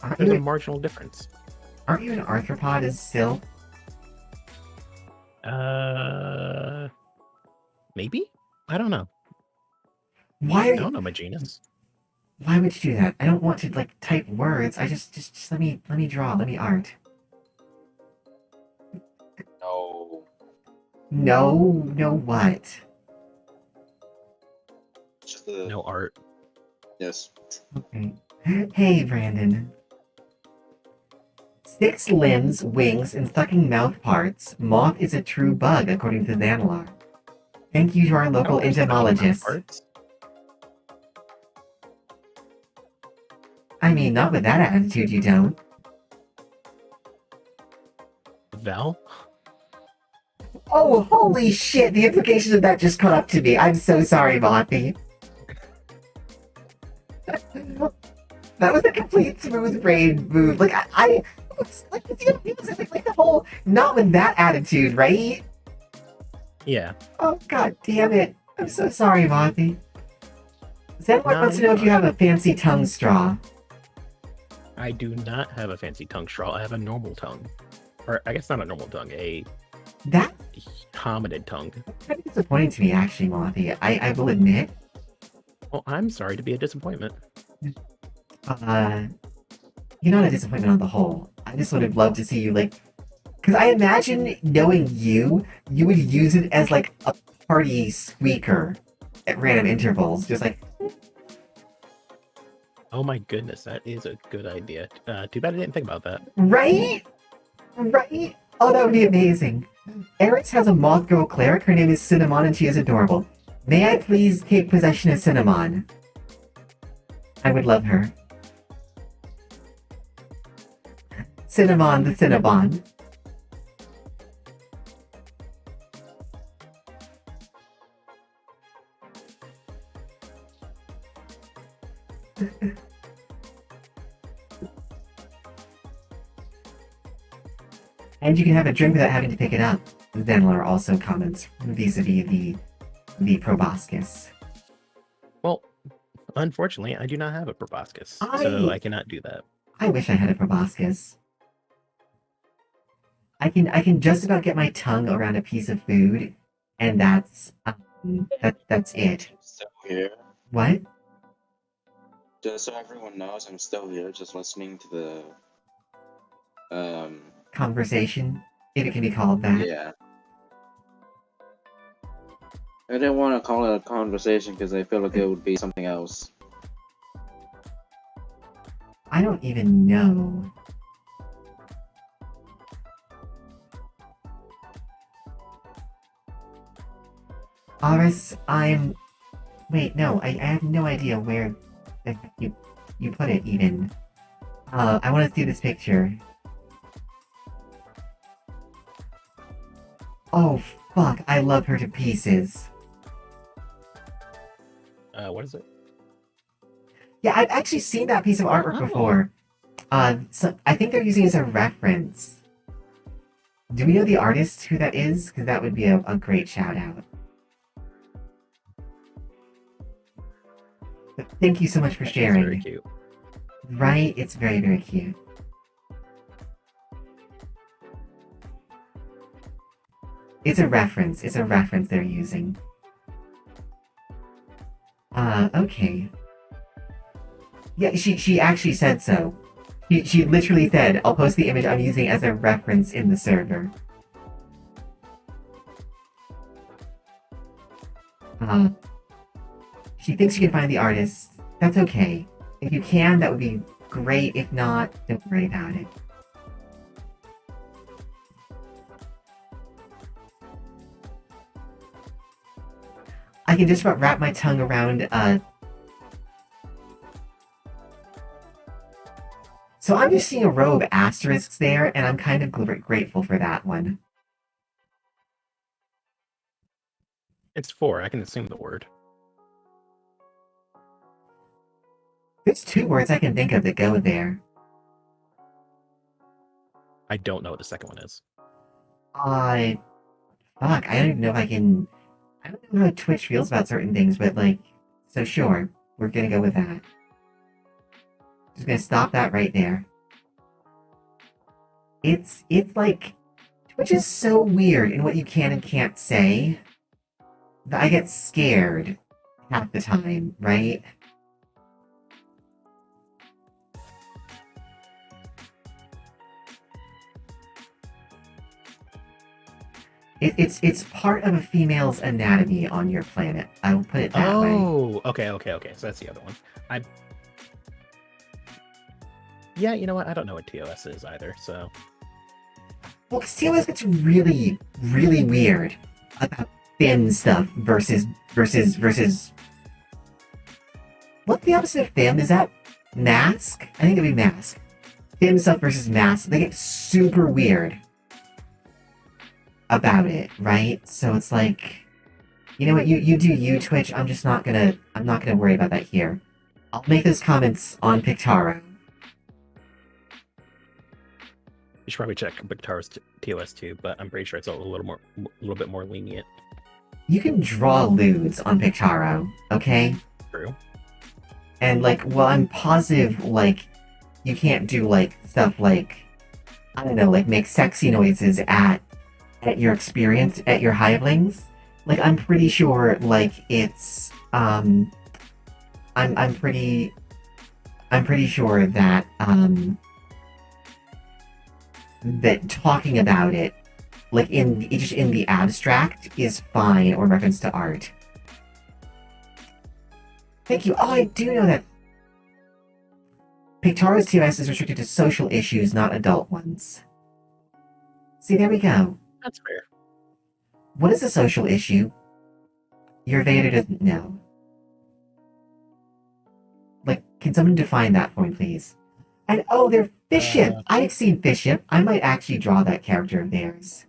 Aren't
There's a
you,
marginal difference.
aren't you an arthropod as still?
Maybe? I don't know.
Why
I
are
don't
you,
know my genus.
why would you do that? I don't want to like type words. I just let me draw, let me art.
No.
No what?
Just the
No art.
yes.
Okay. Hey, Brandon. 6 limbs, wings, and sucking mouth parts. Moth is a true bug, according to Xanalar. Thank you to our local
I don't have sucking mouth
entomologist.
parts.
I mean, not with that attitude, you don't.
Val?
Oh, holy shit! The implications of that just caught up to me. I'm so sorry, Mothy. That was a complete smooth brain move. Like, I was like, like the whole, not with that attitude, right?
Yeah.
Oh, god damn it. I'm so sorry, Mothy. Zenwar
No,
wants to
you're
know if you
fine.
have a fancy tongue straw.
I do not have a fancy tongue straw. I have a normal tongue. Or I guess not a normal tongue, a
That's
hominid tongue.
kind of disappointing to me, actually, Mothy. I will admit.
Well, I'm sorry to be a disappointment.
You're not a disappointment on the whole. I just would have loved to see you, like... Because I imagine, knowing you, you would use it as, like, a party squeaker at random intervals. Just like...
Oh my goodness, that is a good idea. Too bad I didn't think about that.
Right? Right? Oh, that would be amazing. Eris has a moth girl cleric. Her name is Cinnamon, and she is adorable. May I please take possession of Cinnamon? I would love her. Cinnamon the Cinnabon. And you can have a drink without having to pick it up. Zenler also comments vis-a-vis the proboscis.
Well, unfortunately, I do not have a proboscis, so I cannot do that.
I wish I had a proboscis. I can just about get my tongue around a piece of food, and that's it.
I'm still here.
What?
Just so everyone knows, I'm still here, just listening to the
Conversation, if it can be called that.
yeah. I didn't want to call it a conversation because I feel like it would be something else.
I don't even know. Aris, wait, no, I have no idea where you put it even. I want to see this picture. Oh, fuck, I love her to pieces.
What is it?
Yeah, I've actually seen that piece of artwork before. So I think they're using it as a reference. Do we know the artist who that is? Because that would be a great shout out. But thank you so much for sharing.
Very cute.
Right? It's very, very cute. It's a reference. It's a reference they're using. Okay. Yeah, she actually said so. She literally said, I'll post the image I'm using as a reference in the server. She thinks she can find the artist. That's okay. If you can, that would be great. If not, don't worry about it. I can just about wrap my tongue around, So I'm just seeing a row of asterisks there, and I'm kind of grateful for that one.
It's 4. I can assume the word.
There's 2 words I can think of that go there.
I don't know what the second one is.
Fuck, I don't even know if I can... I don't know how Twitch feels about certain things, but like... So sure, we're gonna go with that. Just gonna stop that right there. It's like... Twitch is so weird in what you can and can't say that I get scared half the time, right? It's part of a female's anatomy on your planet. I will put it that way.
Oh, okay. So that's the other one. Yeah, you know what? I don't know what TOS is either, so...
Well, because TOS gets really, really weird about fem stuff versus... What's the opposite of fem? Is that mask? I think it'd be mask. Fem stuff versus mask. They get super weird about it, right? So it's like... You know what? You do you, Twitch. I'm not gonna worry about that here. I'll make those comments on Pictaro.
You should probably check Bictar's TOS too, but I'm pretty sure it's a little bit more lenient.
You can draw lewds on Pictaro, okay?
True.
And like, well, I'm positive like you can't do like stuff like, I don't know, like make sexy noises at your experience at your hivelings. Like I'm pretty sure like it's I'm pretty sure that that talking about it like just in the abstract is fine or reference to art. Thank you. Oh, I do know that. Pictorial's TOS is restricted to social issues, not adult ones. See, there we go.
That's fair.
What is a social issue? Your Vader doesn't know. Like, can someone define that for me, please? And oh, they're Fishship! I've seen Fishship. I might actually draw that character of theirs.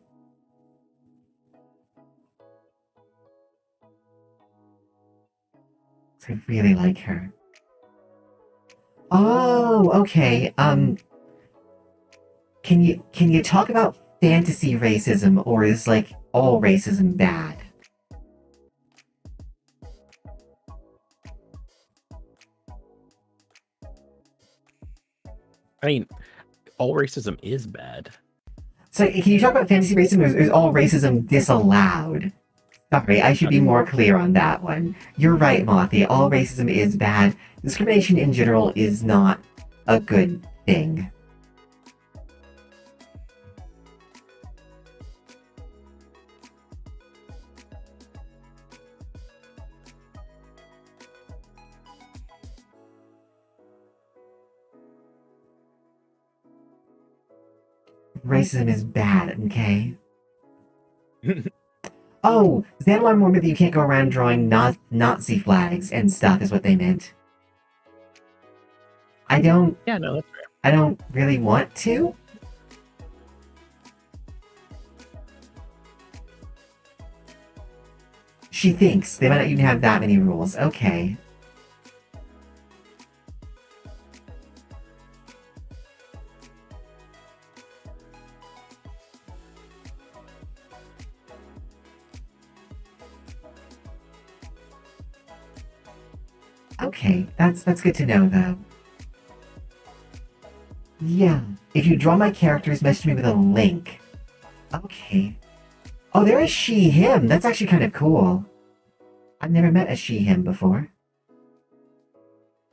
I really like her. Oh, okay. Can you talk about fantasy racism, or is like all racism bad?
I mean, all racism is bad.
So can you talk about fantasy racism, or is all racism disallowed? Sorry, I should be more clear on that one. You're right, Mothi. All racism is bad. Discrimination in general is not a good thing. Racism is bad, okay? Oh, Xanamar warned me that you can't go around drawing Nazi flags and stuff is what they meant. I don't
Yeah, no, that's fair.
I don't really want to. She thinks they might not even have that many rules. Okay. Okay, that's good to know though. Yeah, if you draw my characters, message me with a link. Okay. Oh, there is she/him. That's actually kind of cool. I've never met a she/him before.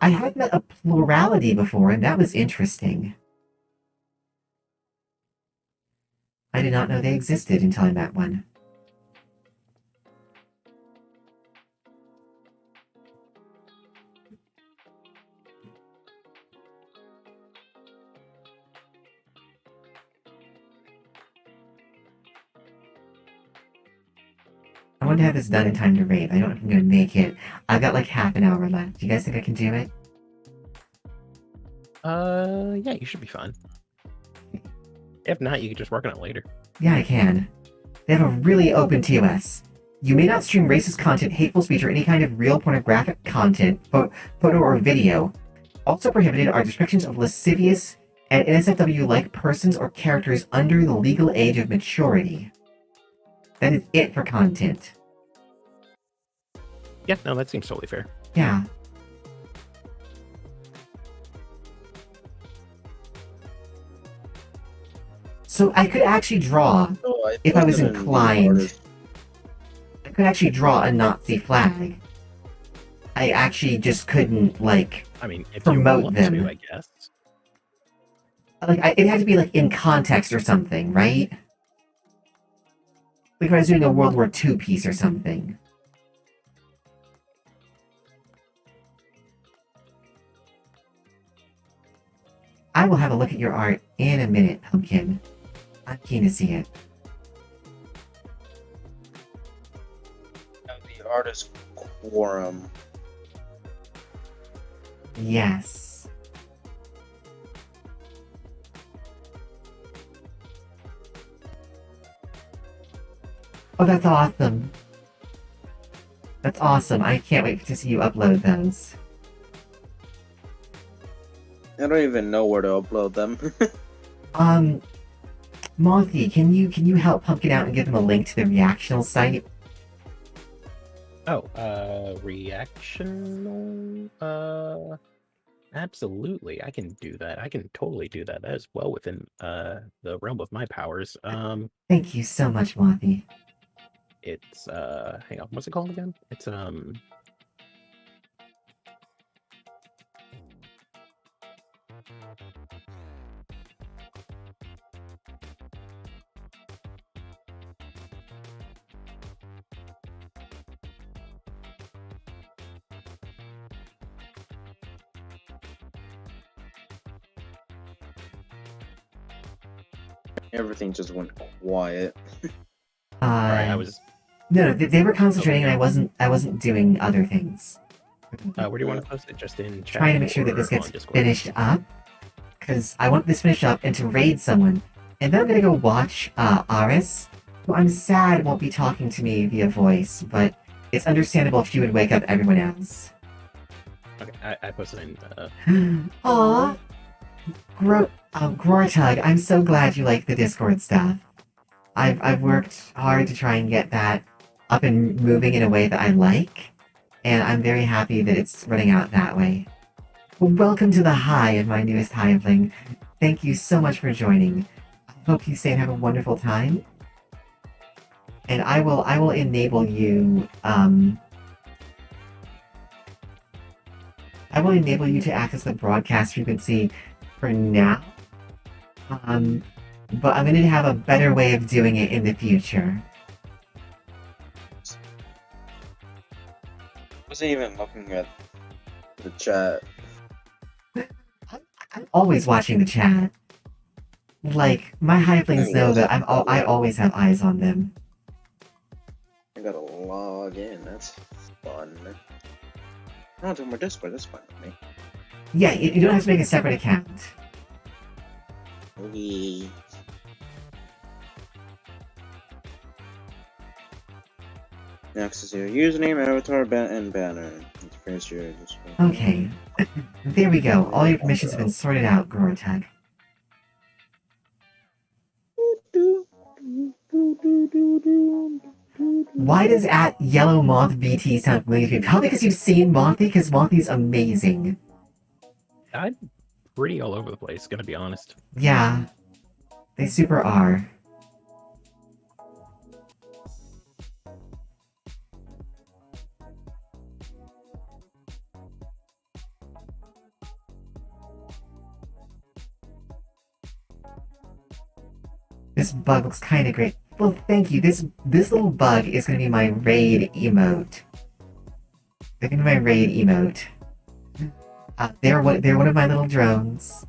I have met a plurality before, and that was interesting. I did not know they existed until I met one. I want to have this done in time to raid. I don't know if I'm going to make it. I've got like half an hour left. Do you guys think I can do it?
Yeah, you should be fine. If not, you can just work on it later.
Yeah, I can. They have a really open TOS. You may not stream racist content, hateful speech, or any kind of real pornographic content, photo or video. Also prohibited are descriptions of lascivious and NSFW-like persons or characters under the legal age of maturity. That is it for content.
Yeah, no, that seems totally fair.
Yeah. So I could actually draw, if I was inclined, I could actually draw a Nazi flag. I actually just couldn't, like,
I mean, if
promote
you want
them.
to, I guess.
Like, it had to be, like, in context or something, right? Like if I was doing a World War II piece or something. I will have a look at your art in a minute, Pumpkin. I'm keen to see it.
The artist quorum.
Yes. Oh, that's awesome. That's awesome. I can't wait to see you upload those.
I don't even know where to upload them.
Monthy, can you help Pumpkin out and give him a link to the reactional site?
Oh, reactional? Absolutely. I can do that. I can totally do that. That is well within the realm of my powers.
Thank you so much, Monthy.
It's hang on, what's it called again? It's
Everything just went quiet.
Sorry, I was.
No, they were concentrating, and I wasn't doing other things.
Where do you want to post it? Just in chat.
Trying to make sure that this
or
gets
on Discord?
finished up, because I want this finished up and to raid someone, and then I'm gonna go watch Aris, who I'm sad won't be talking to me via voice, but it's understandable if she would wake up everyone else.
Okay, I posted in.
Aww. Grortug, I'm so glad you like the Discord stuff. I've worked hard to try and get that up and moving in a way that I like, and I'm very happy that it's running out that way. Well, welcome to the Hive, my newest Hiveling. Thank you so much for joining. I hope you stay and have a wonderful time. And I will enable you, I will enable you to access the broadcast frequency for now. But I'm going to have a better way of doing it in the future.
I wasn't even looking at the chat.
I'm always watching the chat. Like, my Hivelings know that I always have eyes on them.
I gotta log in, that's fun. I don't do my Discord, that's fine with me.
Yeah, you don't have to make a separate account.
We... Access your username, avatar, and banner. Interface your Discord.
Okay. There we go. All your permissions have been sorted out, Gorotag. Why does at Yellow Moth BT sound familiar to you? Probably because you've seen Mothy, because Mothy's amazing.
I'm pretty all over the place, gonna be honest.
Yeah. They super are. This bug looks kind of great. Well, thank you. This little bug is going to be my raid emote. They're going to be my raid emote. They're one of my little drones.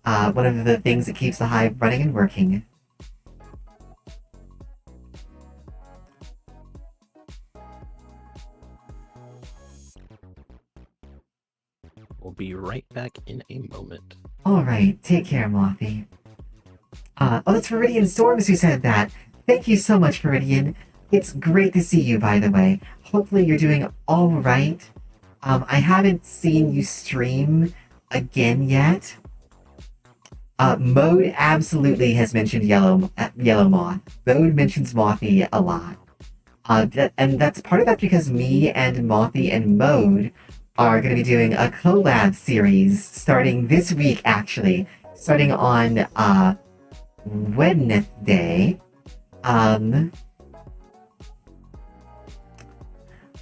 One of the things that keeps the hive running and working.
We'll be right back in a moment.
Alright, take care, Mothy. Oh, that's Viridian Storms who said that. Thank you so much, Viridian. It's great to see you, by the way. Hopefully you're doing alright. I haven't seen you stream again yet. Mode absolutely has mentioned Yellow Moth. Mode mentions Mothy a lot. And that's part of that because me and Mothy and Mode are going to be doing a collab series starting this week, actually. Starting on, Wednesday.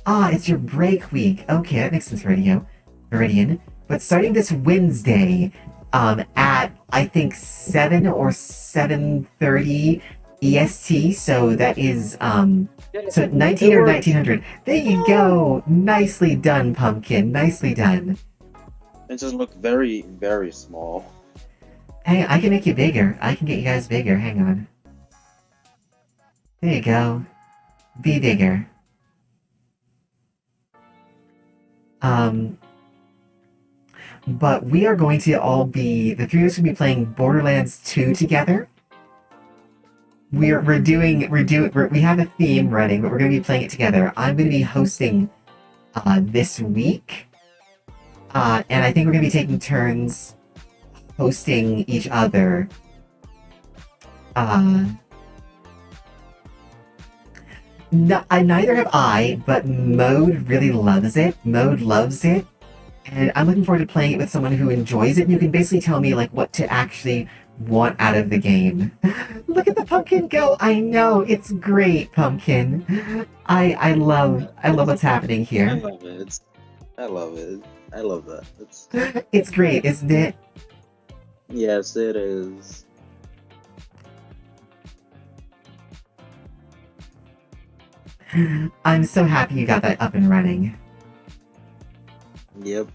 It's your break week. Okay, that makes sense, Viridian. But starting this Wednesday, at, I think, 7 or 7:30 EST, so that is, so 19 or 1900. There you go! Nicely done, Pumpkin. Nicely done.
It just looked very, very small.
Hey, I can make you bigger. I can get you guys bigger. Hang on. There you go. Be bigger. But we are going to all be, the three of us will be playing Borderlands 2 together. We have a theme running, but we're going to be playing it together. I'm going to be hosting, this week. And I think we're going to be taking turns hosting each other. Neither have I, but Mode really loves it. Mode loves it. And I'm looking forward to playing it with someone who enjoys it, and who can basically tell me, like, what to actually want out of the game. Look at the pumpkin go! I know, it's great, Pumpkin. I love what's happening here.
I love it. I love it. I love that.
It's great, isn't it?
Yes, it is.
I'm so happy you got that up and running.
Yep.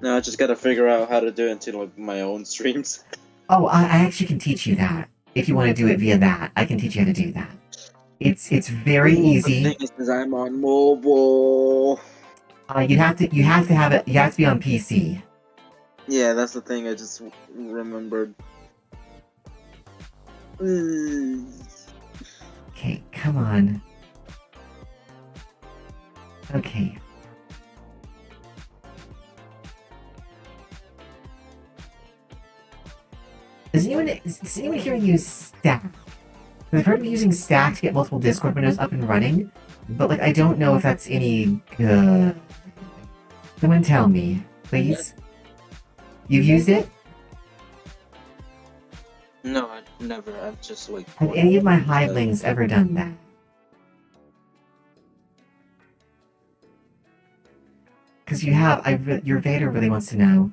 Now I just gotta figure out how to do it into like my own streams.
Oh, I actually can teach you that. If you want to do it via that, I can teach you how to do that. It's very
The
easy.
thing is I'm on mobile.
You have to have it. You have to be on PC.
Yeah, that's the thing. I just remembered.
Okay, come on. Okay. Does anyone here use Stack? I've heard of using Stack to get multiple Discord windows up and running, but like I don't know if that's any good. Someone tell me, please. You've used it?
No, I never. I've just like.
Have any of my Hivelings ever done that? Because you have. Your Vader really wants to know.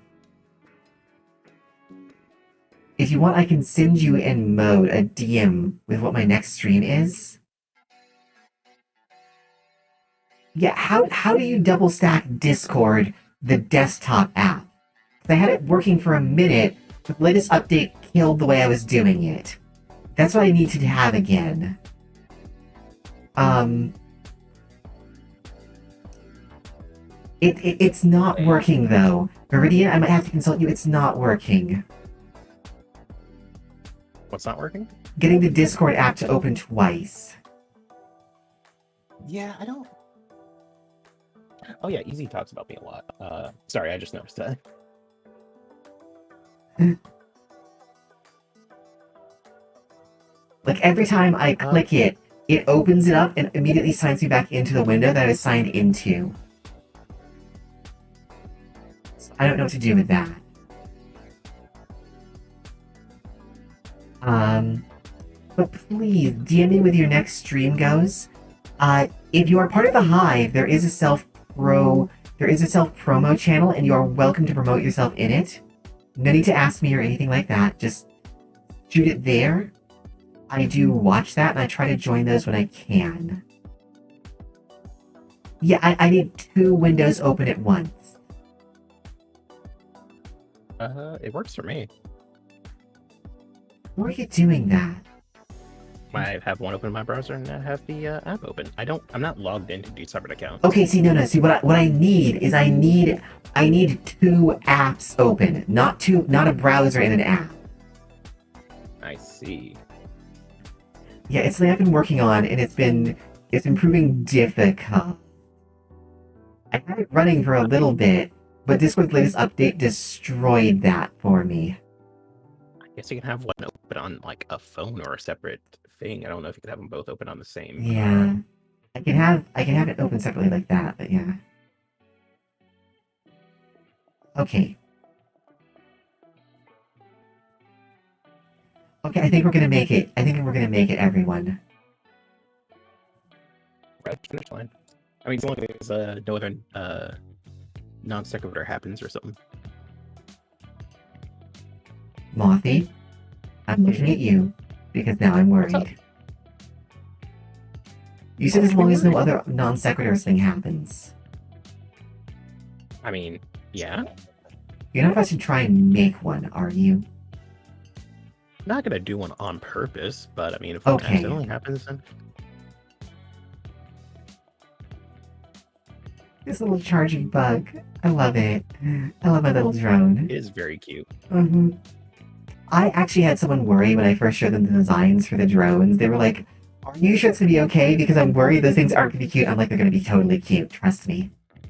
If you want, I can send you in mode a DM with what my next stream is. Yeah, how do you double stack Discord, the desktop app? 'Cause I had it working for a minute, but the latest update killed the way I was doing it. That's what I need to have again. It's not working though. Meridian, I might have to consult you. It's not working.
What's not working?
Getting the Discord app to open twice.
Yeah, I don't. Oh yeah, Easy talks about me a lot. Sorry, I just noticed that.
Like every time I click it, it opens it up and immediately signs me back into the window that I was signed into. So I don't know what to do with that. But please, DM me with your next stream goes. If you are part of the Hive, there is a self-promo channel, and you are welcome to promote yourself in it. No need to ask me or anything like that. Just shoot it there. I do watch that, and I try to join those when I can. Yeah, I need 2 windows open at once.
It works for me.
Why are you doing that?
I have one open in my browser and I have the app open. I'm not logged into two separate accounts.
Okay, see, no. See, what I need is I need 2 apps open, not a browser and an app.
I see.
Yeah, it's something I've been working on, and it's been proving difficult. I had it running for a little bit, but Discord's latest update destroyed that for me.
I guess you can have one open on like a phone or a separate thing. I don't know if you could have them both open on the same.
Yeah, I can have it open separately like that, but yeah. Okay. Okay, I think we're gonna make it. Everyone.
Right, finish line. I mean, as long as no other non sequitur happens or something.
Mothy, I'm looking at you because now I'm worried. You said as long as no other non sequiturs thing happens.
I mean, yeah.
You're not about to try and make one, are you?
Not gonna do one on purpose, but I mean, if
Okay.
it accidentally happens, then
This little charging bug. I love it. I love my little drone.
it is very cute.
I actually had someone worry when I first showed them the designs for the drones. They were like, "Are you sure it's gonna be okay? Because I'm worried those things aren't gonna be cute." I'm like, "They're gonna be totally cute. Trust me."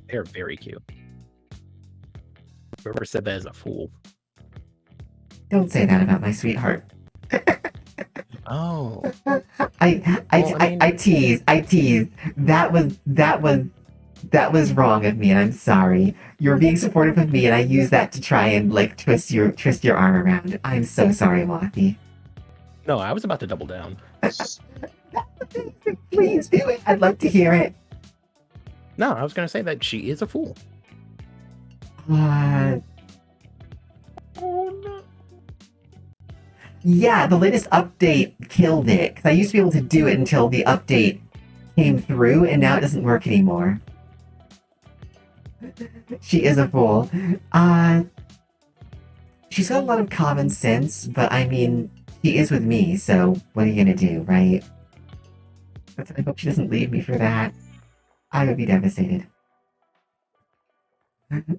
They're very cute. Whoever said that is a fool.
Don't say that about my sweetheart.
Oh.
I tease. That was wrong of me, and I'm sorry. You're being supportive of me, and I use that to try and like twist your arm around. I'm so sorry, Wathi.
No, I was about to double down.
Please do it. I'd love to hear it.
No, I was gonna say that she is a fool.
Uh,
Oh no.
yeah, the latest update killed it. Because I used to be able to do it until the update came through, and now it doesn't work anymore. She is a fool. She's got a lot of common sense, but I mean, she is with me, so what are you gonna do, right? But I hope she doesn't leave me for that. I would be devastated.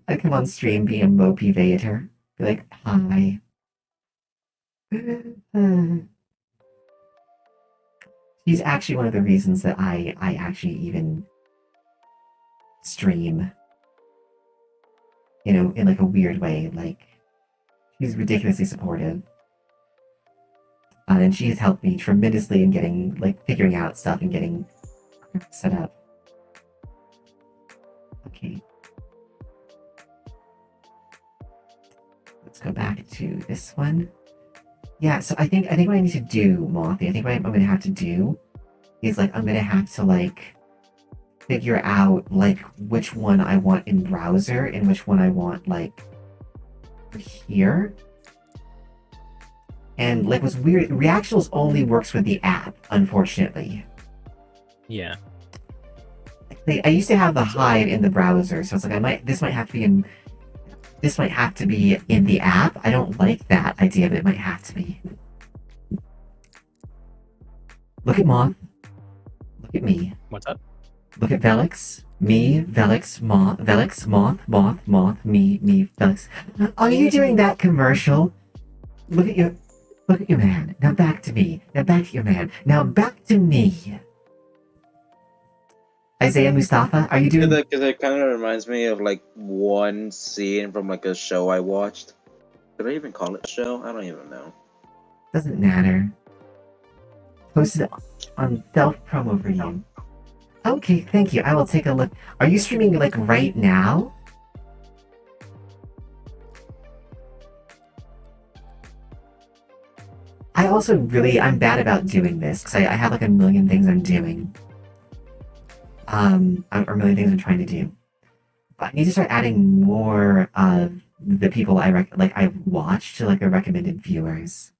I'd come on stream being a mopey Vader. Be like, hi. She's actually one of the reasons that I actually even stream. You know, in like a weird way. Like, she's ridiculously supportive. And she has helped me tremendously in getting, like, figuring out stuff and getting set up. Okay. Let's go back to this one. Yeah, so I think what I need to do, Mothy, I think what I'm gonna have to do is, like, I'm gonna have to, like, figure out, like, which one I want in browser and which one I want, like, here. And, like, what's weird, Reactionals only works with the app, unfortunately.
Yeah.
Like, I used to have the Hive in the browser, so it's like, this might have to be in the app. I don't like that idea, but it might have to be. Look at Moth. Look at me.
What's up?
Look at Velix. Me, Velix, Moth, me, Velix. Are you doing that commercial? Look at your man. Now back to me. Now back to your man. Now back to me. Isaiah Mustafa, are you doing...
Because it kind of reminds me of like one scene from like a show I watched. Did I even call it show? I don't even know.
Doesn't matter. Posted on self-promo for you. Okay, thank you. I will take a look. Are you streaming like right now? I'm bad about doing this because I have like a million things I'm doing. Or a million things I'm trying to do. But I need to start adding more of the people I watch to like the recommended viewers.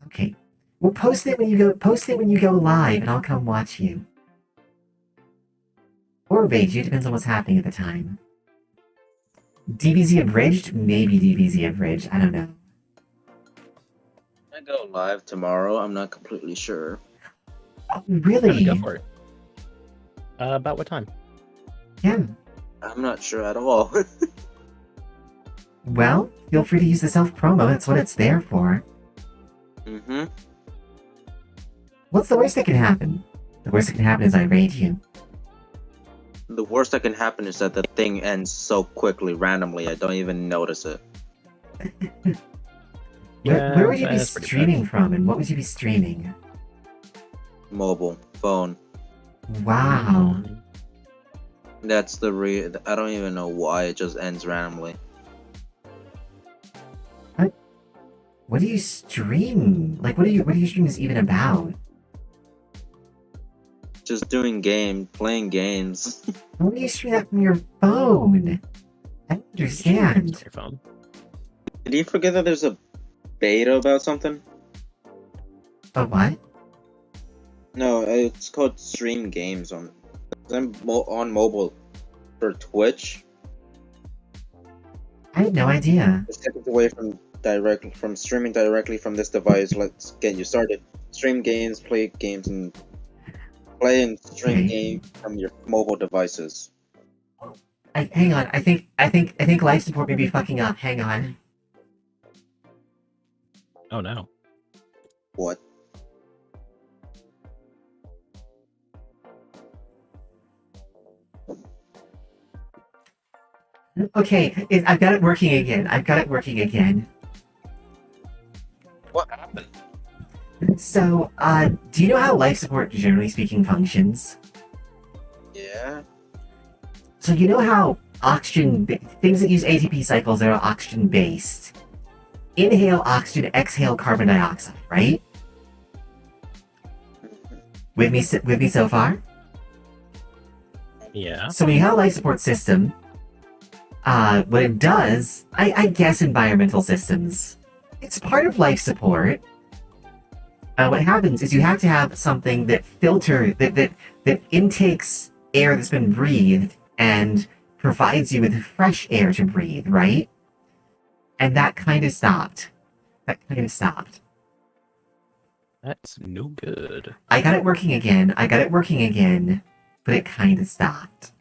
Okay. Well, post it when you go live, and I'll come watch you. Or raid you, depends on what's happening at the time. DBZ abridged? Maybe DBZ abridged. I don't know.
I go live tomorrow. I'm not completely sure.
Oh, really?
Go for it. About what time?
Yeah.
I'm not sure at all.
Well, feel free to use the self-promo. That's what it's there for.
Mm-hmm.
What's the worst that can happen? The worst that can happen is I raid you.
The worst that can happen is that the thing ends so quickly, randomly. I don't even notice it.
Where would you be
that's pretty
streaming from, and what would you be streaming?
Mobile phone.
Wow.
That's the I don't even know why it just ends randomly.
What do you stream? Like, what do you stream this even about?
Just playing games.
Why do you stream that from your phone? I don't understand.
Your phone.
Did you forget that there's a beta about something?
Oh, what?
No, it's called Stream Games on mobile for Twitch.
I had no idea.
It's seconds away from streaming directly from this device. Let's get you started. Stream games, play games, and stream games from your mobile devices.
Hang on. I think life support may be fucking up. Hang on.
Oh no.
What?
Okay, I've got it working again.
What happened?
So, do you know how life support, generally speaking, functions?
Yeah.
So you know how things that use ATP cycles that are oxygen-based inhale oxygen, exhale carbon dioxide, right? With me so far?
Yeah.
So when you have a life support system, what it does, I guess environmental systems, it's part of life support. What happens is you have to have something that intakes air that's been breathed and provides you with fresh air to breathe, right? And that kind of stopped.
That's no good.
I got it working again, but it kind of stopped.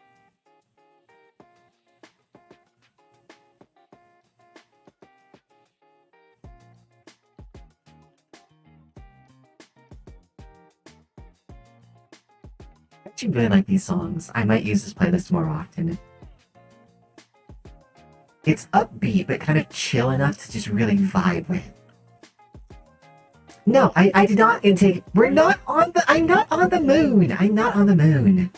I actually really like these songs. I might use this playlist more often. It's upbeat, but kind of chill enough to just really vibe with. No, I did not intake. I'm not on the moon. I'm not on the moon.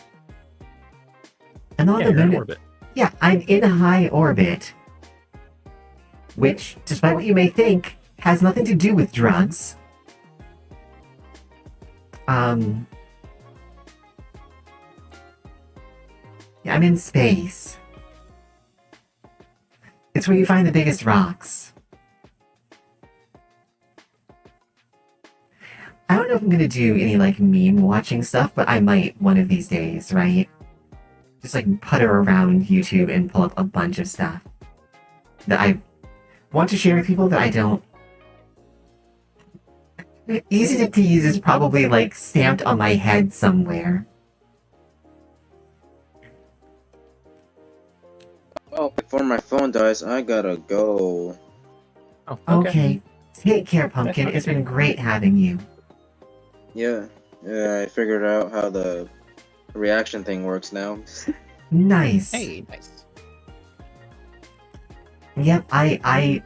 I'm not on the
You're in
moon.
orbit.
Yeah, I'm in high orbit. Which, despite what you may think, has nothing to do with drugs. Yeah, I'm in space. It's where you find the biggest rocks. I don't know if I'm gonna do any like meme watching stuff, but I might one of these days, right? Just like putter around YouTube and pull up a bunch of stuff that I want to share with people that I don't. Easy to tease is probably like stamped on my head somewhere.
Oh, before my phone dies, I gotta go.
Oh,
Okay. Take care, Pumpkin. It's been great having you.
Yeah, I figured out how the reaction thing works now.
Nice.
Hey, nice.
Yep, I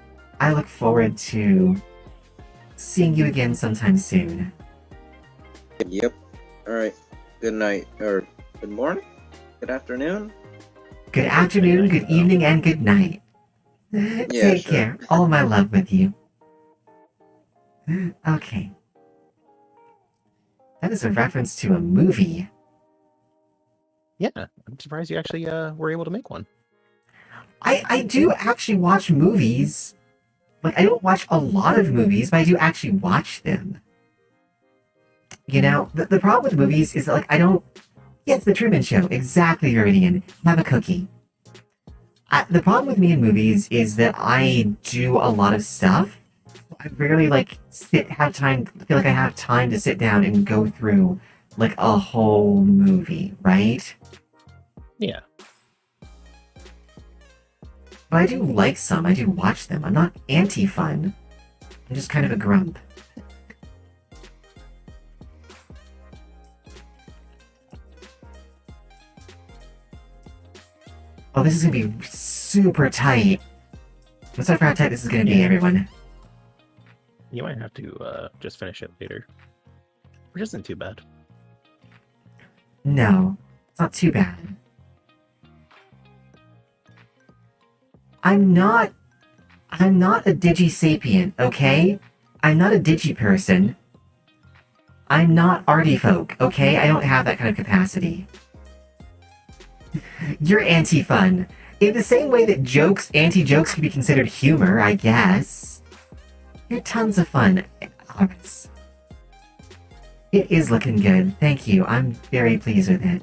look forward to seeing you again sometime soon.
Yep. Alright. Good night. Or good morning? Good afternoon?
Good afternoon, good evening, and good night. Take
sure.
care. All my love with you. Okay. That is a reference to a movie.
Yeah, I'm surprised you actually were able to make one.
I do actually watch movies. Like, I don't watch a lot of movies, but I do actually watch them. You know, the problem with movies is that, like, I don't... Yeah, it's The Truman Show. Exactly, Viridian. Have a cookie. The problem with me in movies is that I do a lot of stuff. I rarely, like, feel like I have time to sit down and go through, like, a whole movie, right?
Yeah.
But I do like some. I do watch them. I'm not anti-fun. I'm just kind of a grump. Oh, this is gonna be super tight. Let's talk for how tight this is gonna be, everyone.
You might have to just finish it later. Which isn't too bad.
No, it's not too bad. I'm not a digi-sapient, okay? I'm not a digi-person. I'm not arty folk, okay? I don't have that kind of capacity. You're anti-fun. In the same way that anti-jokes can be considered humor, I guess. You're tons of fun, Horace. It is looking good, thank you. I'm very pleased with it.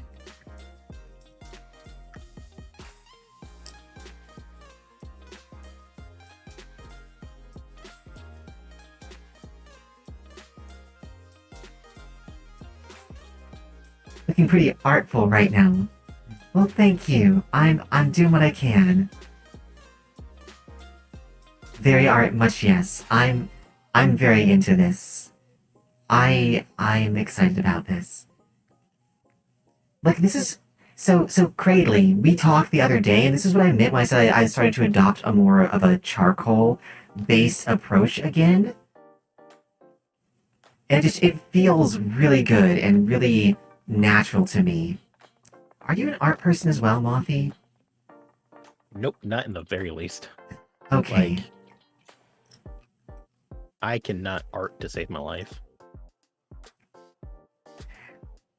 Looking pretty artful right now. Well, thank you. I'm doing what I can. Very art much, yes. I'm very into this. I'm excited about this. Like, this is so Cradley, we talked the other day, and this is what I meant when I said I started to adopt a more of a charcoal based approach again. And it feels really good and really natural to me. Are you an art person as well, Mothy?
Nope, not in the very least.
Okay.
Like, I cannot art to save my life.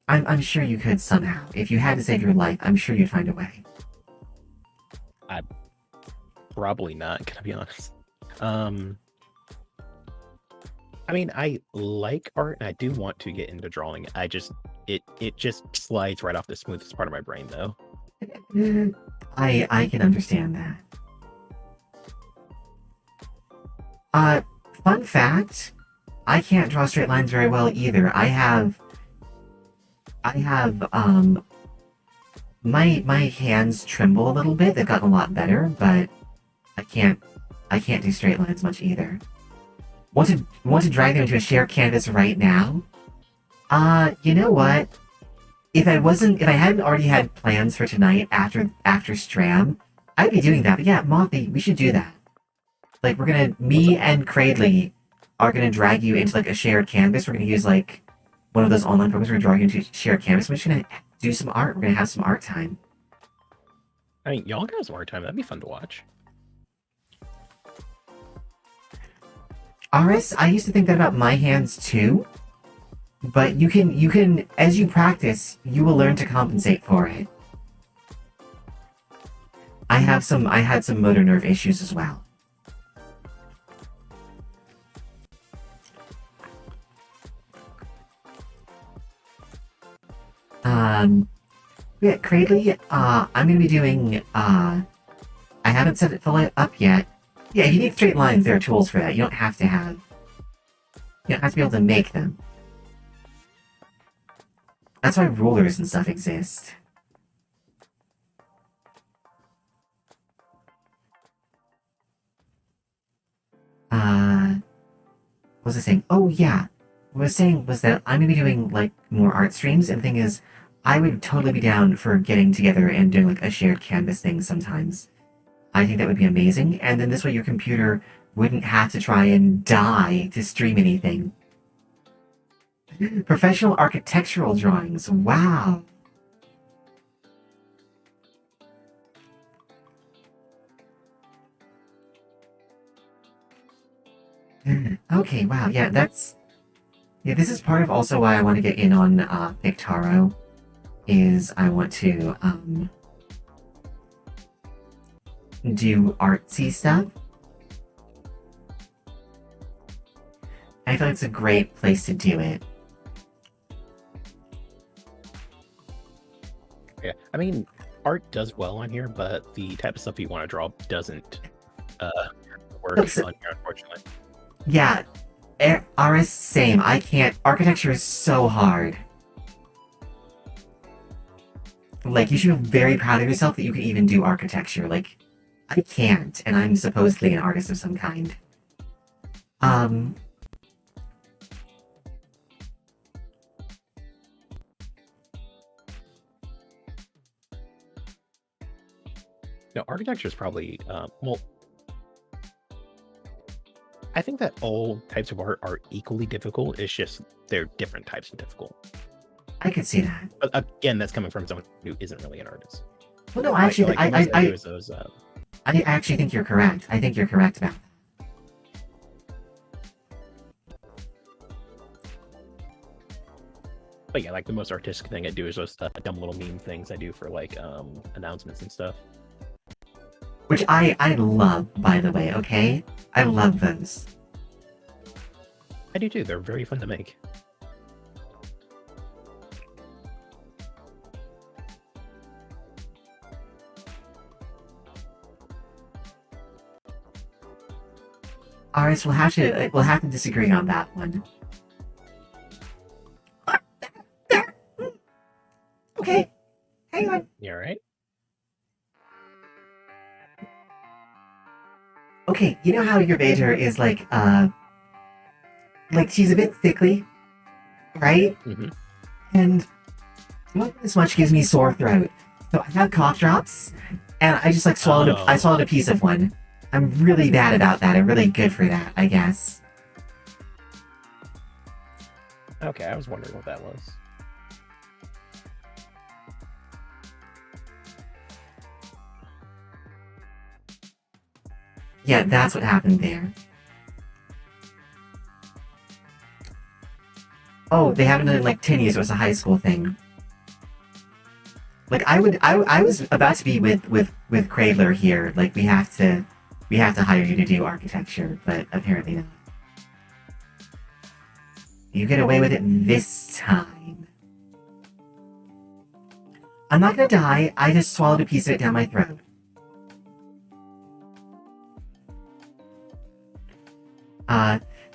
I'm sure you could somehow. If you had to save your life, I'm sure you'd find a way.
Probably not, gonna be honest. I mean, I like art and I do want to get into drawing. It just slides right off the smoothest part of my brain though.
I can understand that. Fun fact, I can't draw straight lines very well either. My hands tremble a little bit. They've gotten a lot better, but I can't do straight lines much either. Want to drag them into a shared canvas right now? You know what? If I hadn't already had plans for tonight after Stram, I'd be doing that. But yeah, Mothy, we should do that. Like me and Cradley are gonna drag you into like a shared canvas. We're gonna use like one of those online programs. We're gonna drag you into a shared canvas. We're just gonna do some art. We're gonna have some art time.
I mean, y'all can have some art time. That'd be fun to watch.
Aris, I used to think that about my hands too. But you can, as you practice, you will learn to compensate for it. I had some motor nerve issues as well. Yeah, Cradley, I'm gonna be doing, I haven't set it fully up yet. Yeah, if you need straight lines, there are tools for that. You don't have to be able to make them. That's why rulers and stuff exist. What was I saying? Oh yeah. What I was saying was that I'm gonna be doing like more art streams, and the thing is, I would totally be down for getting together and doing like a shared canvas thing sometimes. I think that would be amazing, and then this way your computer wouldn't have to try and die to stream anything. Professional architectural drawings. Wow. Okay, wow. Yeah, this is part of also why I want to get in on Pictaro, is I want to do artsy stuff. I feel like it's a great place to do it.
Yeah, I mean, art does well on here, but the type of stuff you want to draw doesn't work on here, unfortunately.
Yeah, RS, same. I can't. Architecture is so hard. Like, you should be very proud of yourself that you can even do architecture. Like, I can't, and I'm supposedly an artist of some kind.
No, architecture is probably well. I think that all types of art are equally difficult. It's just they're different types of difficult.
I could see that.
But again, that's coming from someone who isn't really an artist.
Well, no, actually,
I
actually think you're correct. I think you're correct about that.
But yeah, like the most artistic thing I do is those dumb little meme things I do for like announcements and stuff.
Which I love, by the way, okay? I love those.
I do too. They're very fun to make.
Alright, so we'll have to disagree on that one. Okay, hang on.
You alright?
Okay, you know how your Vader is like she's a bit sickly, right?
Mm-hmm.
And this much gives me sore throat. So I have cough drops, and I just like swallowed a piece of one. I'm really bad about that. I'm really good for that, I guess.
Okay, I was wondering what that was.
Yeah, that's what happened there. Oh, they haven't done it in like 10 years. It was a high school thing. Like I was about to be with Cradler here. Like we have to hire you to do architecture, but apparently not. You get away with it this time. I'm not gonna die. I just swallowed a piece of it down my throat.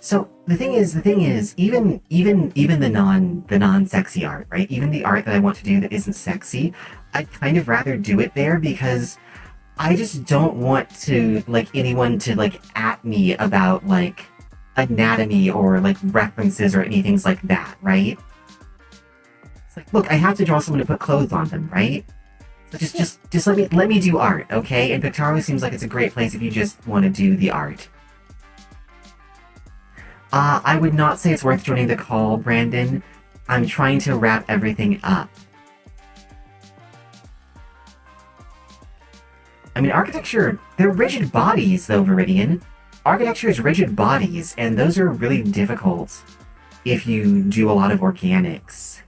So the thing is, even the non-sexy art, right? Even the art that I want to do that isn't sexy, I'd kind of rather do it there because I just don't want to like anyone to like at me about like anatomy or like references or anything like that, right? It's like, look, I have to draw someone to put clothes on them, right? So just let me do art, okay? And Pictaro seems like it's a great place if you just want to do the art. I would not say it's worth joining the call, Brandon. I'm trying to wrap everything up. I mean, architecture, they're rigid bodies, though, Viridian. Architecture is rigid bodies, and those are really difficult if you do a lot of organics.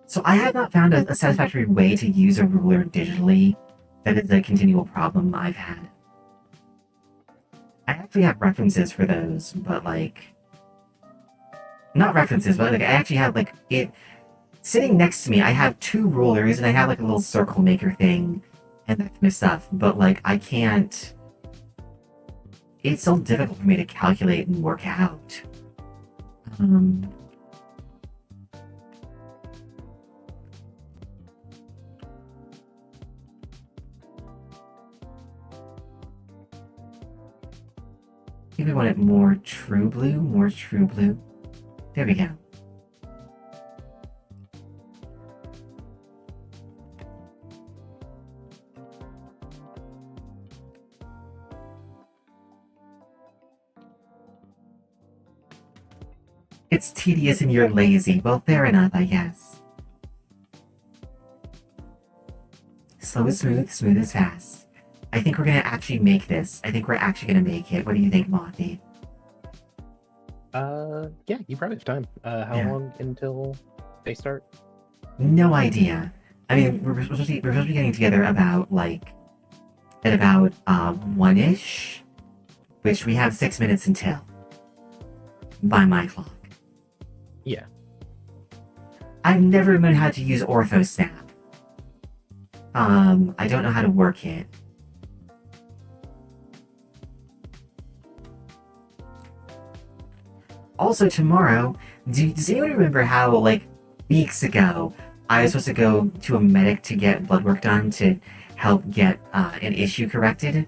So I have not found a satisfactory way to use a ruler digitally. That is a continual problem I've had. I actually have references for those, but like... Not references, but like I actually have like it... Sitting next to me, I have two rulers and I have like a little circle maker thing and that kind of stuff, but like I can't... It's so difficult for me to calculate and work out. Maybe I want it more true blue, more true blue. There we go. It's tedious and you're lazy. Well, fair enough, I guess. Slow is smooth, smooth is fast. I think we're gonna actually make this. I think we're actually gonna make it. What do you think, Mothy?
Yeah, you probably have time. How
Yeah.
long until they start?
No idea. I mean, we're supposed to be getting together about at about 1-ish, which we have 6 minutes until by my clock.
Yeah.
I've never known how to use OrthoSnap. I don't know how to work it. Also, tomorrow, does anyone remember how, like, weeks ago, I was supposed to go to a medic to get blood work done to help get an issue corrected?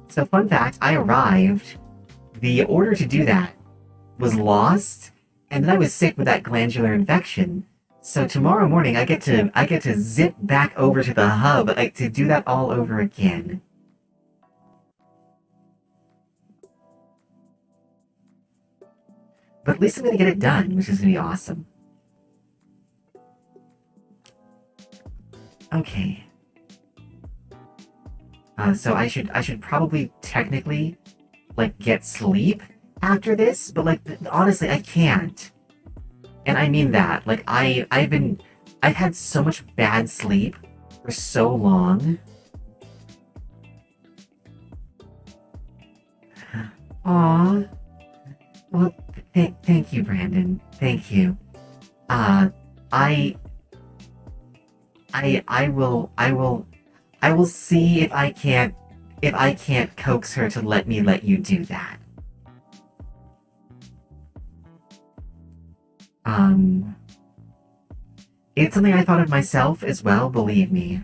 So, fun fact, I arrived, the order to do that was lost, and then I was sick with that glandular infection. So tomorrow morning, I get to zip back over to the hub to do that all over again. But at least I'm gonna get it done, which is gonna be awesome. Okay. So I should probably technically like get sleep after this, but like honestly, I can't. And I mean that. Like I've had so much bad sleep for so long. Aw. Well, thank you, Brandon. Thank you. I will see if I can't coax her to let you do that. It's something I thought of myself as well, believe me.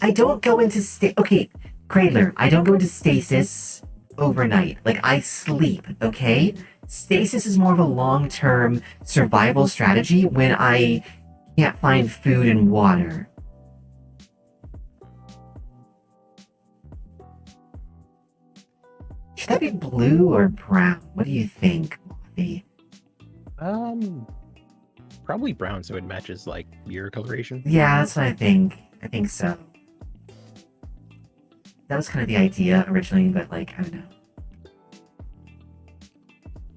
I don't go into okay, Cradler, I don't go into stasis overnight. Like, I sleep, okay? Stasis is more of a long-term survival strategy when I can't find food and water. Should that be blue or brown? What do you think, Mothy?
Probably brown, so it matches like your coloration.
Yeah, that's what I think. I think so. That was kind of the idea originally, but like, I don't know.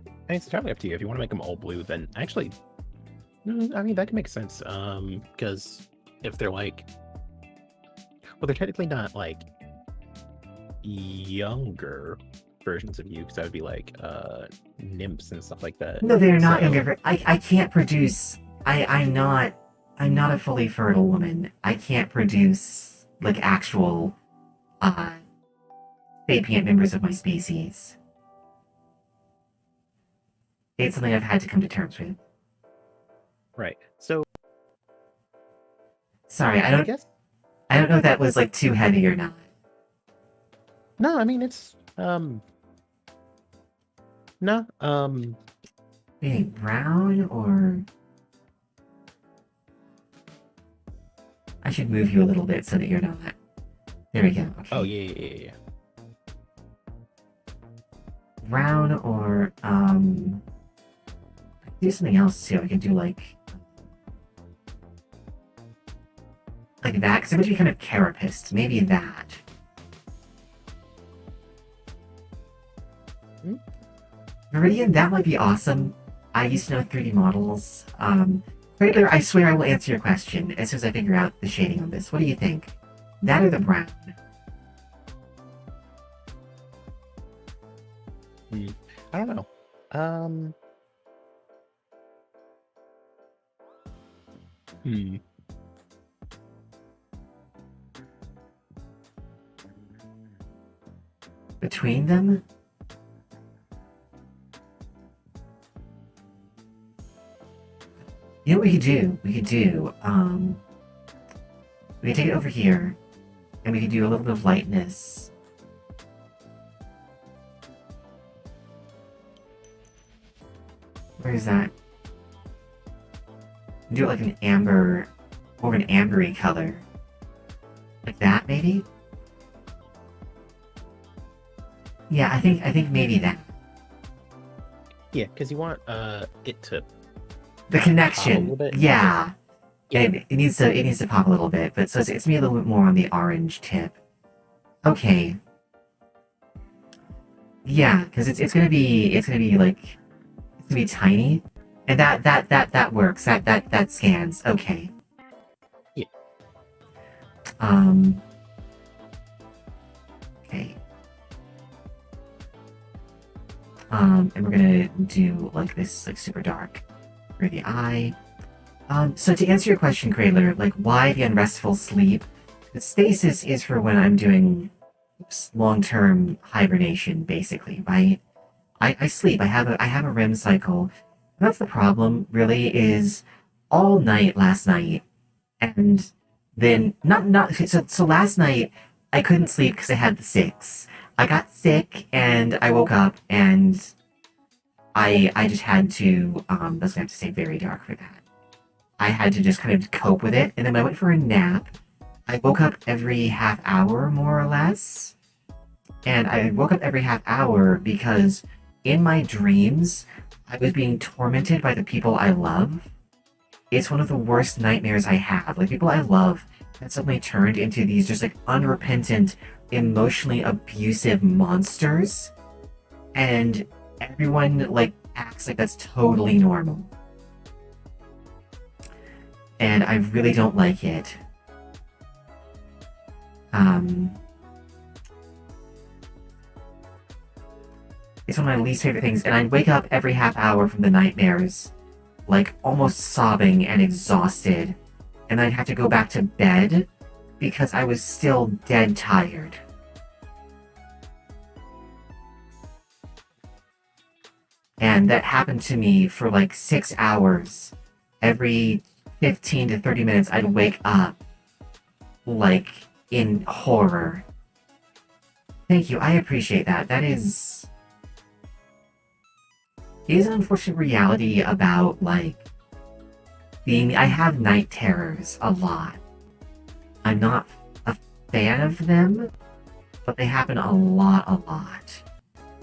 And it's entirely up to you. If you want to make them all blue, then actually, I mean, that can make sense. Because if they're like, well, they're technically not like younger, versions of you because I would be like nymphs and stuff like that.
No, they're not
So-
younger. I can't produce. I'm not a fully fertile woman. I can't produce like actual sapient members of my species. It's something I've had to come to terms with.
Right. So
Sorry, I
I
don't
guess
know if that was like too heavy or not.
no. I mean it's no.
You think brown or I should move you a little bit so that you're not. There we go. Okay.
Oh yeah.
Brown or do something else too. I could do like that because it would be kind of carapace. Maybe that.
Hmm?
Meridian, that might be awesome. I used to know 3D models. Cradler, I swear I will answer your question as soon as I figure out the shading on this. What do you think? That or the brown?
I don't know.
Between them? You know what we could do? We could take it over here, and we could do a little bit of lightness. Where is that? Do it like an amber, or an ambery color. Like that, maybe? Yeah, I think maybe that.
Yeah, because you want it to
The
pop a
connection.
little bit.
Yeah. It needs to pop a little bit, but so it's me a little bit more on the orange tip. Okay. Yeah, because it's gonna be like it's gonna be tiny, and that works. That scans. Okay.
Yeah.
Okay. And we're gonna do like this like super dark for the eye. So to answer your question, Cradler, like why the unrestful sleep? The stasis is for when I'm doing long-term hibernation, basically, right? I sleep. I have a REM cycle. And that's the problem, really, is all night last night, and then so last night I couldn't sleep because I had the six. I got sick and I woke up and I just had to that's gonna have to stay very dark for that. I had to just kind of cope with it, and then when I went for a nap, I woke up every half hour more or less. And I woke up every half hour because in my dreams I was being tormented by the people I love. It's one of the worst nightmares I have. Like people I love that suddenly turned into these just like unrepentant, emotionally abusive monsters. And everyone like acts like that's totally normal. And I really don't like it. It's one of my least favorite things, and I'd wake up every half hour from the nightmares, like almost sobbing and exhausted, and I'd have to go back to bed because I was still dead tired. And that happened to me for like 6 hours. Every 15 to 30 minutes, I'd wake up, like, in horror. Thank you, I appreciate that. That is an unfortunate reality about, like, I have night terrors a lot. I'm not a fan of them, but they happen a lot.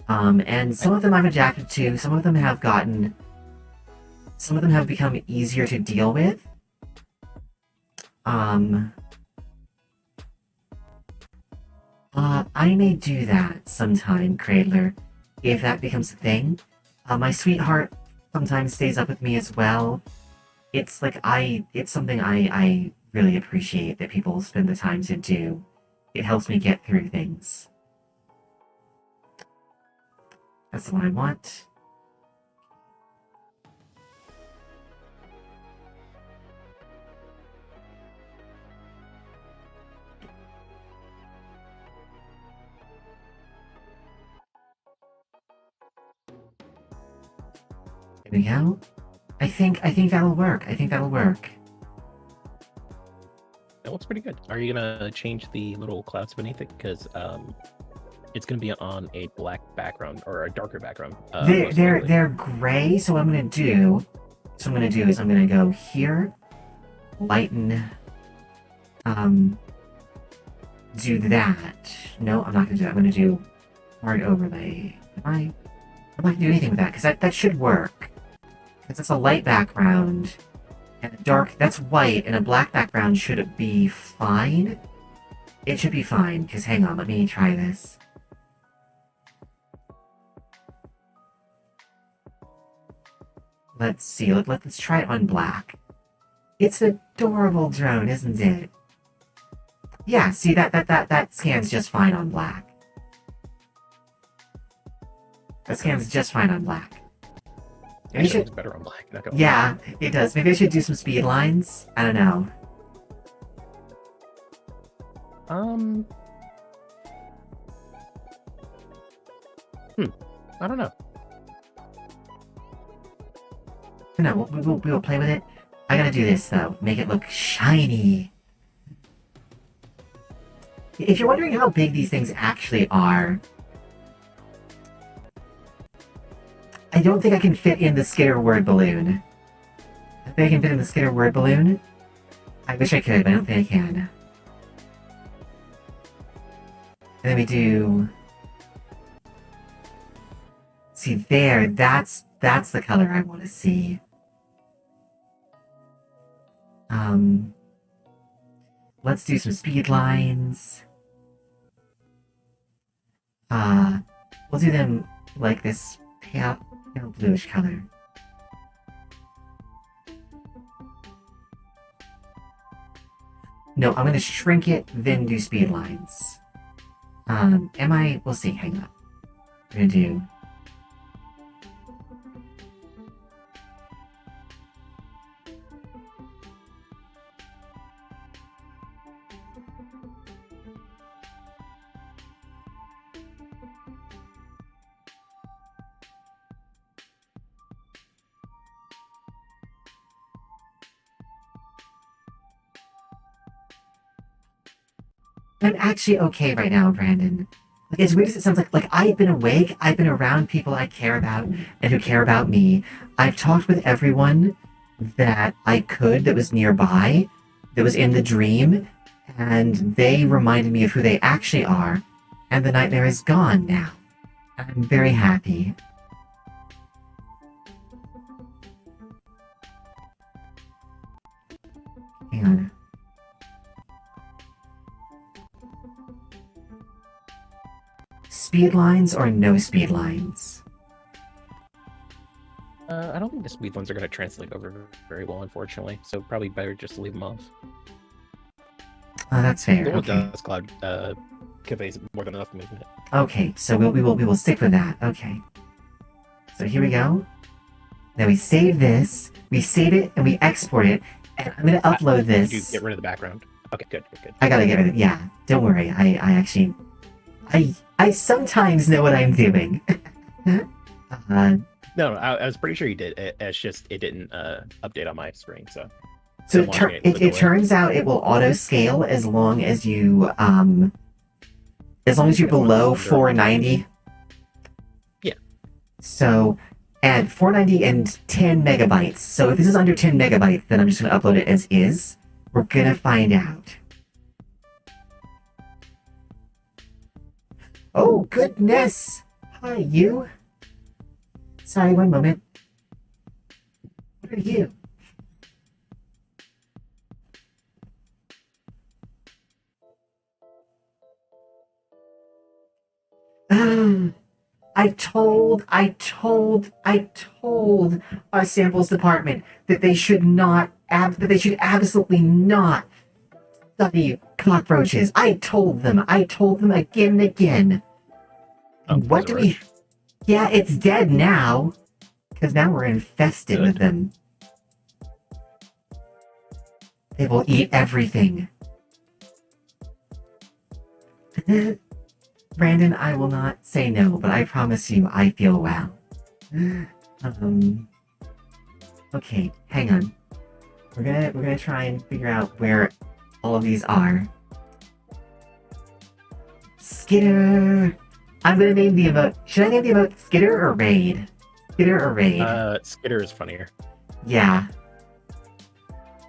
And some of them I've adapted to, some of them have become easier to deal with. I may do that sometime, Cradler, if that becomes a thing. My sweetheart sometimes stays up with me as well. It's something I really appreciate that people spend the time to do. It helps me get through things. That's the one I want. There we go. I think that'll work. I think that'll work.
That looks pretty good. Are you gonna change the little clouds beneath it? Because it's gonna be on a black background or a darker background.
They're gray. So what I'm gonna do is I'm gonna go here, lighten, do that. No, I'm not gonna do that. I'm gonna do hard overlay. I'm not gonna do anything with that because that should work. Because it's a light background and a dark. That's white and a black background should be fine. It should be fine. Because hang on, let me try this. Let's see. Let's try it on black. It's an adorable drone, isn't it? Yeah. See that scans just fine on black. That scans just fine on black.
Maybe it looks better on black.
Yeah, it does. Maybe I should do some speed lines. I don't know.
I don't know.
No, we will play with it. I gotta do this though. Make it look shiny. If you're wondering how big these things actually are, I don't think I can fit in the Skitter word balloon. I think I can fit in the Skitter word balloon. I wish I could, but I don't think I can. And then we do... See there, that's the color I want to see. Let's do some speed lines. We'll do them like this pale bluish color. No, I'm gonna shrink it, then do speed lines. We'll see, hang on. We're gonna do... I'm actually okay right now, Brandon. Like, as weird as it sounds, like I've been awake, I've been around people I care about and who care about me. I've talked with everyone that I could that was nearby, that was in the dream, and they reminded me of who they actually are, and the nightmare is gone now. I'm very happy. Hang on. Speed lines or no speed lines?
I don't think the speed lines are going to translate over very well, unfortunately. So probably better just leave them off.
Oh, that's fair.
The
Okay.
dust cloud conveys more than enough movement.
Okay, so we will stick with that. Okay. So here we go. Now we save this, we save it, and we export it, and I'm gonna upload this.
You get rid of the background. Okay, good.
I gotta get rid of it. Yeah, don't worry. I actually, I sometimes know what I'm doing.
No, I was pretty sure you did. It's just it didn't update on my screen. So
it turns out it will auto scale as long as you you're below 490.
Yeah.
So, and 490 and 10 megabytes. So if this is under 10 megabytes, then I'm just gonna upload it as is. We're gonna find out. Oh goodness! Hi, you. Sorry, one moment. What are you? I told our samples department that they should absolutely not study cockroaches. I told them again and again.
Oh,
What do we? Yeah, it's dead now. Because now we're infested with them. They will eat everything. Brandon, I will not say no, but I promise you I feel well. Okay, hang on. We're gonna try and figure out where all of these are. Skitter! I'm gonna name the emote. Should I name the emote Skitter or Raid? Skitter or Raid?
Skitter is funnier.
Yeah.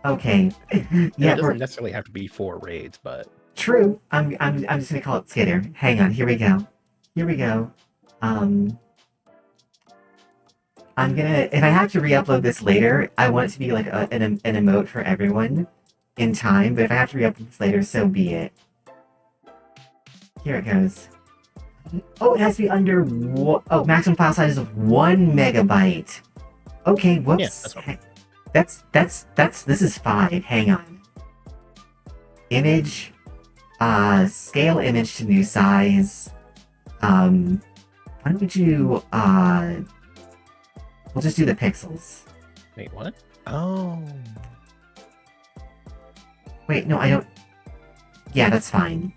Okay.
And
Yeah,
it doesn't necessarily have to be for raids, but
true. I'm just gonna call it Skitter. Hang on, here we go. Here we go. I'm gonna, if I have to re-upload this later, I want it to be like an emote for everyone in time, but if I have to re-upload this later, so be it. Here it goes. Oh, it has to be under, oh, maximum file size of 1 megabyte. Okay, whoops.
Yeah, that's
This is 5, hang on. Image, scale image to new size. Why don't we do, we'll just do the pixels.
Wait, what? Oh.
Wait, no, I don't. Yeah, that's fine.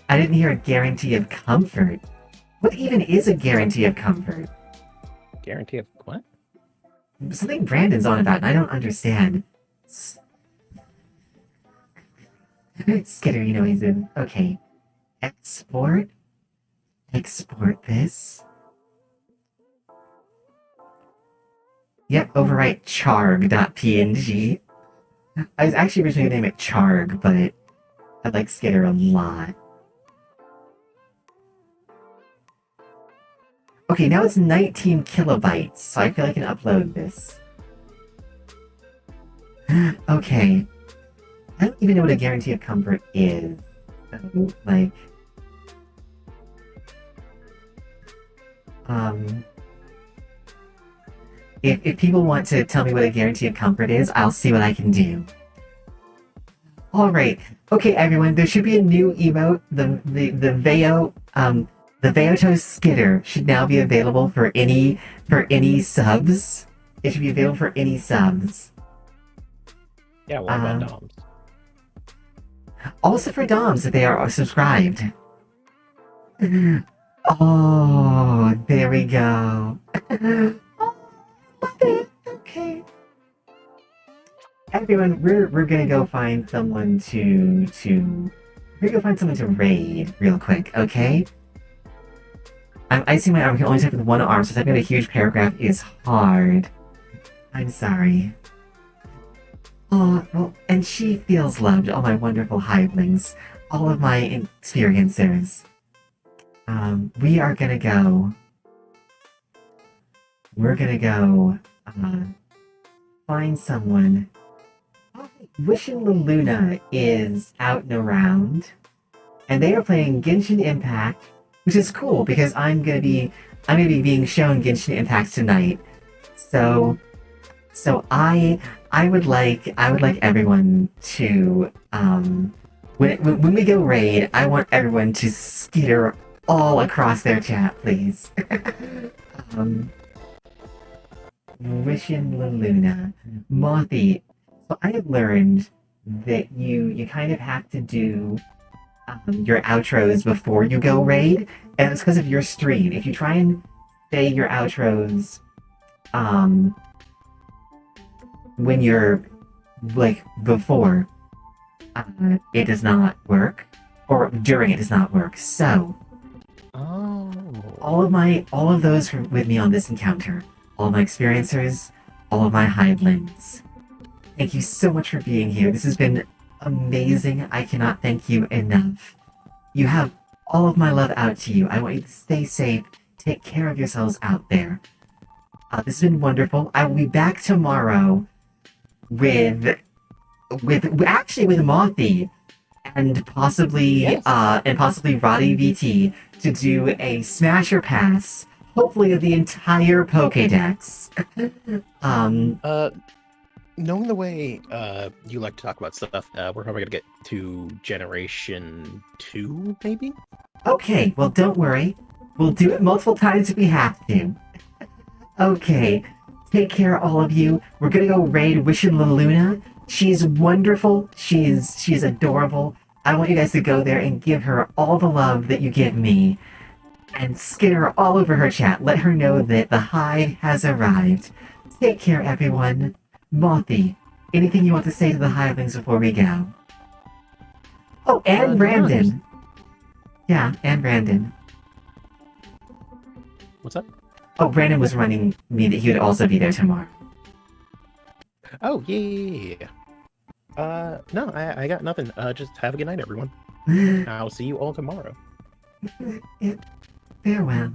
I didn't hear a guarantee of comfort. What even is a guarantee of comfort?
Guarantee of what?
Something Brandon's on about, and I don't understand. Skitter, you know he's in. Okay. Export. Export this. Yep, overwrite charg.png. I was actually originally going to name it Charg, but I like Skitter a lot. Okay, now it's 19 kilobytes, so I feel I can upload this. Okay. I don't even know what a guarantee of comfort is. So, like... If people want to tell me what a guarantee of comfort is, I'll see what I can do. Alright. Okay, everyone, there should be a new emote. The Veoto Skitter should now be available for any subs. It should be available for any subs.
Yeah, what about DOMs?
Also for DOMs if they are subscribed. Oh, there we go. Okay. Everyone, we're gonna go find someone to raid real quick, okay? I'm icing my arm. I can only type with one arm, so typing out a huge paragraph is hard. I'm sorry. Oh, well, and she feels loved, all my wonderful hivelings, all of my experiencers. We are gonna go... We're gonna go, find someone. Wishing the Luna is out and around, and they are playing Genshin Impact, which is cool because I'm gonna be being shown Genshin Impact tonight. So I would like everyone to when we go raid, I want everyone to skitter all across their chat, please. Wishing the Luna, Mothy. So I have learned that you kind of have to do your outros before you go raid, and it's because of your stream. If you try and say your outros when you're like before, it does not work, or during it does not work. So all of those with me on this encounter, all of my experiencers, all of my hivelings, thank you so much for being here. This has been amazing. I cannot thank you enough. You have all of my love out to you. I want you to stay safe. Take care of yourselves out there. This has been wonderful. I will be back tomorrow with Mothy and possibly Roddy VT to do a Smasher Pass, hopefully of the entire Pokédex.
knowing the way you like to talk about stuff, we're probably gonna get to Generation 2, maybe?
Okay, well, don't worry. We'll do it multiple times if we have to. Okay, take care, all of you. We're gonna go raid Wishing La Luna. She's wonderful. She's adorable. I want you guys to go there and give her all the love that you give me. And skitter all over her chat. Let her know that the Hive has arrived. Take care, everyone. Mothy, anything you want to say to the Hivelings before we go? Oh, and
no,
Brandon. Yeah, and Brandon.
What's up?
Oh, Brandon was reminding me that he would also be there tomorrow.
Oh, yeah. No, I got nothing. Just have a good night, everyone. I'll see you all tomorrow.
Farewell.